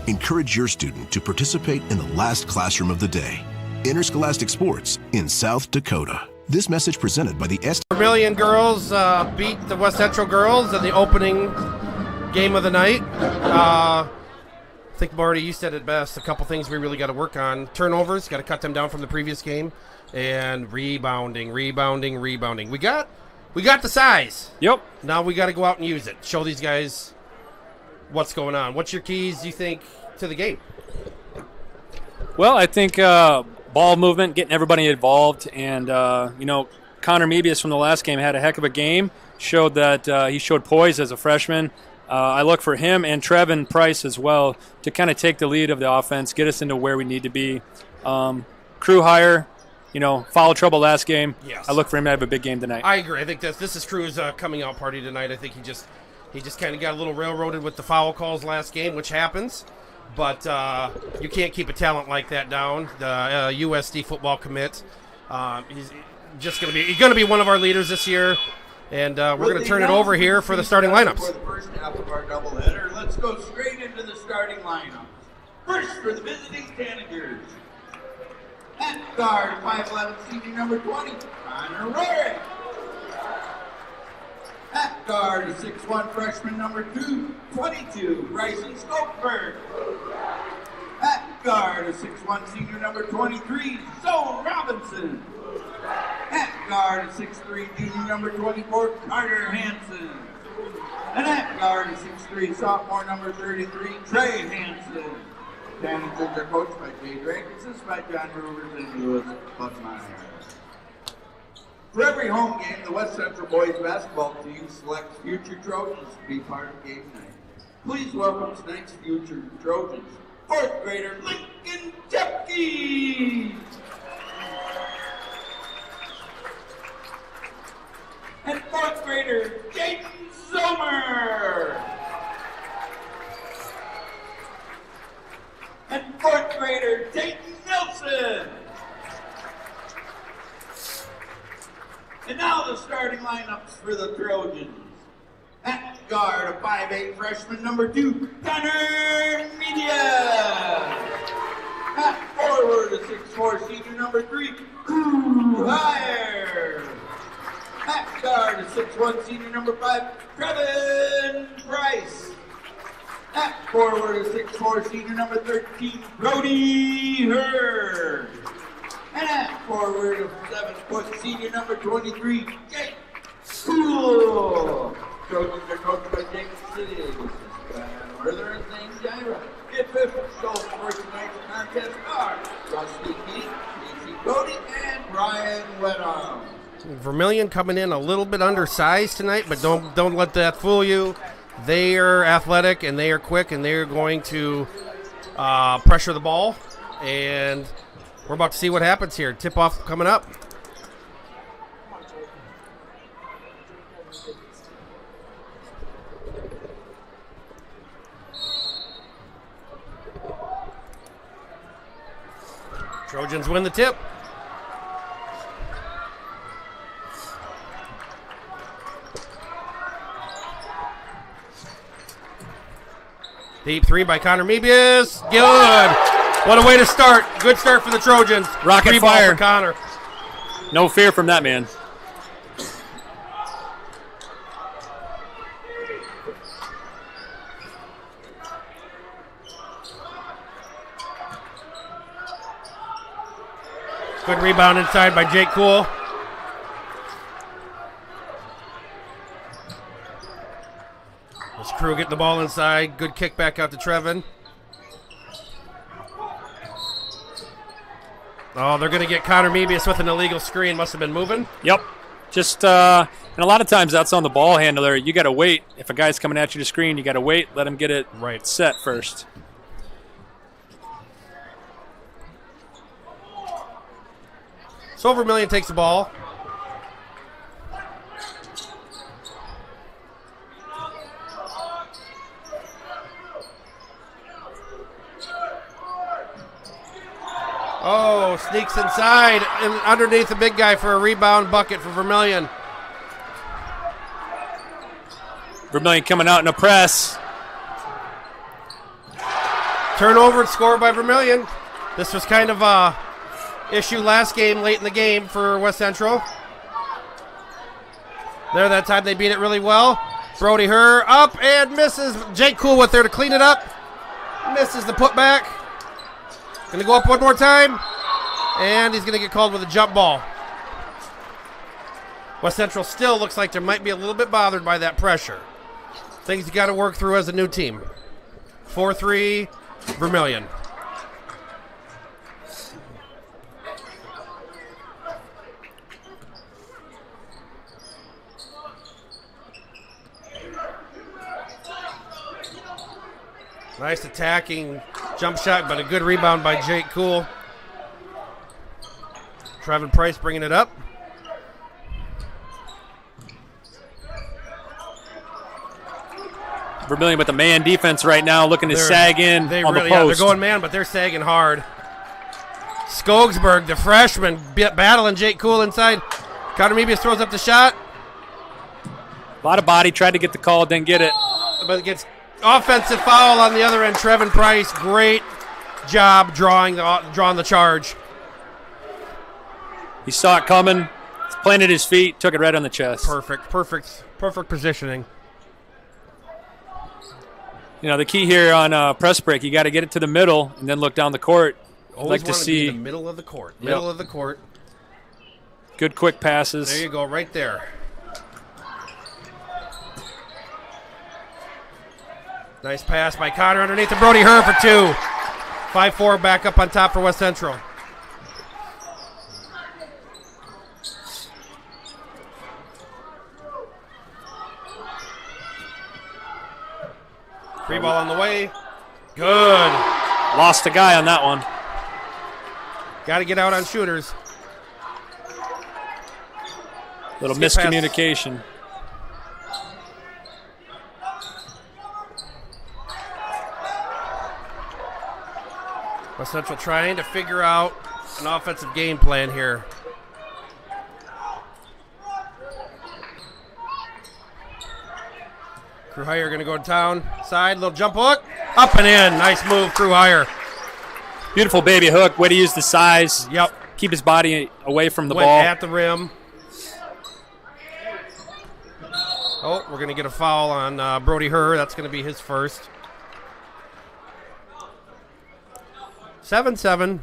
Encourage your student to participate in the last classroom of the day. Interscholastic Sports in South Dakota. This message presented by the Vermillion girls beat the West Central girls in the opening game of the night. I think, Marty, you said it best. A couple things we really got to work on. Turnovers, got to cut them down from the previous game. And rebounding. We got the size. Yep. Now we got to go out and use it. Show these guys what's going on. What's your keys, you think, to the game? Well, I think ball movement, getting everybody involved, and Connor Mebius from the last game had a heck of a game. Showed that he showed poise as a freshman. I look for him and Trevin Price as well to kind of take the lead of the offense, get us into where we need to be. Crew hire, foul trouble last game. Yes. I look for him to have a big game tonight. I agree. I think this is Crew's coming out party tonight. I think he just kind of got a little railroaded with the foul calls last game, which happens. But you can't keep a talent like that down. The USD football commit. He's going to be one of our leaders this year. And we're going to turn it over here for the starting lineups. For the first half of our doubleheader, let's go straight into the starting lineup. First for the visiting Tanagers. At guard, 5'11", senior number 20, Connor Rarick. At guard, 6'1", freshman number 22, Bryson Stoltenberg. At guard, 6'1", senior number 23, Zoe Robinson. At guard, 6'3", junior number 24, Carter Hansen. And at guard, 6'3", sophomore number 33, Trey Hansen. Tanagers are coached by Jay Drakensis, by John Rivers, and Lewis Buckmeyer. For every home game, the West Central boys basketball team selects future Trojans to be part of game night. Please welcome tonight's future Trojans, 4th grader Lincoln Jepke. And 4th grader Jaden Zomer. And 4th grader Dayton Nelson. And now the starting lineups for the Trojans. At guard, a 5'8", freshman number 2, Connor Media. At forward, a 6'4", senior number 3, Crew Hire. At guard, a 6'1", senior number 5, Trevin Price. At forward, a 6'4", senior number 13, Brody Hurd. And at forward, a 7-foot, senior number 23, Jake Cool. Trojans are coached by Jake City. Further and things, Jaira. Get 50 goals for tonight's contest are Rusty Keith, Casey Cody, and Brian Wedham. Vermillion coming in a little bit undersized tonight, but don't let that fool you. They are athletic and they are quick and they are going to pressure the ball. And we're about to see what happens here. Tip-off coming up. Trojans win the tip. Deep three by Connor Mebius. Good. What a way to start. Good start for the Trojans. Rocket Free ball fire. for Connor. No fear from that man. Good rebound inside by Jake Cool. This Crew getting the ball inside. Good kick back out to Trevin. Oh, they're going to get Connor Mebius with an illegal screen. Must have been moving. Yep. Just, and a lot of times that's on the ball handler. You got to wait. If a guy's coming at you to screen, you got to wait. Let him get it set first. So Vermillion takes the ball. Oh, sneaks pass inside and underneath the big guy for a rebound bucket for Vermillion. Vermillion coming out in a press. Turnover and score by Vermillion. This was kind of a issue last game, late in the game for West Central. There, that time they beat it really well. Brody Herr up and misses. Jake Coolwith there to clean it up. Misses the putback. Going to go up one more time. And he's going to get called with a jump ball. West Central still looks like they might be a little bit bothered by that pressure. Things you got to work through as a new team. 4-3, Vermillion. Nice attacking jump shot, but a good rebound by Jake Cool. Trevin Price bringing it up. Vermillion with the man defense right now, looking to sag in on the post. Yeah, they're going man, but they're sagging hard. Skogsberg, the freshman, battling Jake Cool inside. Connor Mebius throws up the shot. A lot of body, tried to get the call, didn't get it. But it gets offensive foul on the other end. Trevin Price, great job drawing the charge. He saw it coming, planted his feet, took it right on the chest. Perfect positioning. You know, the key here on press break, you got to get it to the middle and then look down the court. Always like to want see be in the middle of the court. Middle of the court. Good quick passes. There you go, right there. Nice pass by Connor underneath the Brody Herr for 2. 5-4 back up on top for West Central. Free ball on the way. Good. Lost a guy on that one. Got to get out on shooters. Little miscommunication. West Central trying to figure out an offensive game plan here. Crew Hire going to go to town. Side, little jump hook. Up and in. Nice move, Crew Hire. Beautiful baby hook. Way to use the size. Yep. Keep his body away from the Went ball. At the rim. Oh, we're going to get a foul on Brody Herr. That's going to be his first. 7-7.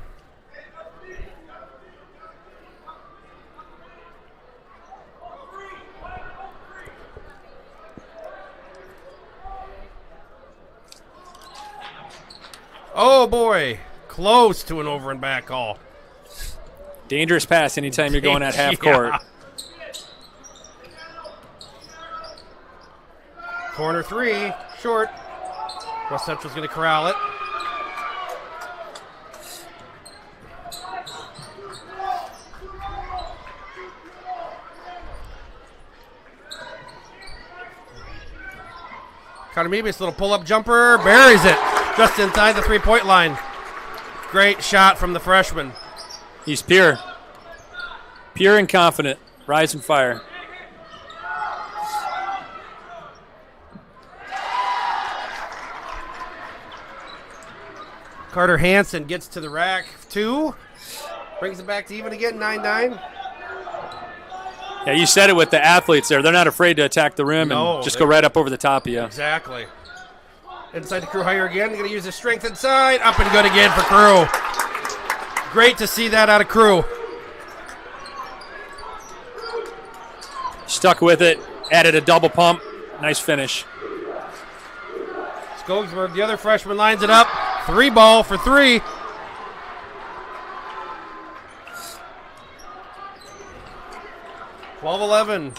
Oh, boy. Close to an over and back call. Dangerous pass anytime you're going at half court. Corner 3, short. West Central's going to corral it. Connor Mebius, little pull-up jumper, buries it just inside the three-point line. Great shot from the freshman. He's pure and confident. Rise and fire. Carter Hansen gets to the rack. 2. Brings it back to even again, 9-9. Yeah, you said it with the athletes there. They're not afraid to attack the rim and just go right up over the top of you. Exactly. Inside the Crew Hire again. They're going to use his strength inside. Up and good again for Crew. Great to see that out of Crew. Stuck with it. Added a double pump. Nice finish. Skogsberg, the other freshman, lines it up. 3 ball for 3. (12-11).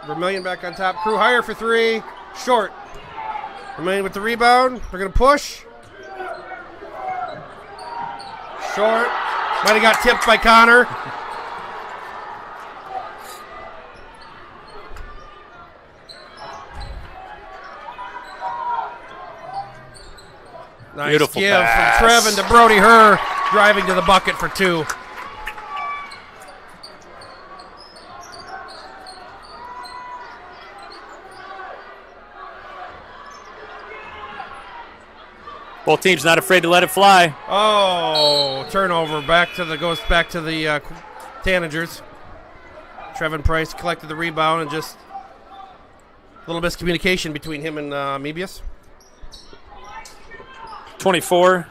Vermillion back on top. Crew Hire for 3. Short. Vermillion with the rebound. They're going to push. Short. Might have got tipped by Connor. Nice Beautiful give pass. from Trevin to Brody Herr. driving to the bucket for 2. Both teams not afraid to let it fly. Oh, turnover. Goes back to the Tanagers. Trevin Price collected the rebound and just a little miscommunication between him and Mebius. 24.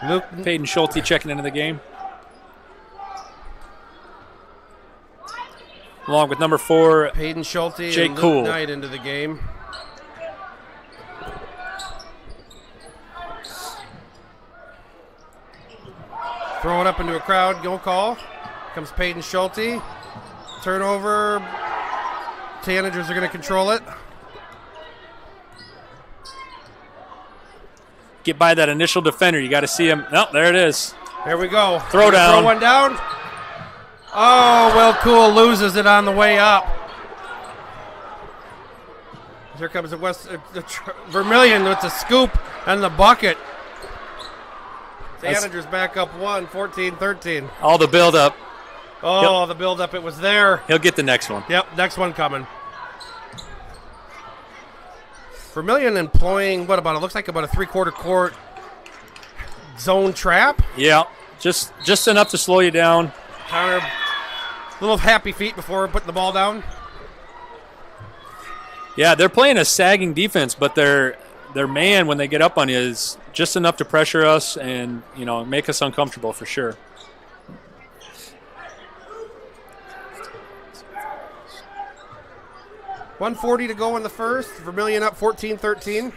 Luke Peyton Schulte checking into the game. Along with number 4, Peyton Schulte Jake and Luke Kuhl. Knight into the game. Throw it up into a crowd. Go call. Comes Peyton Schulte. Turnover. Tanagers are going to control it. Get by that initial defender. You got to see him. No, there it is. Here we go. Throw down. Throw one down. Oh, Will Cool loses it on the way up. Here comes the Vermillion with the scoop and the bucket. Tanagers back up 14-13. All the build-up. Oh, the build-up. It was there. He'll get the next one. Yep, next one coming. Vermillion employing, it looks like about a 3/4 court zone trap. Yeah, just enough to slow you down. Counter, little happy feet before putting the ball down. Yeah, they're playing a sagging defense, but their man, when they get up on you, is just enough to pressure us and, make us uncomfortable for sure. .140 to go in the first. Vermillion up 14-13.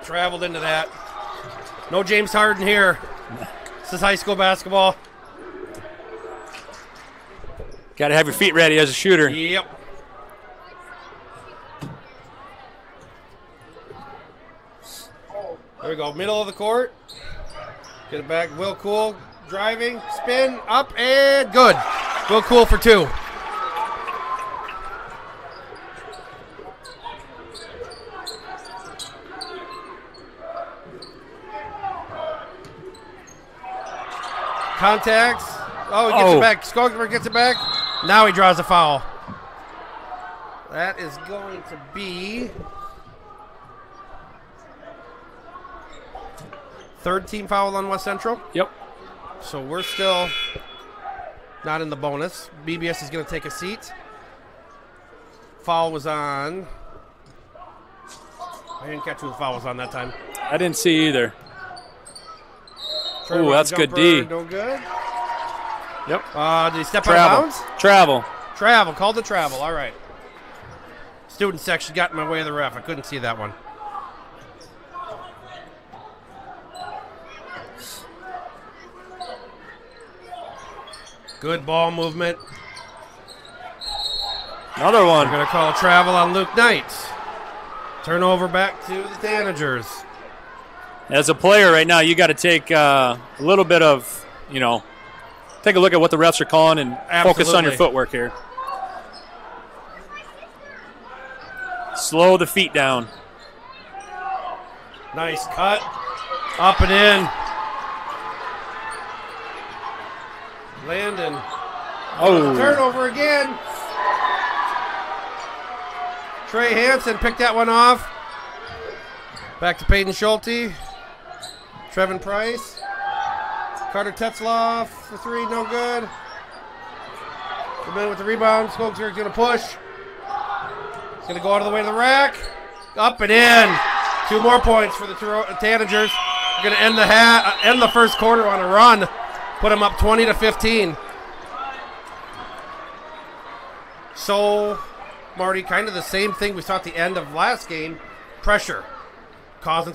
Traveled into that. No James Harden here. This is high school basketball. Got to have your feet ready as a shooter. Yep. There we go. Middle of the court. Get it back. Will Cool driving. Spin. Up and good. Will Cool for 2. Contacts. Oh, he gets it back. Skogsberg gets it back. Now he draws a foul. That is going to be third team foul on West Central. Yep. So we're still not in the bonus. BBS is going to take a seat. Foul was on. I didn't catch who the foul was on that time. I didn't see either. Ooh, that's good D. No good. Yep. Did he step out of bounds? Travel. Called the travel. All right. Student section got in my way of the ref. I couldn't see that one. Good ball movement. Another one. We're going to call travel on Luke Knight. Turnover back to the Tanagers. As a player right now, you got to take a little bit of, take a look at what the refs are calling and focus on your footwork here. Slow the feet down. Nice cut. Up and in. Landon. Oh. Turnover again. Trey Hansen picked that one off. Back to Peyton Schulte. Trevin Price. Carter Tetzloff for 3, no good. Vermillion with the rebound. Skogsberg's going to push. He's going to go out of the way of the rack. Up and in. 2 more points for the Tanagers. We're going to end the first quarter on a run. Put them up 20-15. So, Marty, kind of the same thing we saw at the end of last game. Pressure. Causing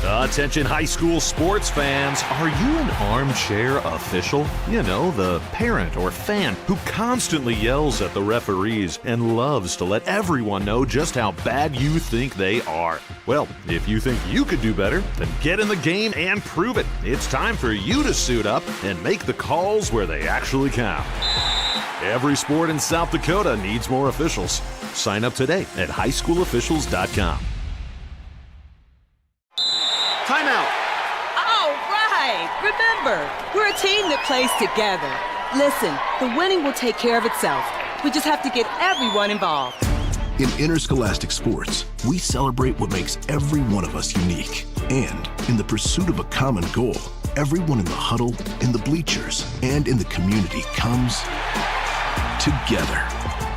Attention high school sports fans, are you an armchair official? You know, the parent or fan who constantly yells at the referees and loves to let everyone know just how bad you think they are. Well, if you think you could do better, then get in the game and prove it. It's time for you to suit up and make the calls where they actually count. Every sport in South Dakota needs more officials. Sign up today at highschoolofficials.com. Timeout. All right. Remember, we're a team that plays together. Listen, the winning will take care of itself. We just have to get everyone involved. In interscholastic sports, we celebrate what makes every one of us unique. And in the pursuit of a common goal, everyone in the huddle, in the bleachers, and in the community comes together.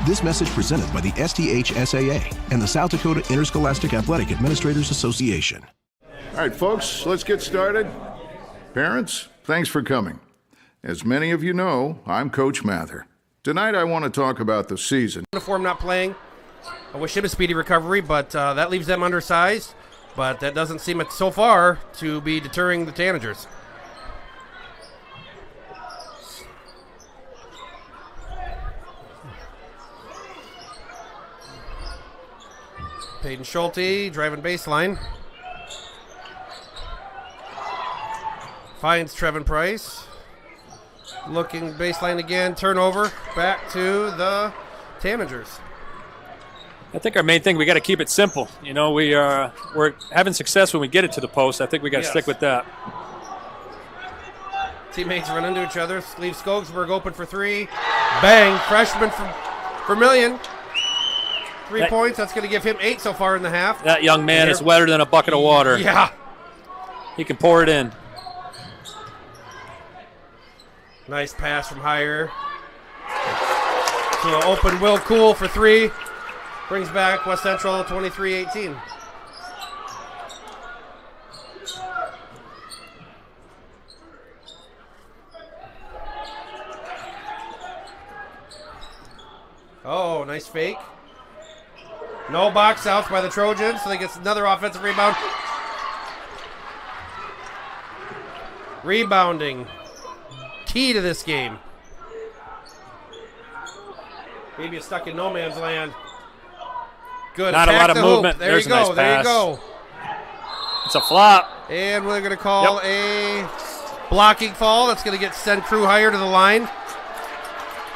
This message presented by the SDHSAA and the South Dakota Interscholastic Athletic Administrators Association. All right, folks, let's get started. Parents, thanks for coming. As many of you know, I'm Coach Mather. Tonight I want to talk about the season. Uniform not playing. I wish him a speedy recovery, but that leaves them undersized. But that doesn't seem so far to be deterring the Tanagers. Peyton Schulte driving baseline. Finds Trevin Price. Looking baseline again. Turnover. Back to the Tanagers. I think our main thing, we got to keep it simple. You know, we're having success when we get it to the post. I think we got to stick with that. Teammates run into each other. Leave Skogsberg open for three. Bang. Freshman from Vermillion. 3 points. That's going to give him 8 so far in the half. That young man is wetter than a bucket of water. Yeah. He can pour it in. Nice pass from Hire. So open Will Cool for 3. Brings back West Central 23-18. Oh, nice fake. No box outs by the Trojans, so they get another offensive rebound. Rebounding. Key to this game. Maybe it's stuck in no man's land. Good. Not a lot of movement. There There's you go. a nice There pass. you go. It's a flop. And we're going to call a blocking fall. That's going to send Crew Hire to the line.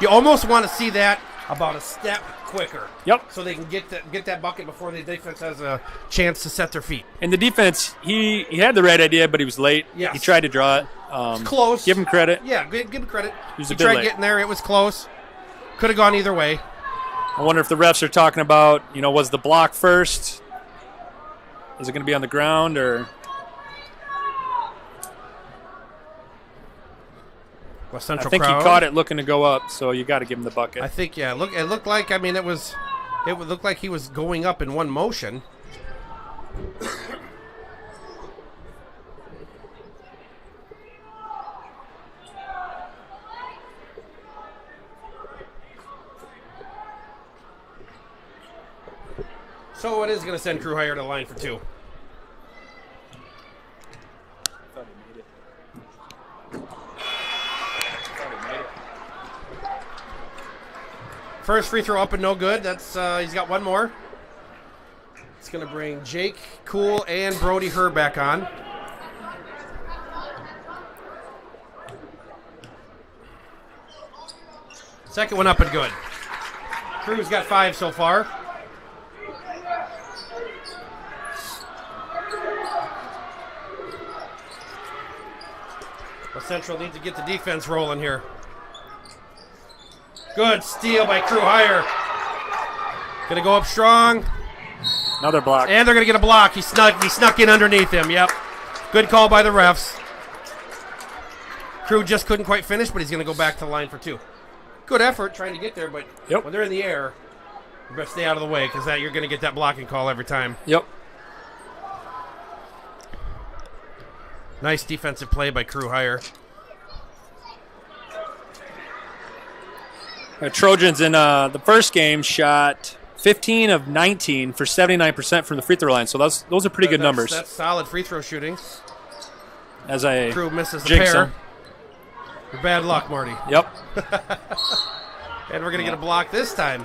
You almost want to see that about a step quicker. Yep. So they can get that bucket before the defense has a chance to set their feet. And the defense, he had the right idea, but he was late. Yes. He tried to draw it. It's close. Give him credit. Yeah, give him credit. He He tried getting there. It was close. Could have gone either way. I wonder if the refs are talking about, was the block first? Is it going to be on the ground or? West Central I think crowd. he caught it looking to go up, so you got to give him the bucket. I think, yeah. It looked like, it would look like he was going up in one motion. So it is going to send Crew Hire to the line for 2. First free throw up and no good. That's he's got one more. It's going to bring Jake Cool and Brody Herr back on. Second one up and good. Crew's got 5 so far. Well, Central needs to get the defense rolling here. Good steal by Crew Hire. Going to go up strong. Another block. And they're going to get a block. He snuck in underneath him. Yep. Good call by the refs. Crew just couldn't quite finish, but he's going to go back to the line for 2. Good effort trying to get there, but when they're in the air, you better stay out of the way because you're going to get that blocking call every time. Yep. Nice defensive play by Crew Hire. Trojans in the first game shot 15 of 19 for 79% from the free throw line. So those are pretty good numbers. That's solid free throw shooting. As I Crew misses the jinx pair. him. Bad luck, Marty. Yep. And we're going to get a block this time.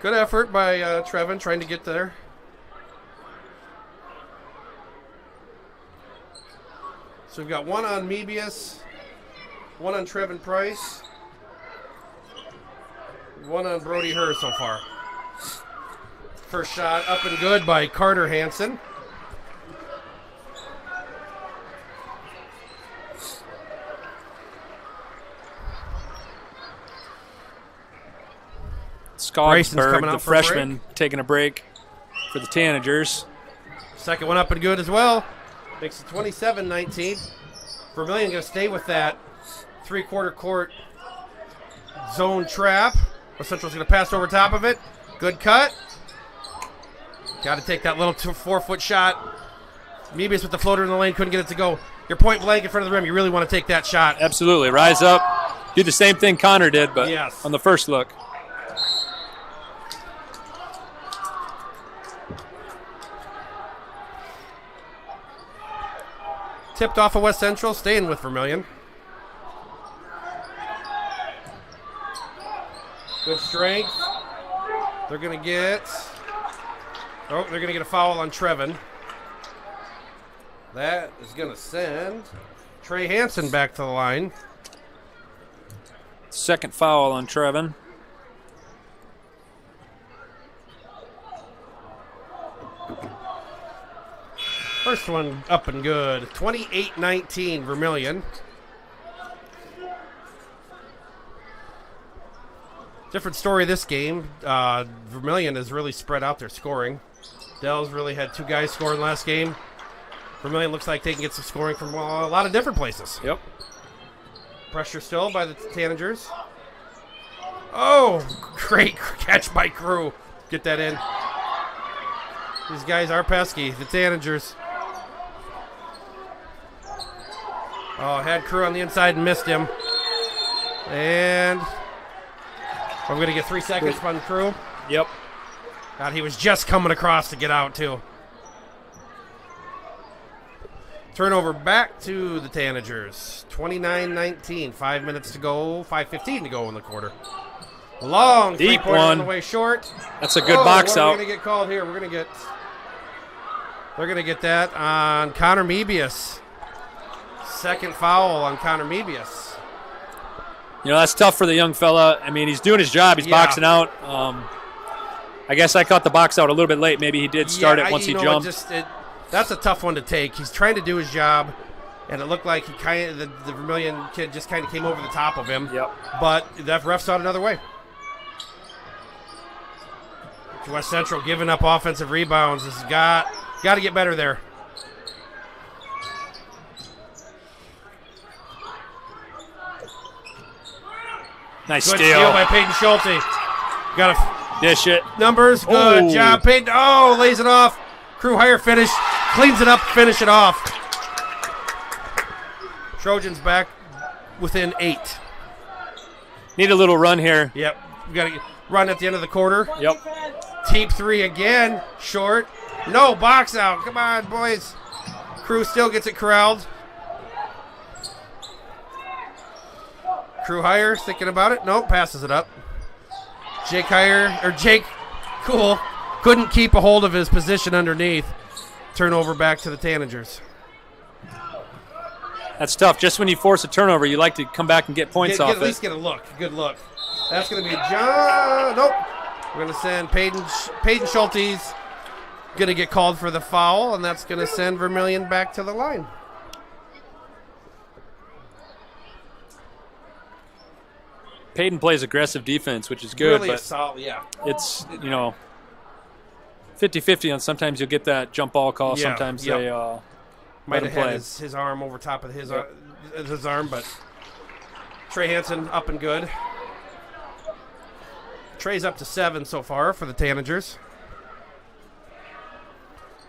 Good effort by Trevin trying to get there. So we've got one on Mebius, one on Trevin Price, one on Brody Herr so far. First shot up and good by Carter Hansen. Skogsberg, the freshman, taking a break for the Tanagers. Second one up and good as well. Makes it 27-19. Vermillion going to stay with that three-quarter court zone trap. West Central's going to pass over top of it. Good cut. Got to take that little 4-foot shot. Mebius with the floater in the lane, couldn't get it to go. You're point blank in front of the rim. You really want to take that shot. Absolutely. Rise up. Do the same thing Connor did, but yes, on the first look. Tipped off of West Central, staying with Vermillion. Good strength. They're going to get... Oh, they're going to get a foul on Trevin. That is going to send Trey Hansen back to the line. Second foul on Trevin. First one up and good. 28-19 Vermillion. Different story this game. Vermillion has really spread out their scoring. Dell's really had two guys scoring last game. Vermillion looks like they can get some scoring from a lot of different places. Yep. Pressure still by the Tanagers. Oh, great catch by Crew. Get that in. These guys are pesky, the Tanagers. Oh, had Crew on the inside and missed him. And we're going to get 3 seconds on Crew. Yep. God, he was just coming across to get out, too. Turnover back to the Tanagers. 29-19. 5 minutes to go. 5:15 to go in the quarter. Long deep three-pointer one on the way short. That's a good box what out. We're going to get called here. They're going to get that on Connor Mebius. Second foul on Connor Mebius. You know, that's tough for the young fella. I mean, he's doing his job. He's boxing out. I guess I caught the box out a little bit late. Maybe he did start it once he jumped. That's a tough one to take. He's trying to do his job, and it looked like he the Vermillion kid just kind of came over the top of him. Yep. But that ref saw it another way. West Central giving up offensive rebounds. Has got to get better there. Nice good steal by Peyton Schulte. Got to dish it. Numbers, good job. Peyton, lays it off. Crew higher finish, cleans it up, finish it off. Trojans back within 8. Need a little run here. Yep, we got to run at the end of the quarter. Yep. Teep 3 again, short. No, box out. Come on, boys. Crew still gets it corralled. Crew higher, thinking about it. Nope, passes it up. Jake Cool. Couldn't keep a hold of his position underneath. Turnover back to the Tanagers. That's tough. Just when you force a turnover, you like to come back and get points off at least get a look. Good look. That's going to be John. Nope. We're going to send Peyton Schulte's going to get called for the foul, and that's going to send Vermillion back to the line. Peyton plays aggressive defense, which is good. Really but solid, yeah. It's, 50-50 on sometimes you'll get that jump ball call. Yeah, sometimes they might have play. had his arm over top of his arm, but Trey Hansen up and good. Trey's up to 7 so far for the Tanagers.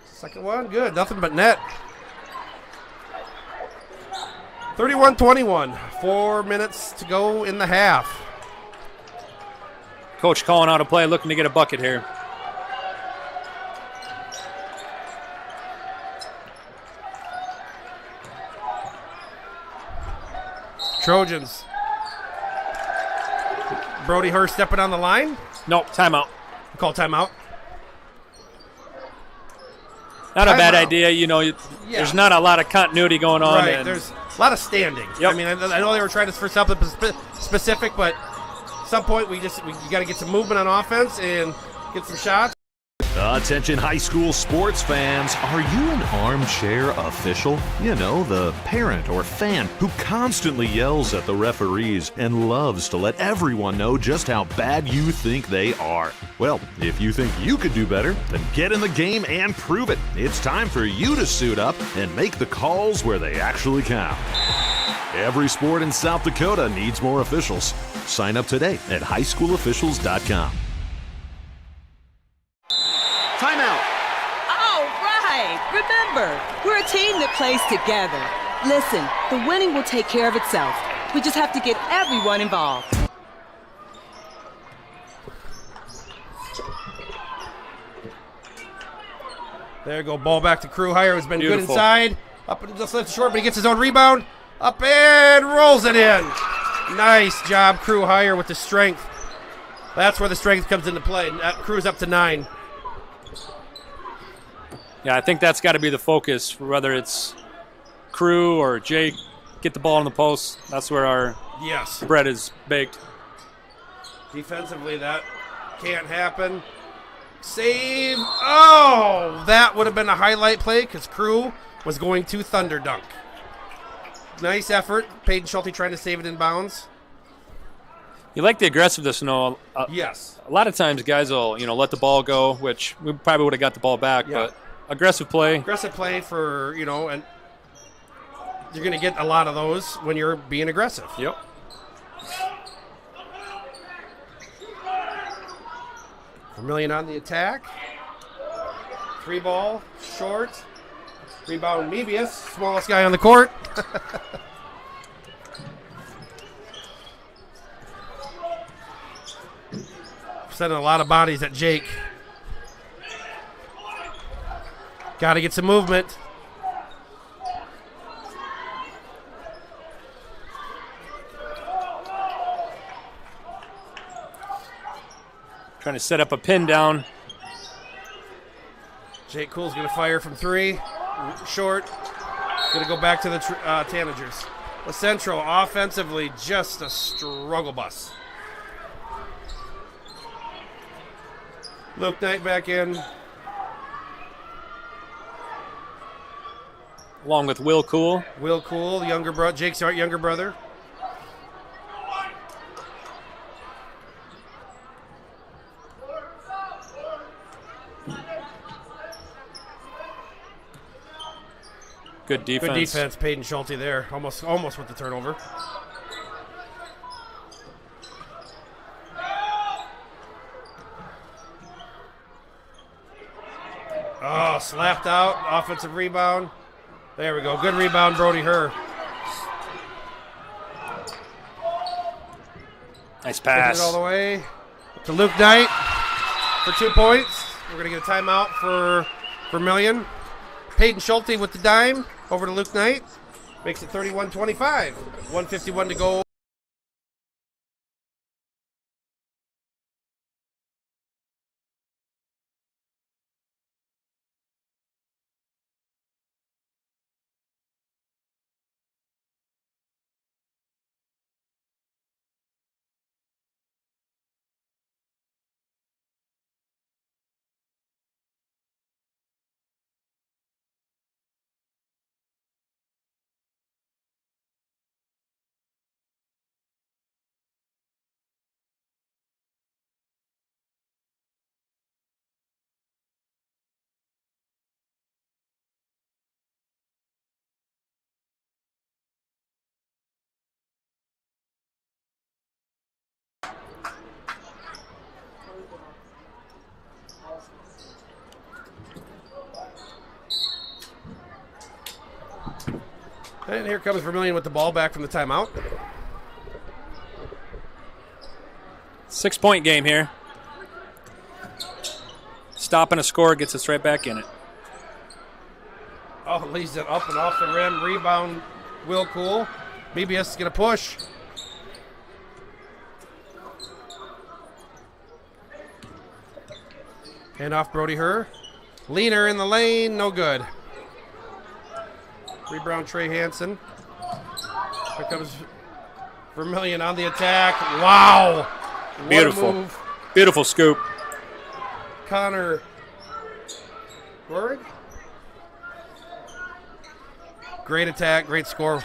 Second one, good. Nothing but net. 31-21. 4 minutes to go in the half. Coach calling out a play, looking to get a bucket here. Trojans. Brody Hurst stepping on the line. Nope, timeout. Call timeout. Not a bad idea. You know, there's not a lot of continuity going on. Right, there's a lot of standing. Yep. I mean, I know they were trying to for something specific, but at some point we got to get some movement on offense and get some shots. Attention high school sports fans, are you an armchair official? You know, the parent or fan who constantly yells at the referees and loves to let everyone know just how bad you think they are. Well, if you think you could do better, then get in the game and prove it. It's time for you to suit up and make the calls where they actually count. Every sport in South Dakota needs more officials. Sign up today at highschoolofficials.com. Timeout. All right. Remember, we're a team that plays together. Listen, the winning will take care of itself. We just have to get everyone involved. There you go. Ball back to Crew Hire, who's been Beautiful. good inside. Up and just left short, but he gets his own rebound. Up and rolls it in. Nice job, Crew Hire, with the strength. That's where the strength comes into play. Crew's up to 9. Yeah, I think that's got to be the focus, whether it's Crew or Jake. Get the ball in the post. That's where our bread is baked. Defensively, that can't happen. Save. Oh, that would have been a highlight play because Crew was going to Thunder Dunk. Nice effort. Peyton Schulte trying to save it in bounds. You like the aggressiveness, Noah. Yes. A lot of times guys will, let the ball go, which we probably would have got the ball back, but aggressive play. Aggressive play for, and you're going to get a lot of those when you're being aggressive. Yep. Vermillion on the attack. 3 ball, short. Rebound Mebius, smallest guy on the court. Sending a lot of bodies at Jake. Got to get some movement. Trying to set up a pin down. Jake Cool's going to fire from 3. Short. Going to go back to the Tanagers. The Central offensively just a struggle bus. Luke Knight back in. Along with Will Cool. Will Cool, younger brother. Jake's younger brother. Good defense. Good defense, Peyton Schulte there. Almost with the turnover. Oh, slapped out. Offensive rebound. There we go. Good rebound, Brody Herr. Nice pass. Taking it all the way to Luke Knight for 2 points. We're going to get a timeout for Vermillion. Peyton Schulte with the dime over to Luke Knight. Makes it 31-25. 1:51 to go. And here comes Vermillion with the ball back from the timeout. 6-point game here. Stopping a score gets us right back in it. Oh, leaves it up and off the rim. Rebound, Will Cool. BBS is going to push. Hand off Brody Herr. Leaner in the lane, no good. Rebound Trey Hansen. Here comes Vermillion on the attack. Wow. Beautiful. What a move. Beautiful scoop. Connor Gorig. Great attack, great score.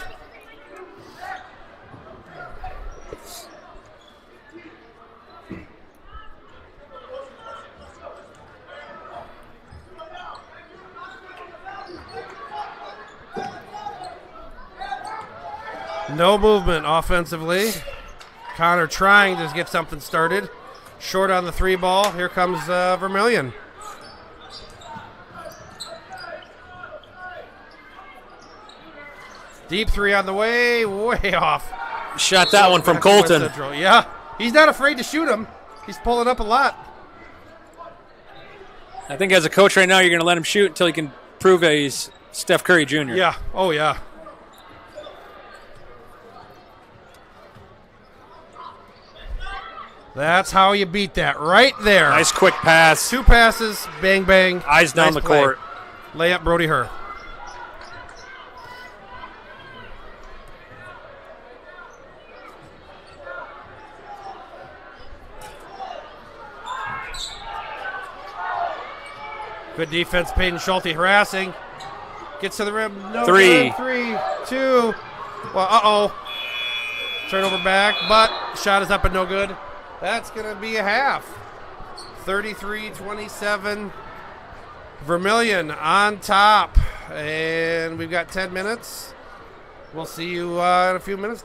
No movement offensively. Connor trying to get something started. Short on the 3 ball. Here comes Vermillion. Deep 3 on the way off. Shot that one from Colton. Yeah, he's not afraid to shoot him. He's pulling up a lot. I think as a coach right now, you're going to let him shoot until he can prove that he's Steph Curry Jr. Yeah, oh yeah. That's how you beat that, right there. Nice quick pass. 2 passes, bang, bang. Eyes down Nice the play. court. Layup, Brody Herr. Good defense, Peyton Schulte harassing. Gets to the rim. No 3. Good. 3, 2. Well, uh-oh. Turnover back, but shot is up and no good. That's going to be a half. 33-27. Vermillion on top. And we've got 10 minutes. We'll see you in a few minutes.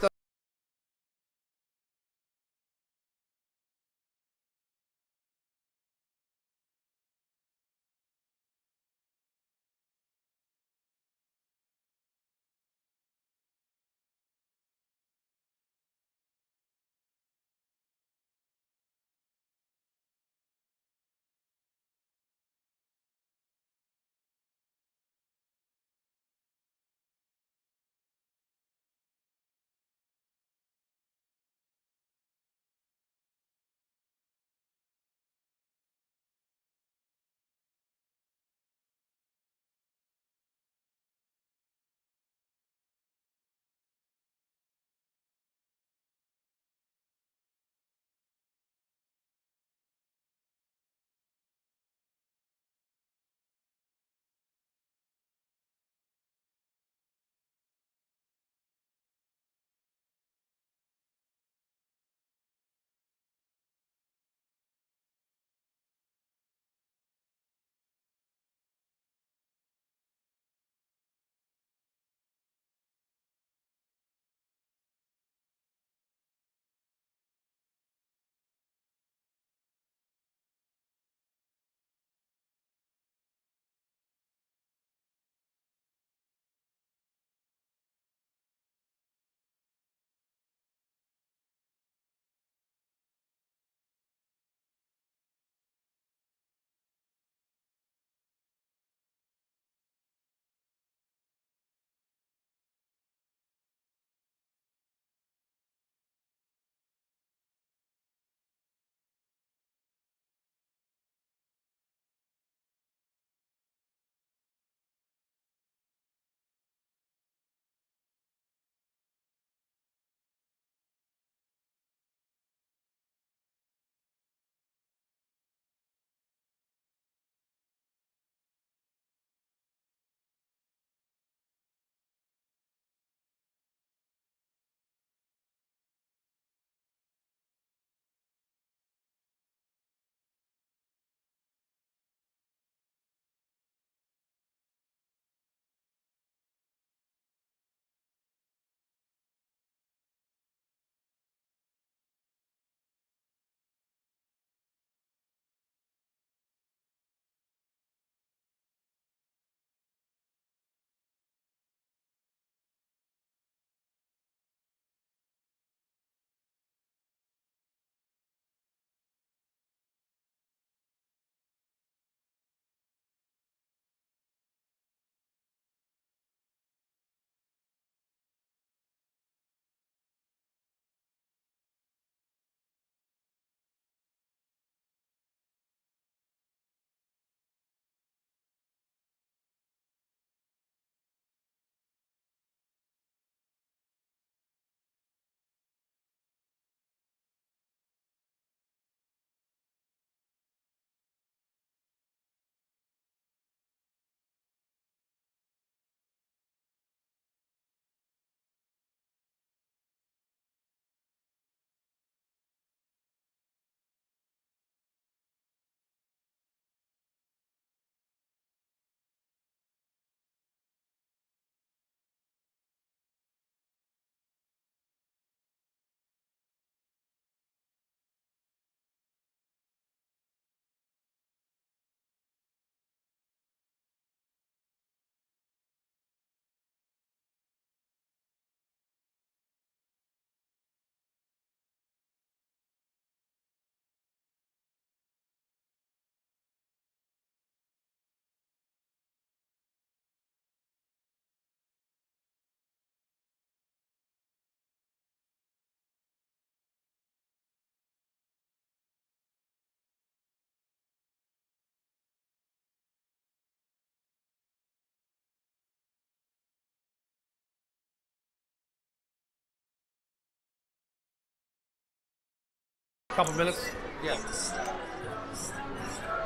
couple minutes. Yeah.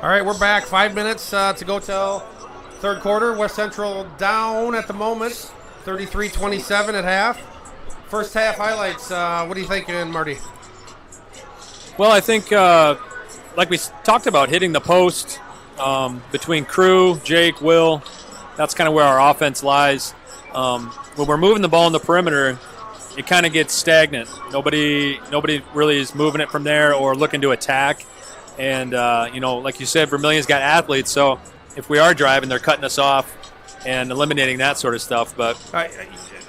All right, we're back. 5 minutes to go till third quarter. West Central down at the moment, 33-27 at half. First half highlights. What are you thinking, Marty? Well, I think, like we talked about, hitting the post between Crew, Jake, Will, that's kind of where our offense lies. When we're moving the ball in the perimeter, it kind of gets stagnant. Nobody really is moving it from there or looking to attack. And, like you said, Vermillion's got athletes, so if we are driving, they're cutting us off and eliminating that sort of stuff. But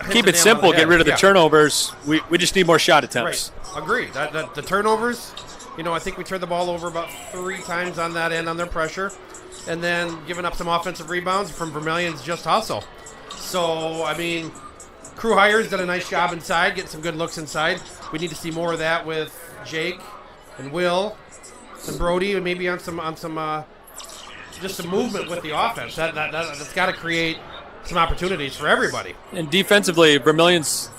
keep it simple, get rid of the turnovers. We just need more shot attempts. Right. Agreed. The turnovers, I think we turned the ball over about 3 times on that end on their pressure. And then giving up some offensive rebounds from Vermillion's just hustle. So, Crew Hires did a nice job inside, getting some good looks inside. We need to see more of that with Jake and Will and Brody, and maybe on some just some movement with the offense. That's got to create some opportunities for everybody. And defensively, Vermillion's,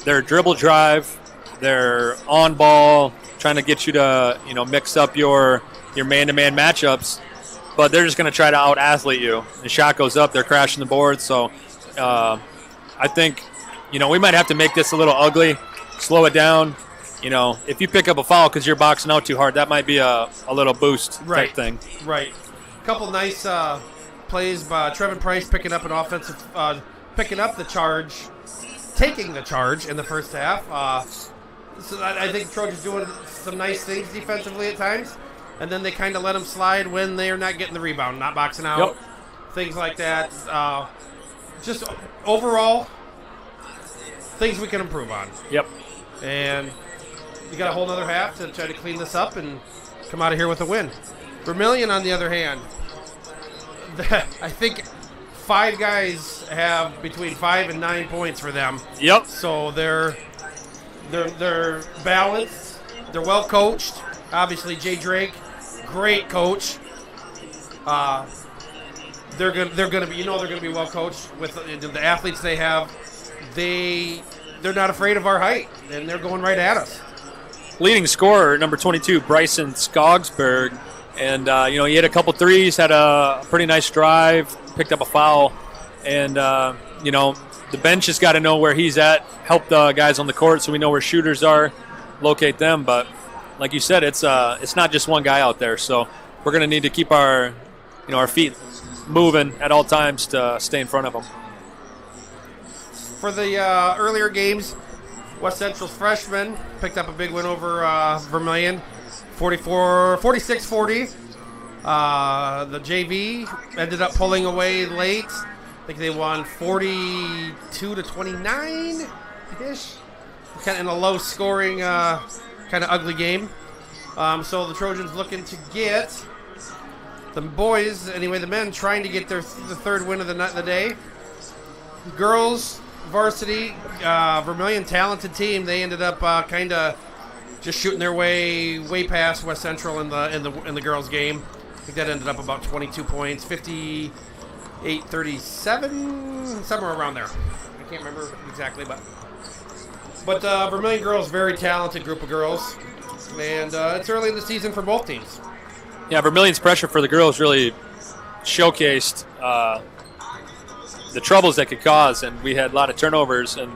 their dribble drive, their on ball, trying to get you to, mix up your man-to-man matchups, but they're just going to try to out-athlete you. The shot goes up, they're crashing the board. So I think, we might have to make this a little ugly, slow it down. If you pick up a foul because you're boxing out too hard, that might be a little boost type thing. Right. A couple nice plays by Trevin Price picking up an offensive, picking up the charge, taking the charge in the first half. So I think Trojans doing some nice things defensively at times, and then they kind of let them slide when they're not getting the rebound, not boxing out, things like that. Just overall, things we can improve on. Yep. And you got a whole other half to try to clean this up and come out of here with a win. Vermillion, on the other hand, I think 5 guys have between 5 and 9 points for them. Yep. So they're balanced. They're well coached. Obviously, Jay Drake, great coach. They're gonna be well coached with the athletes they have. They're not afraid of our height, and they're going right at us. Leading scorer, number 22, Bryson Skogsberg. And, he hit a couple threes, had a pretty nice drive, picked up a foul. And, the bench has got to know where he's at, help the guys on the court so we know where shooters are, locate them. But like you said, it's not just one guy out there. So we're going to need to keep our feet moving at all times to stay in front of them. For the earlier games, West Central's freshmen picked up a big win over Vermillion, 46-40. The JV ended up pulling away late. I think they won 42-29-ish. Kind of in a low-scoring, kind of ugly game. So the Trojans looking to get the boys, the men trying to get the third win of the day. Girls varsity, Vermillion talented team. They ended up kind of just shooting their way past West Central in the girls game. I think that ended up about 22 points, 58-37, somewhere around there. I can't remember exactly, but Vermillion girls, very talented group of girls, and it's early in the season for both teams. Yeah, Vermillion's pressure for the girls really showcased the troubles that could cause, and we had a lot of turnovers, and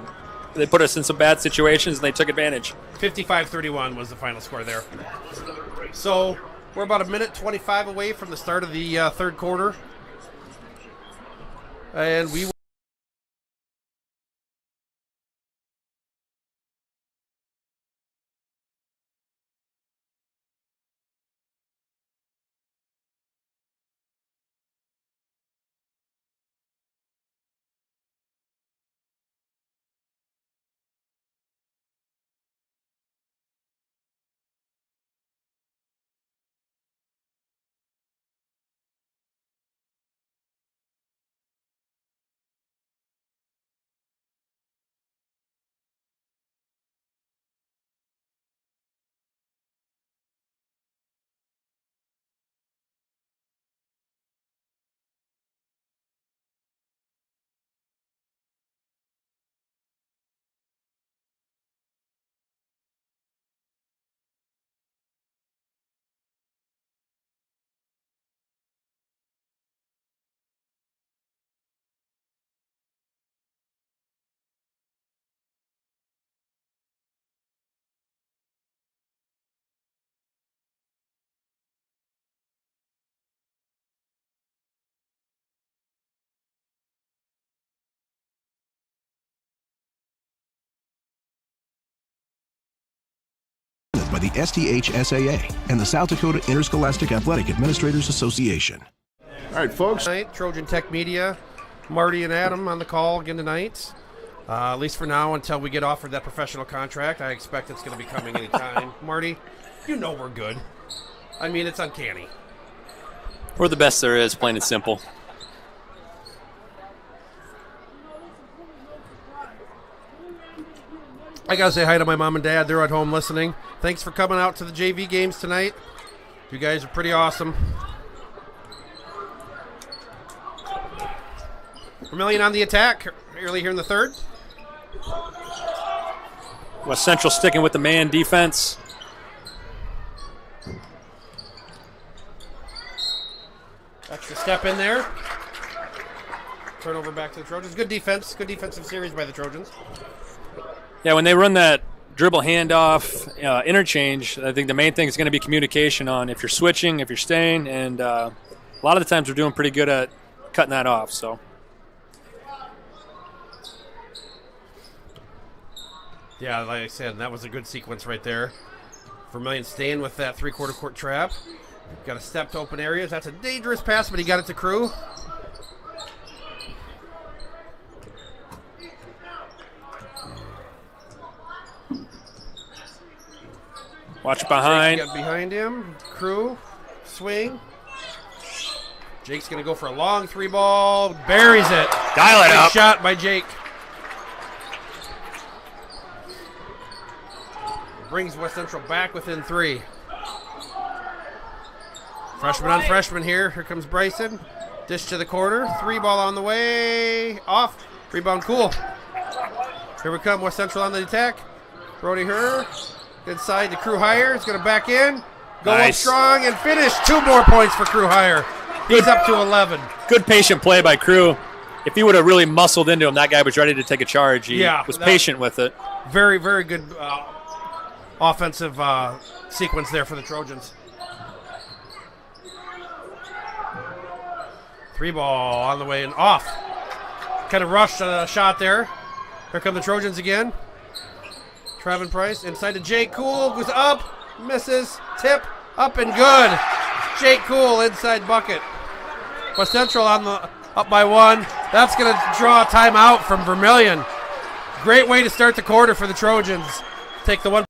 they put us in some bad situations, and they took advantage. 55-31 was the final score there. So we're about 1:25 away from the start of the third quarter, and we by the STHSAA and the South Dakota Interscholastic Athletic Administrators Association. All right, folks. Tonight, Trojan Tech Media, Marty and Adam on the call again tonight. At least for now, until we get offered that professional contract. I expect it's going to be coming anytime. Marty, you know we're good. I mean, it's uncanny. We're the best there is, plain and simple. I got to say hi to my mom and dad. They're at home listening. Thanks for coming out to the JV games tonight. You guys are pretty awesome. Vermillion on the attack early here in the third. West Central sticking with the man defense. Extra step in there. Turnover back to the Trojans. Good defense. Good defensive series by the Trojans. Yeah, when they run that dribble handoff interchange, I think the main thing is going to be communication on if you're switching, if you're staying, and a lot of the times we're doing pretty good at cutting that off. So. Yeah, like I said, that was a good sequence right there. Vermillion staying with that three-quarter court trap. Got a step to open areas. That's a dangerous pass, but he got it to Crew. Watch behind. Jake's got behind him. Crew. Swing. Jake's going to go for a long three ball. Buries it. Dial it Good up. shot by Jake. Brings West Central back within three. Freshman on freshman here. Here comes Bryson. Dish to the corner. Three ball on the way. Off. Rebound Cool. Here we come. West Central on the attack. Brody Herr. Good side to Crew Hire. He's going to back in. Go up strong and finish. 2 more points for Crew Hire. He's up to 11. Good patient play by Crew. If he would have really muscled into him, that guy was ready to take a charge. He was patient with it. Very, very good offensive sequence there for the Trojans. Three ball on the way and off. Kind of rushed shot there. Here come the Trojans again. Trevin Price inside to Jake Cool. Goes up. Misses. Tip. Up and good. Jake Cool inside bucket. West Central on the up by 1. That's going to draw a timeout from Vermillion. Great way to start the quarter for the Trojans. Take the one.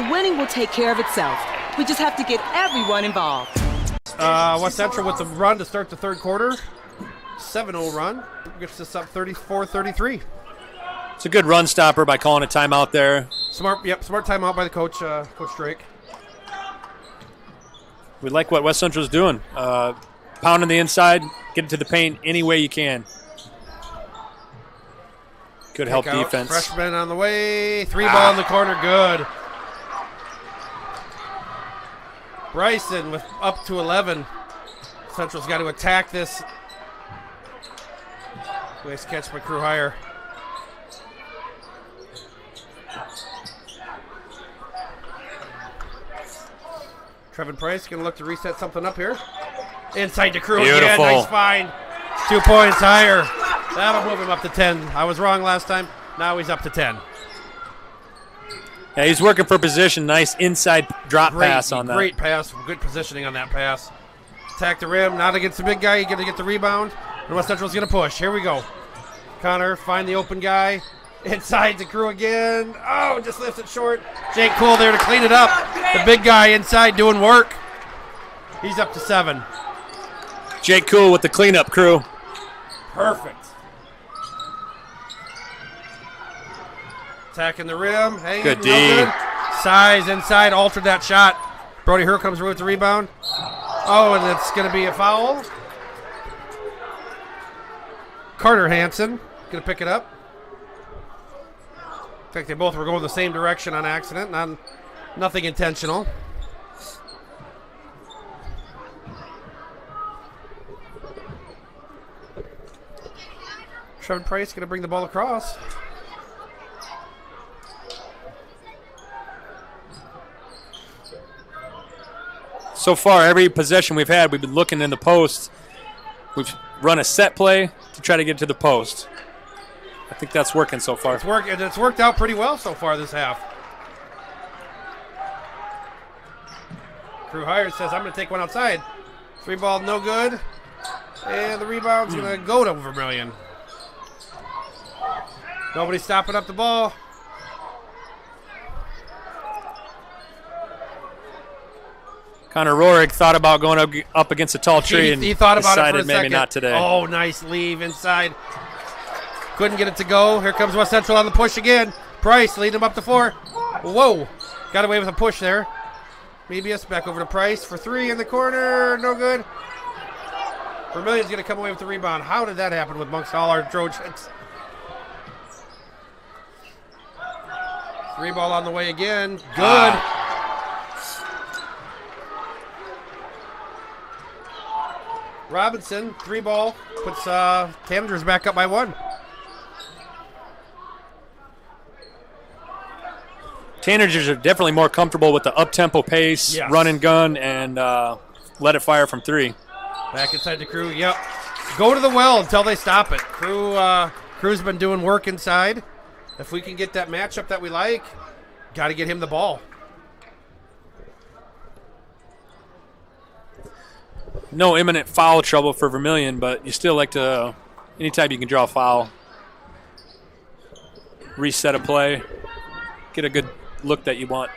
Winning will take care of itself. We just have to get everyone involved. West Central with the run to start the third quarter. 7-0 run. Gets us up 34-33. It's a good run stopper by calling a timeout there. Smart timeout by the coach, Coach Drake. We like what West Central's doing. Pounding the inside, get it to the paint any way you can. Good help defense. Freshman on the way. Three ball in the corner. Good. Bryson with up to 11. Central's got to attack this. Nice catch by Crew Hire. Trevin Price going to look to reset something up here. Inside to Crew again. Nice find. 2 points higher. That'll move him up to 10. I was wrong last time. Now he's up to 10. Yeah, he's working for position. Nice inside drop pass on that. Great pass. Good positioning on that pass. Attack the rim. Not against the big guy. You're going to get the rebound. And West Central's going to push. Here we go. Connor, find the open guy. Inside to Crew again. Oh, just lifts it short. Jake Cool there to clean it up. The big guy inside doing work. He's up to 7. Jake Cool with the cleanup, Crew. Perfect. Attacking the rim. Hanging. Good D. Good. Size inside. Altered that shot. Brody Herr comes through with the rebound. Oh, and it's going to be a foul. Carter Hansen going to pick it up. In fact, they both were going the same direction on accident. Nothing intentional. Trevor Price going to bring the ball across. So far, every possession we've had, we've been looking in the post. We've run a set play to try to get to the post. I think that's working so far. It's worked out pretty well so far this half. Crew Hire says, I'm going to take one outside. 3 ball, no good. And the rebound's going to go to Vermillion. Nobody stopping up the ball. Connor Rohrig thought about going up against a tall tree and he thought about it for a decided maybe second. not today. Oh, nice leave inside. Couldn't get it to go. Here comes West Central on the push again. Price leading him up to 4. Whoa. Got away with a push there. Mebius back over to Price for 3 in the corner. No good. Vermillion's going to come away with the rebound. How did that happen with amongst all our Trojans? 3 ball on the way again. Good. Robinson, 3 ball, puts Tanagers back up by 1. Tanagers are definitely more comfortable with the up-tempo pace, run and gun, and let it fire from 3. Back inside the Crew, yep. Go to the well until they stop it. Crew's been doing work inside. If we can get that matchup that we like, got to get him the ball. No imminent foul trouble for Vermillion, but you still like to, anytime you can draw a foul, reset a play, get a good look that you want.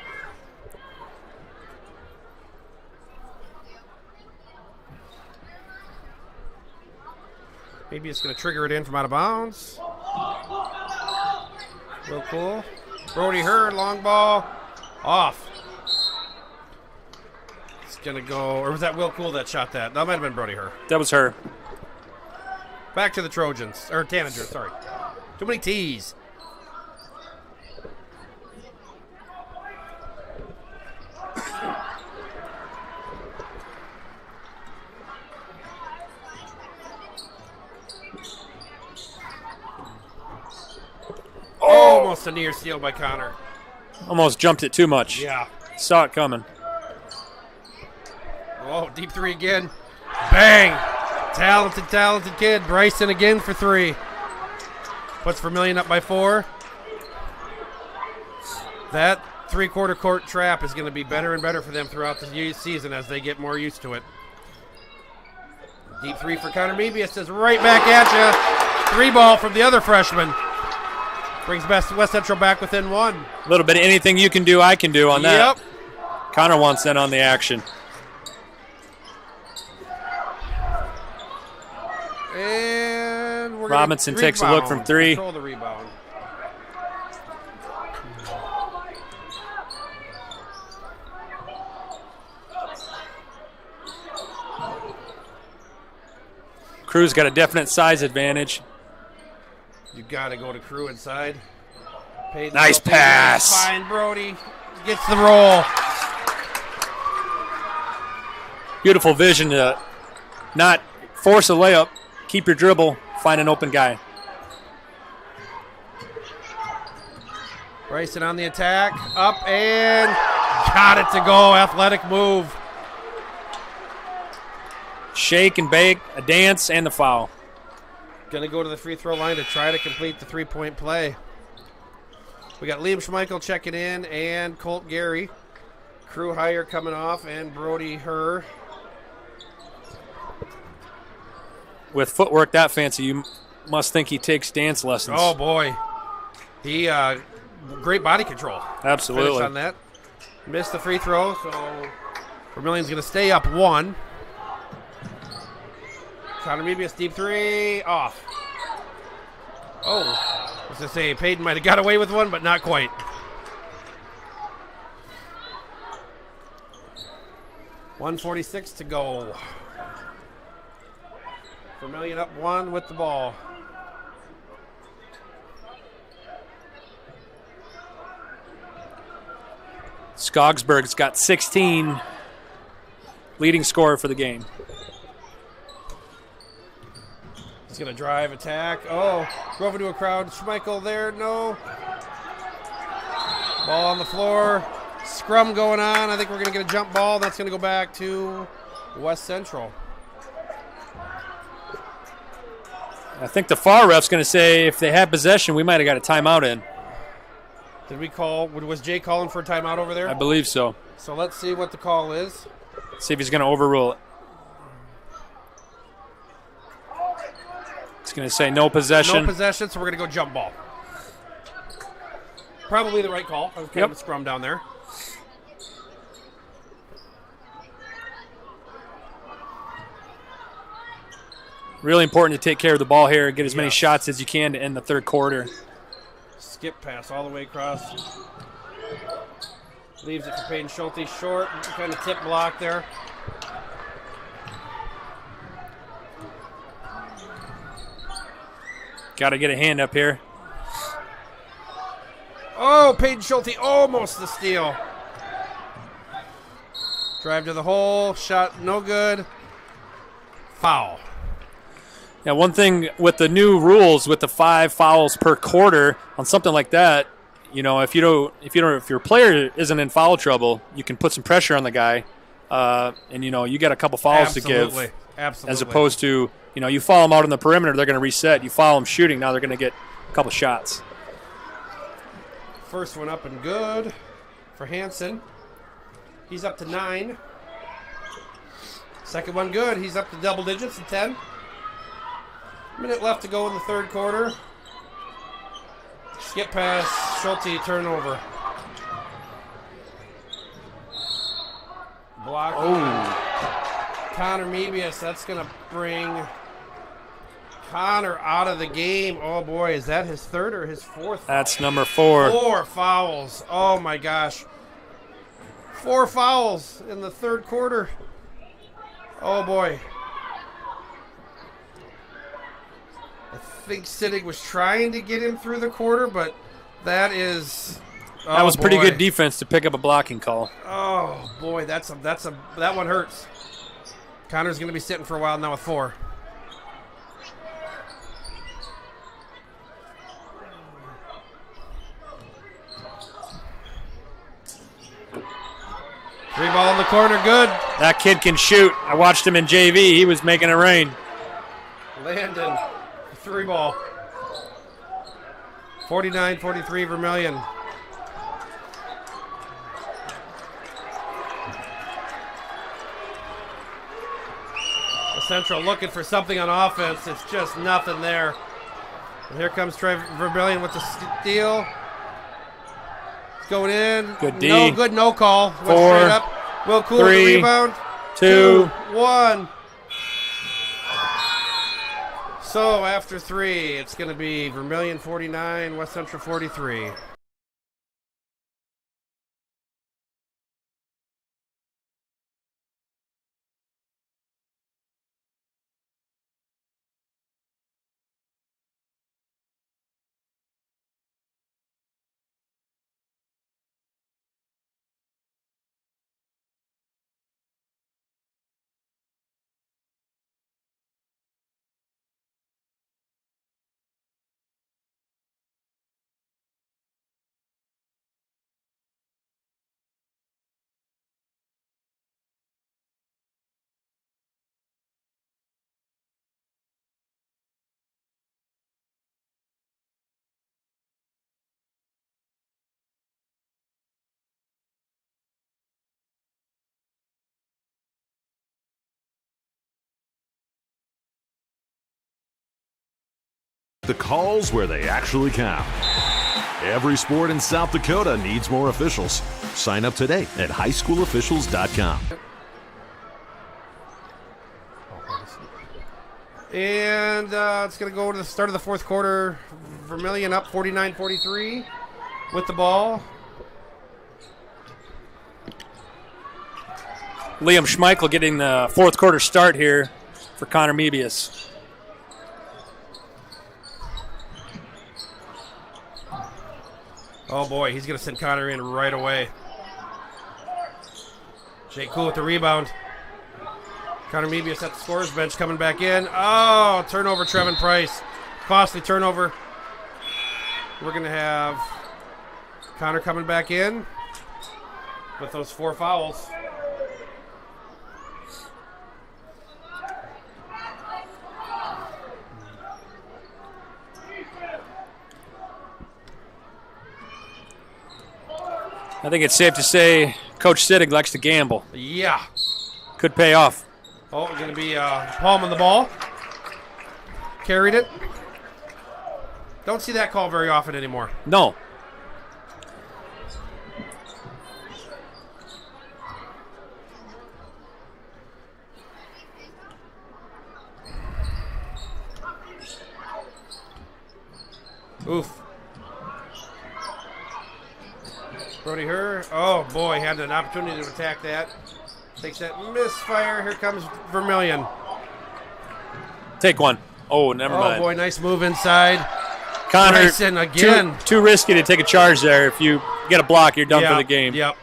Maybe it's going to trigger it in from out of bounds. Real cool. Brody Hurd, long ball, off. Gonna go, or was that Will Cool that shot that? That might have been Brody Her. That was her. Back to the Trojans, or Tanagers, sorry. Too many T's. Almost a near steal by Connor. Almost jumped it too much. Yeah. Saw it coming. Oh, deep 3 again. Bang! Talented kid. Bryson again for 3. Puts Vermillion up by 4. That 3-quarter court trap is going to be better and better for them throughout the season as they get more used to it. Deep 3 for Connor Mebius is right back at you. 3 ball from the other freshman. Brings West Central back within 1. A little bit of anything you can do, I can do on that. Yep. Connor wants in on the action. And we're Robinson takes a look from 3. Control the rebound. Crew's got a definite size advantage. You got to go to Crew inside. Nice pass. Fine, Brody gets the roll. Beautiful vision to not force a layup, keep your dribble, find an open guy. Bryson on the attack, up and got it to go. Athletic move. Shake and bake, a dance, and the foul. Gonna go to the free throw line to try to complete the 3-point play. We got Liam Schmeichel checking in and Colt Gary. Crew Hire coming off and Brody Herr. With footwork that fancy, you must think he takes dance lessons. Oh, boy. He, great body control. Absolutely. Finish on that. Missed the free throw, so Vermillion's going to stay up 1. Connor Mebius, deep 3, off. Oh, I was going to say Payton might have got away with one, but not quite. $1:46 to go. Vermillion up 1 with the ball. North Augsburg's got 16, leading scorer for the game. He's going to drive, attack. Oh, drove into a crowd. Schmeichel there, no. Ball on the floor. Scrum going on. I think we're going to get a jump ball. That's going to go back to West Central. I think the FAR ref's going to say if they had possession, we might have got a timeout in. Did we call? Was Jay calling for a timeout over there? I believe so. So let's see what the call is. See if he's going to overrule it. It's going to say no possession. No possession, so we're going to go jump ball. Probably the right call. Kind of a scrum down there. Really important to take care of the ball here, get as many shots as you can to end the third quarter. Skip pass all the way across. Leaves it for Peyton Schulte short. Kind of tip block there. Got to get a hand up here. Oh, Peyton Schulte almost the steal. Drive to the hole. Shot no good. Foul. Yeah, one thing with the new rules with the 5 fouls per quarter on something like that, you know, if your player isn't in foul trouble, you can put some pressure on the guy, and you know you get a couple fouls to give. Absolutely. As opposed to, you know, you foul them out on the perimeter, they're going to reset. You foul them shooting, now they're going to get a couple shots. First one up and good for Hansen. He's up to 9. Second one good. He's up to double digits at 10. Minute left to go in the third quarter. Skip pass, Schulte turnover. Block. Oh. Connor Mebius, that's going to bring Connor out of the game. Oh boy, is that his third or his fourth? That's number 4. 4 fouls. Oh my gosh. 4 fouls in the third quarter. Oh boy. I think Siddig was trying to get him through the quarter, but that is... that was pretty good defense to pick up a blocking call. Oh boy, that one hurts. Connor's going to be sitting for a while now with 4. Three ball in the corner, good. That kid can shoot. I watched him in JV. He was making it rain. Landon, 3 ball. 49-43 Vermillion. Central looking for something on offense. It's just nothing there. And here comes Vermillion with the steal. It's going in. Good D. No good, no call. Went 4, straight up. Will Cool 3, the rebound. 2, 1. So after 3, it's going to be Vermillion 49, West Central 43. The calls where they actually count. Every sport in South Dakota needs more officials. Sign up today at highschoolofficials.com. And it's going to go to the start of the fourth quarter. Vermillion up 49-43 with the ball. Liam Schmeichel getting the fourth quarter start here for Connor Mebius. Oh boy, he's going to send Connor in right away. Jake Cool with the rebound. Connor Mebius at the scorer's bench coming back in. Oh, turnover, Trevin Price. Costly turnover. We're going to have Connor coming back in with those 4 fouls. I think it's safe to say Coach Sittig likes to gamble. Yeah. Could pay off. Oh, going to be palm on the ball. Carried it. Don't see that call very often anymore. No. Oof. Brody Herr. Oh, boy, had an opportunity to attack that. Takes that misfire. Here comes Vermillion. Take one. Oh, never mind. Oh, boy, nice move inside. Connor, Bryson again. Too risky to take a charge there. If you get a block, you're done for the game. Yep.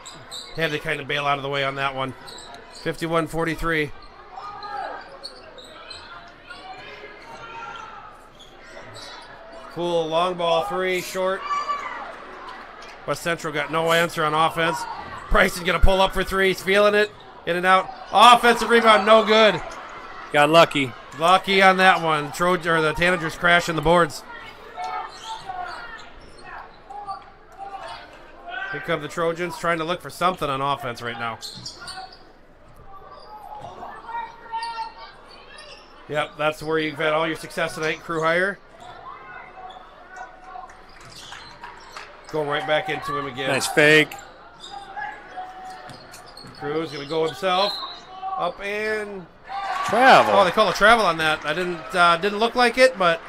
Had to kind of bail out of the way on that one. 51-43. Cool long ball 3, short. West Central got no answer on offense. Price is going to pull up for 3. He's feeling it. In and out. Offensive rebound, no good. Got lucky. Lucky on that one. The Tanagers crashing the boards. Here come the Trojans trying to look for something on offense right now. Yep, that's where you've had all your success tonight, crew hire. Going right back into him again. Nice fake. Crew's going to go himself. Up and... Travel. Oh, they call a travel on that. I didn't look like it, but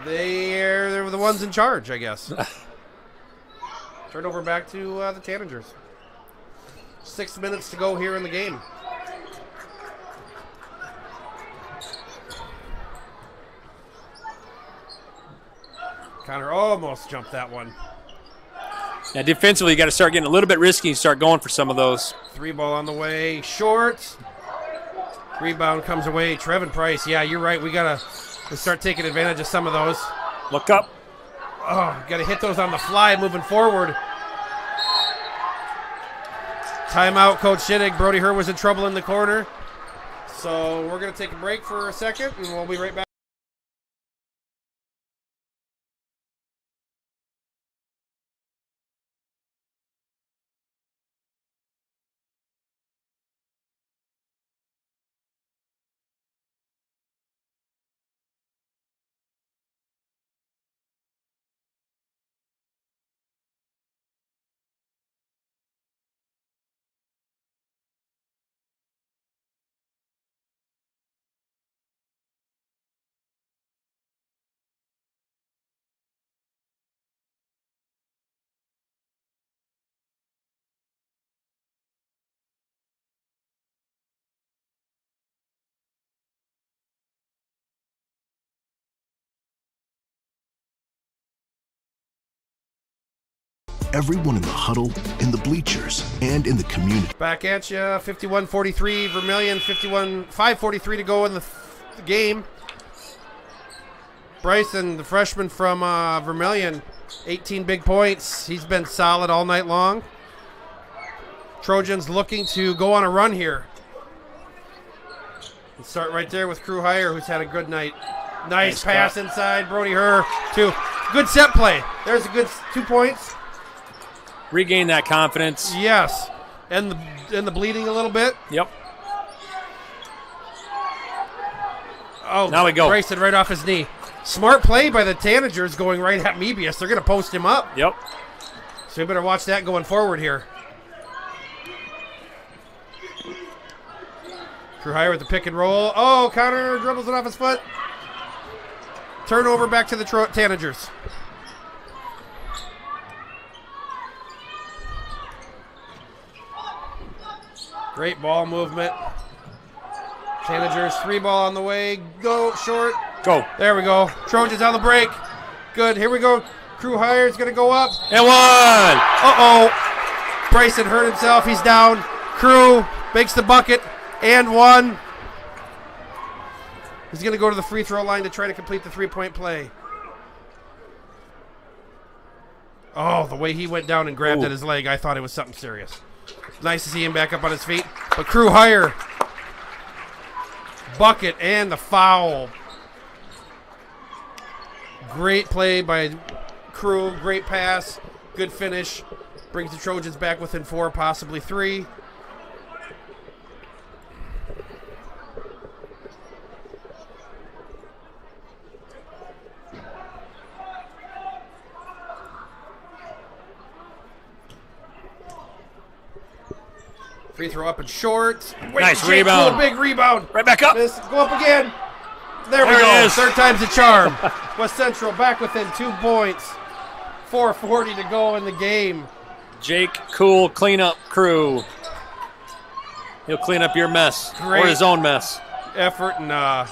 they were the ones in charge, I guess. Turnover back to the Tanagers. 6 minutes to go here in the game. Connor almost jumped that one. Now, defensively, you got to start getting a little bit risky and start going for some of those. 3 ball on the way. Short. Rebound comes away. Trevin Price. Yeah, you're right. We got to start taking advantage of some of those. Look up. Oh, got to hit those on the fly moving forward. Timeout, Coach Shinnig. Brody Herr was in trouble in the corner. So we're going to take a break for a second, and we'll be right back. Everyone in the huddle, in the bleachers, and in the community. Back at you, 51-43, Vermillion, 5:43 to go in the game. Bryson, the freshman from Vermillion, 18 big points. He's been solid all night long. Trojans looking to go on a run here. Let's start right there with crew hire, who's had a good night. Nice pass inside, Brody Herr, 2. Good set play. There's a good 2 points. Regain that confidence. Yes. And the bleeding a little bit. Yep. Oh, now we go. Bryson right off his knee. Smart play by the Tanagers going right at Mebius. They're going to post him up. Yep. So we better watch that going forward here. Crew hire with the pick and roll. Oh, Connor dribbles it off his foot. Turnover back to the Tanagers. Great ball movement. Tanagers, 3 ball on the way. Go, short. Go. There we go. Trojans on the break. Good. Here we go. Crew hire is going to go up. And 1. Uh-oh. Bryson hurt himself. He's down. Crew makes the bucket and one. He's going to go to the free throw line to try to complete the three-point play. Oh, the way he went down and grabbed at his leg, I thought it was something serious. Nice to see him back up on his feet. But Crew higher. Bucket and the foul. Great play by Crew. Great pass. Good finish. Brings the Trojans back within 4, possibly 3. Free throw up and short. Nice rebound. Big rebound. Right back up. Go up again. There we go. Third time's the charm. West Central back within 2 points. 4:40 to go in the game. Jake, cool, clean up Crew. He'll clean up your mess. Great or his own mess. Effort and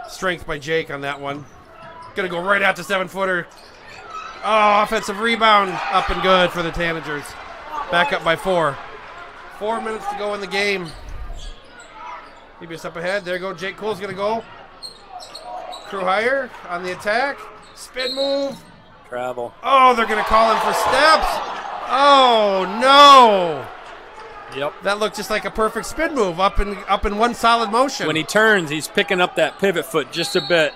strength by Jake on that one. Gonna go right at the 7-footer. Oh, offensive rebound. Up and good for the Tanagers. Back up by 4. 4 minutes to go in the game. Hebus up ahead. There you go. Jake Cool's going to go. Crew higher on the attack. Spin move. Travel. Oh, they're going to call him for steps. Oh, no. Yep. That looked just like a perfect spin move up in one solid motion. When he turns, he's picking up that pivot foot just a bit.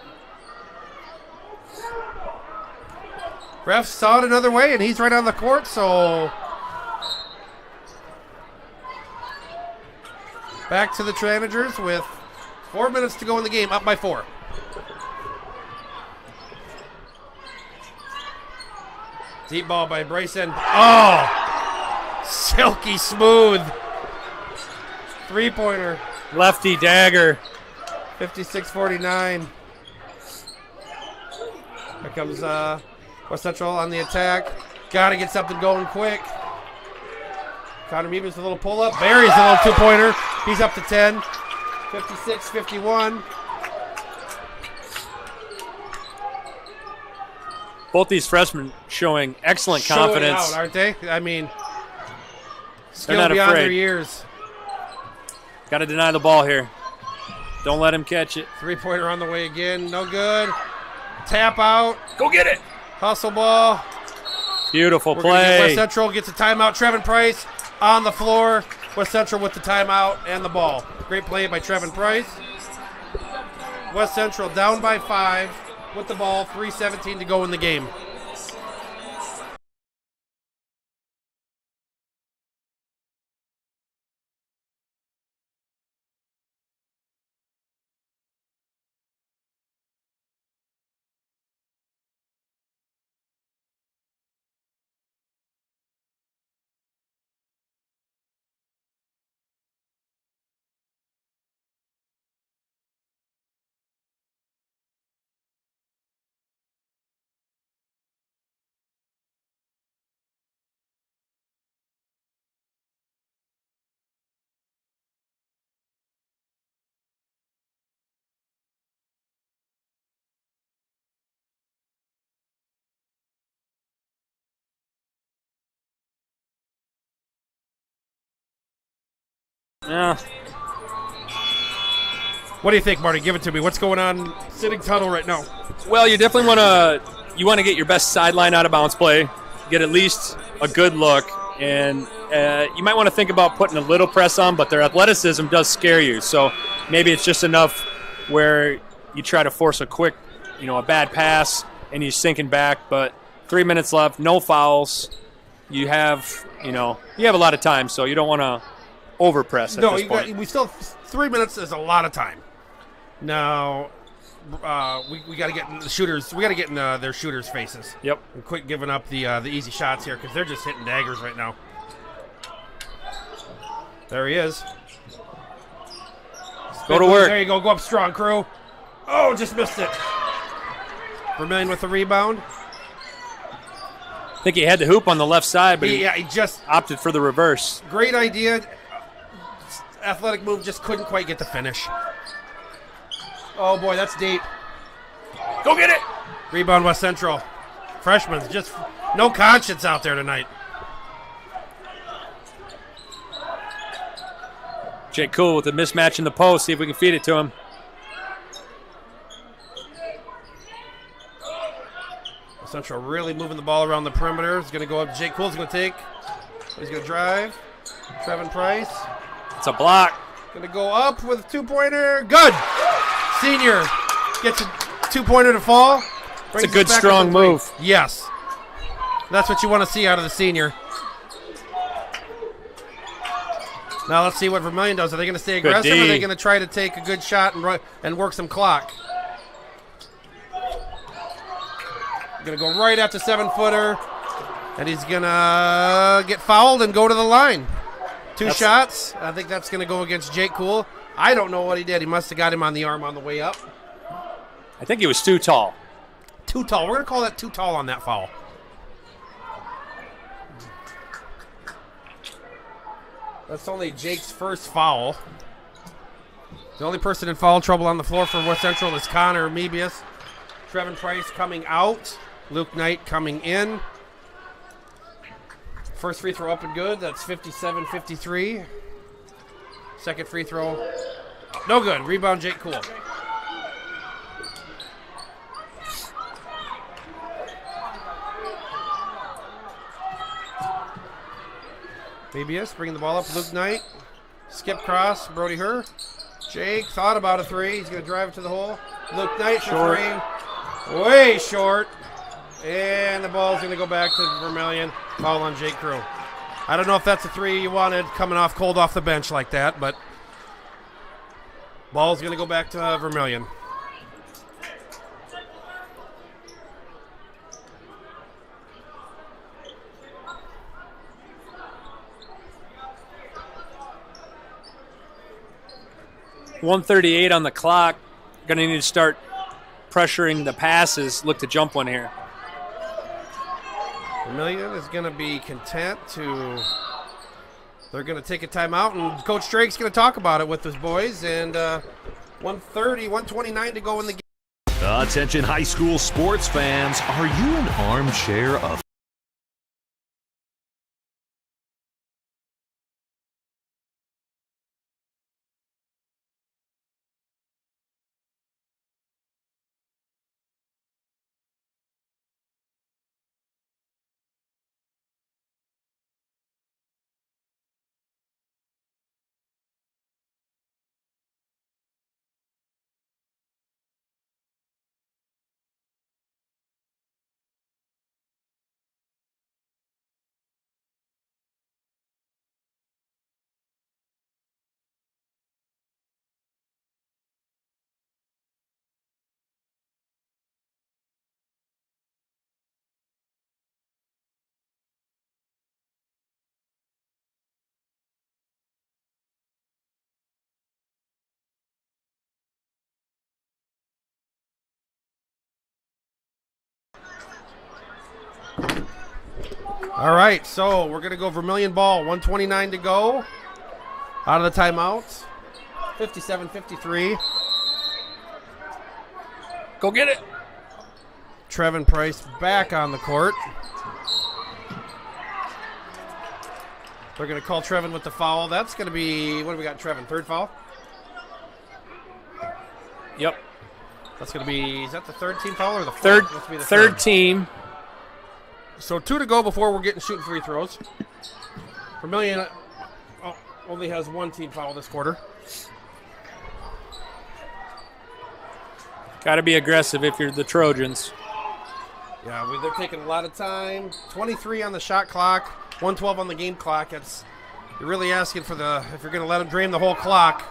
Refs saw it another way, and he's right on the court, so... Back to the Tanagers with 4 minutes to go in the game, up by 4. Deep ball by Bryson. Oh! Silky smooth. 3-pointer. Lefty dagger. 56-49. Here comes West Central on the attack. Got to get something going quick. Connor Meebus with a little pull-up. Barry's a little 2-pointer. He's up to 10. 56-51. Both these freshmen showing excellent confidence. Showing out, aren't they? I mean, skill not beyond afraid. their years. Got to deny the ball here. Don't let him catch it. 3-pointer on the way again. No good. Tap out. Go get it. Hustle ball. Beautiful We're gonna get play. West Central gets a timeout. Trevin Price on the floor. West Central with the timeout and the ball. Great play by Trevin Price. West Central down by 5 with the ball. 3:17 to go in the game. Yeah. What do you think, Marty? Give it to me. What's going on sitting tunnel right now? Well, you definitely want to get your best sideline out of bounds play, get at least a good look, and you might want to think about putting a little press on, but their athleticism does scare you. So maybe it's just enough where you try to force a quick, a bad pass, and you're sinking back. But 3 minutes left, no fouls. You have a lot of time, so you don't want to overpress at this point. We still 3 minutes is a lot of time. Now, we got to get in the shooters. We got to get in their shooters' faces. Yep. And quit giving up the easy shots here because they're just hitting daggers right now. There he is. Go to work. There you go. Go up strong, Crew. Oh, just missed it. Vermillion with the rebound. I think he had the hoop on the left side, but he just opted for the reverse. Great idea. Athletic move, just couldn't quite get the finish. Oh, boy, that's deep. Go get it. Rebound West Central. Freshmen, just no conscience out there tonight. Jake Cool with a mismatch in the post. See if we can feed it to him. Central really moving the ball around the perimeter. He's going to go up. Jake Cool's going to take. He's going to drive. Trevin Price. It's a block. Going to go up with a two-pointer. Good. Senior gets a two-pointer to fall. It's a good, strong move. Yes. That's what you want to see out of the senior. Now let's see what Vermillion does. Are they going to stay aggressive, or are they going to try to take a good shot and work some clock? Going to go right at the 7-footer, and he's going to get fouled and go to the line. Two shots. I think that's going to go against Jake Cool. I don't know what he did. He must have got him on the arm on the way up. I think he was too tall. Too tall. We're going to call that too tall on that foul. That's only Jake's first foul. The only person in foul trouble on the floor for West Central is Connor Mebius. Trevin Price coming out. Luke Knight coming in. First free throw up and good. That's 57-53. Second free throw. No good. Rebound Jake Cool. Mebius bringing the ball up. Luke Knight. Skip cross. Brody Herr. Jake thought about a three. He's going to drive it to the hole. Luke Knight for three. Way short. And the ball's going to go back to Vermillion. Foul on Jake Crew. I don't know if that's a three you wanted coming off cold off the bench like that, but ball's going to go back to Vermillion. .138 on the clock. Going to need to start pressuring the passes. Look to jump one here. Vermillion is going to be content to. They're going to take a timeout, and Coach Drake's going to talk about it with his boys. And 129 to go in the game. Attention high school sports fans. Are you an armchair of All right, so we're going to go Vermillion ball. 129 to go. Out of the timeout. 57-53. Go get it. Trevin Price back on the court. They're going to call Trevin with the foul. That's going to be, what do we got, Trevin? Third foul? Yep. That's going to be, is that the third team foul or the third? Must be the third team. So 2 to go before we're getting shooting free throws. Vermillion only has one team foul this quarter. Got to be aggressive if you're the Trojans. Yeah, they're taking a lot of time. 23 on the shot clock, 112 on the game clock. You're really asking for if you're going to let them drain the whole clock.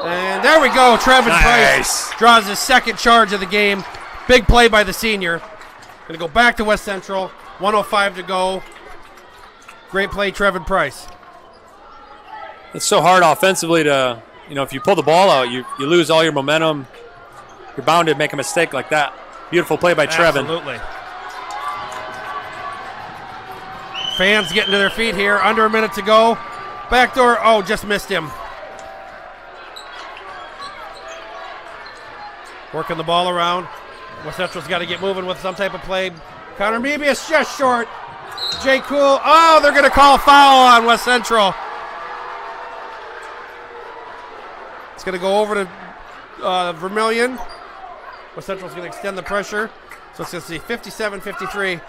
And there we go. Trevin Price draws his second charge of the game. Big play by the senior. Going to go back to West Central. 1:05 to go. Great play, Trevin Price. It's so hard offensively to, if you pull the ball out, you lose all your momentum. You're bound to make a mistake like that. Beautiful play by Trevin. Absolutely. Fans getting to their feet here. Under a minute to go. Backdoor. Oh, just missed him. Working the ball around. West Central's got to get moving with some type of play. Connor Mebius just short. Jay Cool. Oh, they're going to call a foul on West Central. It's going to go over to Vermillion. West Central's going to extend the pressure. So it's going to see 57-53.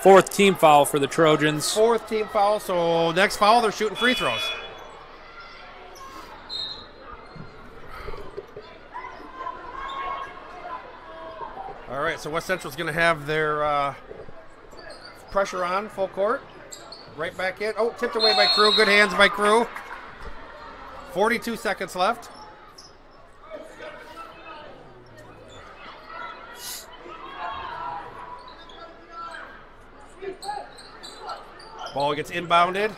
Fourth team foul for the Trojans. Fourth team foul. So next foul, they're shooting free throws. All right, so West Central's going to have their pressure on, full court. Right back in. Oh, tipped away by Crew. Good hands by Crew. 42 seconds left. Ball gets inbounded.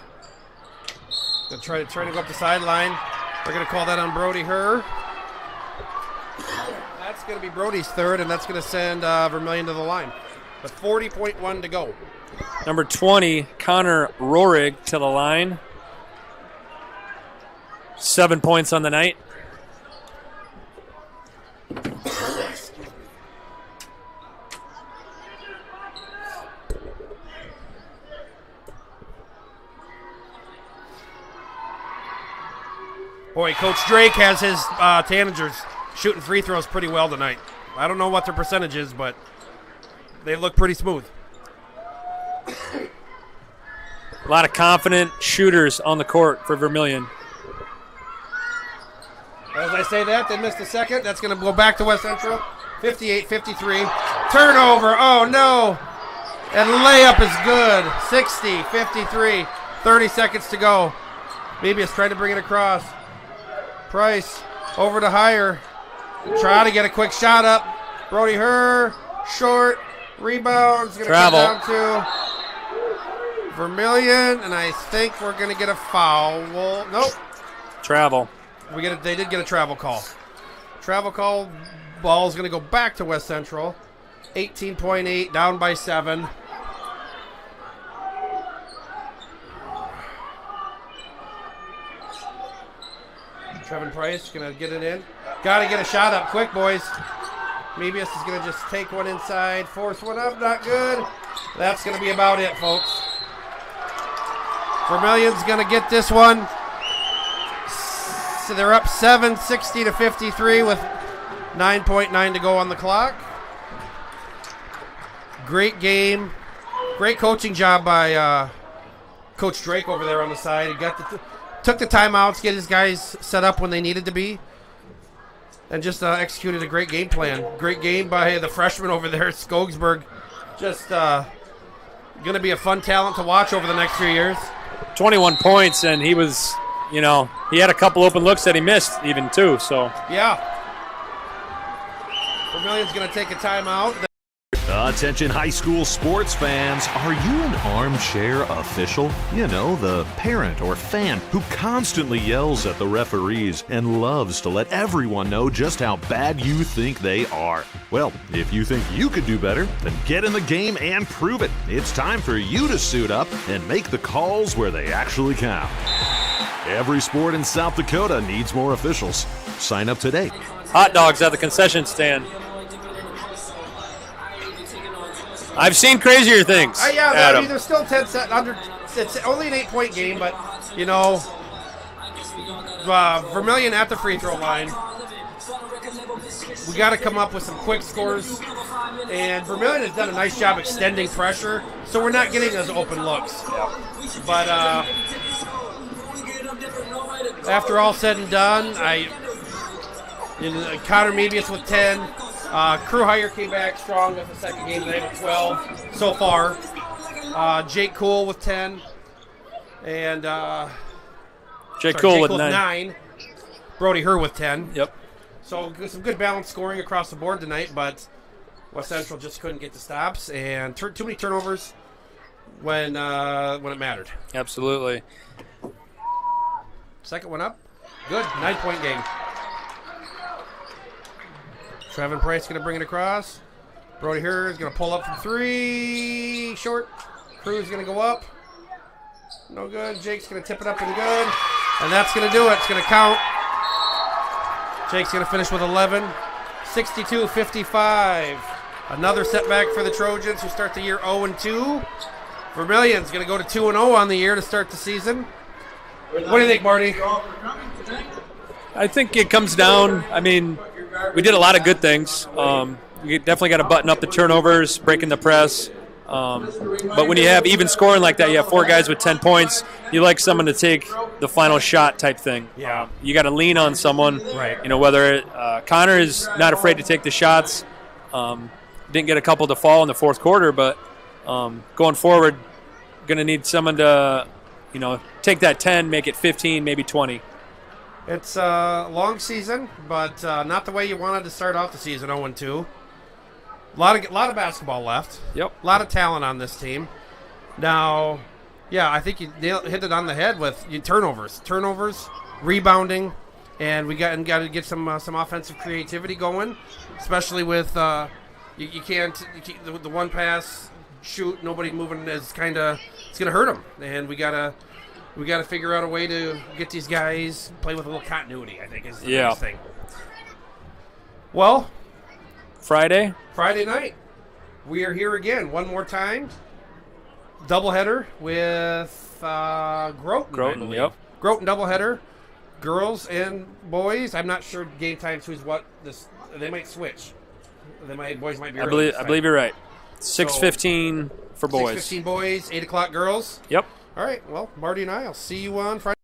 They're trying to go up the sideline. They're going to call that on Brody Herr. That's going to be Brody's third, and that's going to send Vermillion to the line. With 40.1 to go. Number 20, Connor Rohrig to the line. 7 points on the night. Boy, Coach Drake has his Tanagers shooting free throws pretty well tonight. I don't know what their percentage is, but they look pretty smooth. A lot of confident shooters on the court for Vermillion. As I say that, they missed a second. That's going to go back to West Central. 58-53. Turnover. Oh, no. And layup is good. 60-53. 30 seconds to go. Mebius trying to bring it across. Price over to Heyer. Try to get a quick shot up. Brody Herr. Short. Rebounds. Going to come down to Vermillion. And I think we're going to get a foul. Well, nope. Travel. They did get a travel call. Travel call. Ball is going to go back to West Central. 18.8, down by 7. Trevin Price going to get it in. Got to get a shot up quick, boys. Mebius is going to just take one inside, force one up, not good. That's going to be about it, folks. Vermillion's going to get this one. So they're up 7, 60-53 with 9.9 to go on the clock. Great game. Great coaching job by Coach Drake over there on the side. He took the timeouts, get his guys set up when they needed to be, and just executed a great game plan. Great game by the freshman over there at Skogsburg. Just going to be a fun talent to watch over the next few years. 21 points, and he was, he had a couple open looks that he missed even too. So yeah. Vermillion's going to take a timeout. Attention high school sports fans, are you an armchair official? You know, the parent or fan who constantly yells at the referees and loves to let everyone know just how bad you think they are. Well, if you think you could do better, then get in the game and prove it. It's time for you to suit up and make the calls where they actually count. Every sport in South Dakota needs more officials. Sign up today. Hot dogs at the concession stand. I've seen crazier things. Yeah, there's still 10 set under. It's only an 8-point game, but Vermillion at the free throw line. We got to come up with some quick scores, and Vermillion has done a nice job extending pressure, so we're not getting those open looks. But after all said and done, Connor Mebius with 10. Crew Heyer came back strong with the second game tonight with 12 so far. Jake Cool with 10. And Jake Cool with 9. Brody Herr with 10. Yep. So some good balanced scoring across the board tonight, but West Central just couldn't get the stops and too many turnovers when it mattered. Absolutely. Second one up. Good. 9-point game. Trevin Price going to bring it across. Brody Herr is going to pull up from 3. Short. Crew's going to go up. No good. Jake's going to tip it up and good. And that's going to do it. It's going to count. Jake's going to finish with 11. 62-55. Another setback for the Trojans who start the year 0-2. Vermillion's going to go to 2-0 on the year to start the season. What do you think, Marty? I think it comes down. I mean, we did a lot of good things. We definitely got to button up the turnovers, breaking the press. But when you have even scoring like that, you have 4 guys with 10 points. You like someone to take the final shot type thing. Yeah. You got to lean on someone. Right. You know, whether Connor is not afraid to take the shots. Didn't get a couple to fall in the fourth quarter, but going forward, going to need someone to, take that 10, make it 15, maybe 20. It's a long season, but not the way you wanted to start off the season 0-2. A lot of basketball left. Yep. A lot of talent on this team. Now, yeah, I think you hit it on the head with your turnovers, rebounding, and we got to get some offensive creativity going, especially with you can't the one pass shoot, nobody moving is it's going to hurt them, and we gotta figure out a way to get these guys play with a little continuity. I think is the biggest thing. Well, Friday night, we are here again one more time. Doubleheader with Groton. Yep. Groton doubleheader, girls and boys. I'm not sure game times who's what. They might switch. Boys might be. I believe you're right. 6:15 for boys. 6:15 boys, 8 o'clock girls. Yep. All right. Well, Marty and I'll see you on Friday.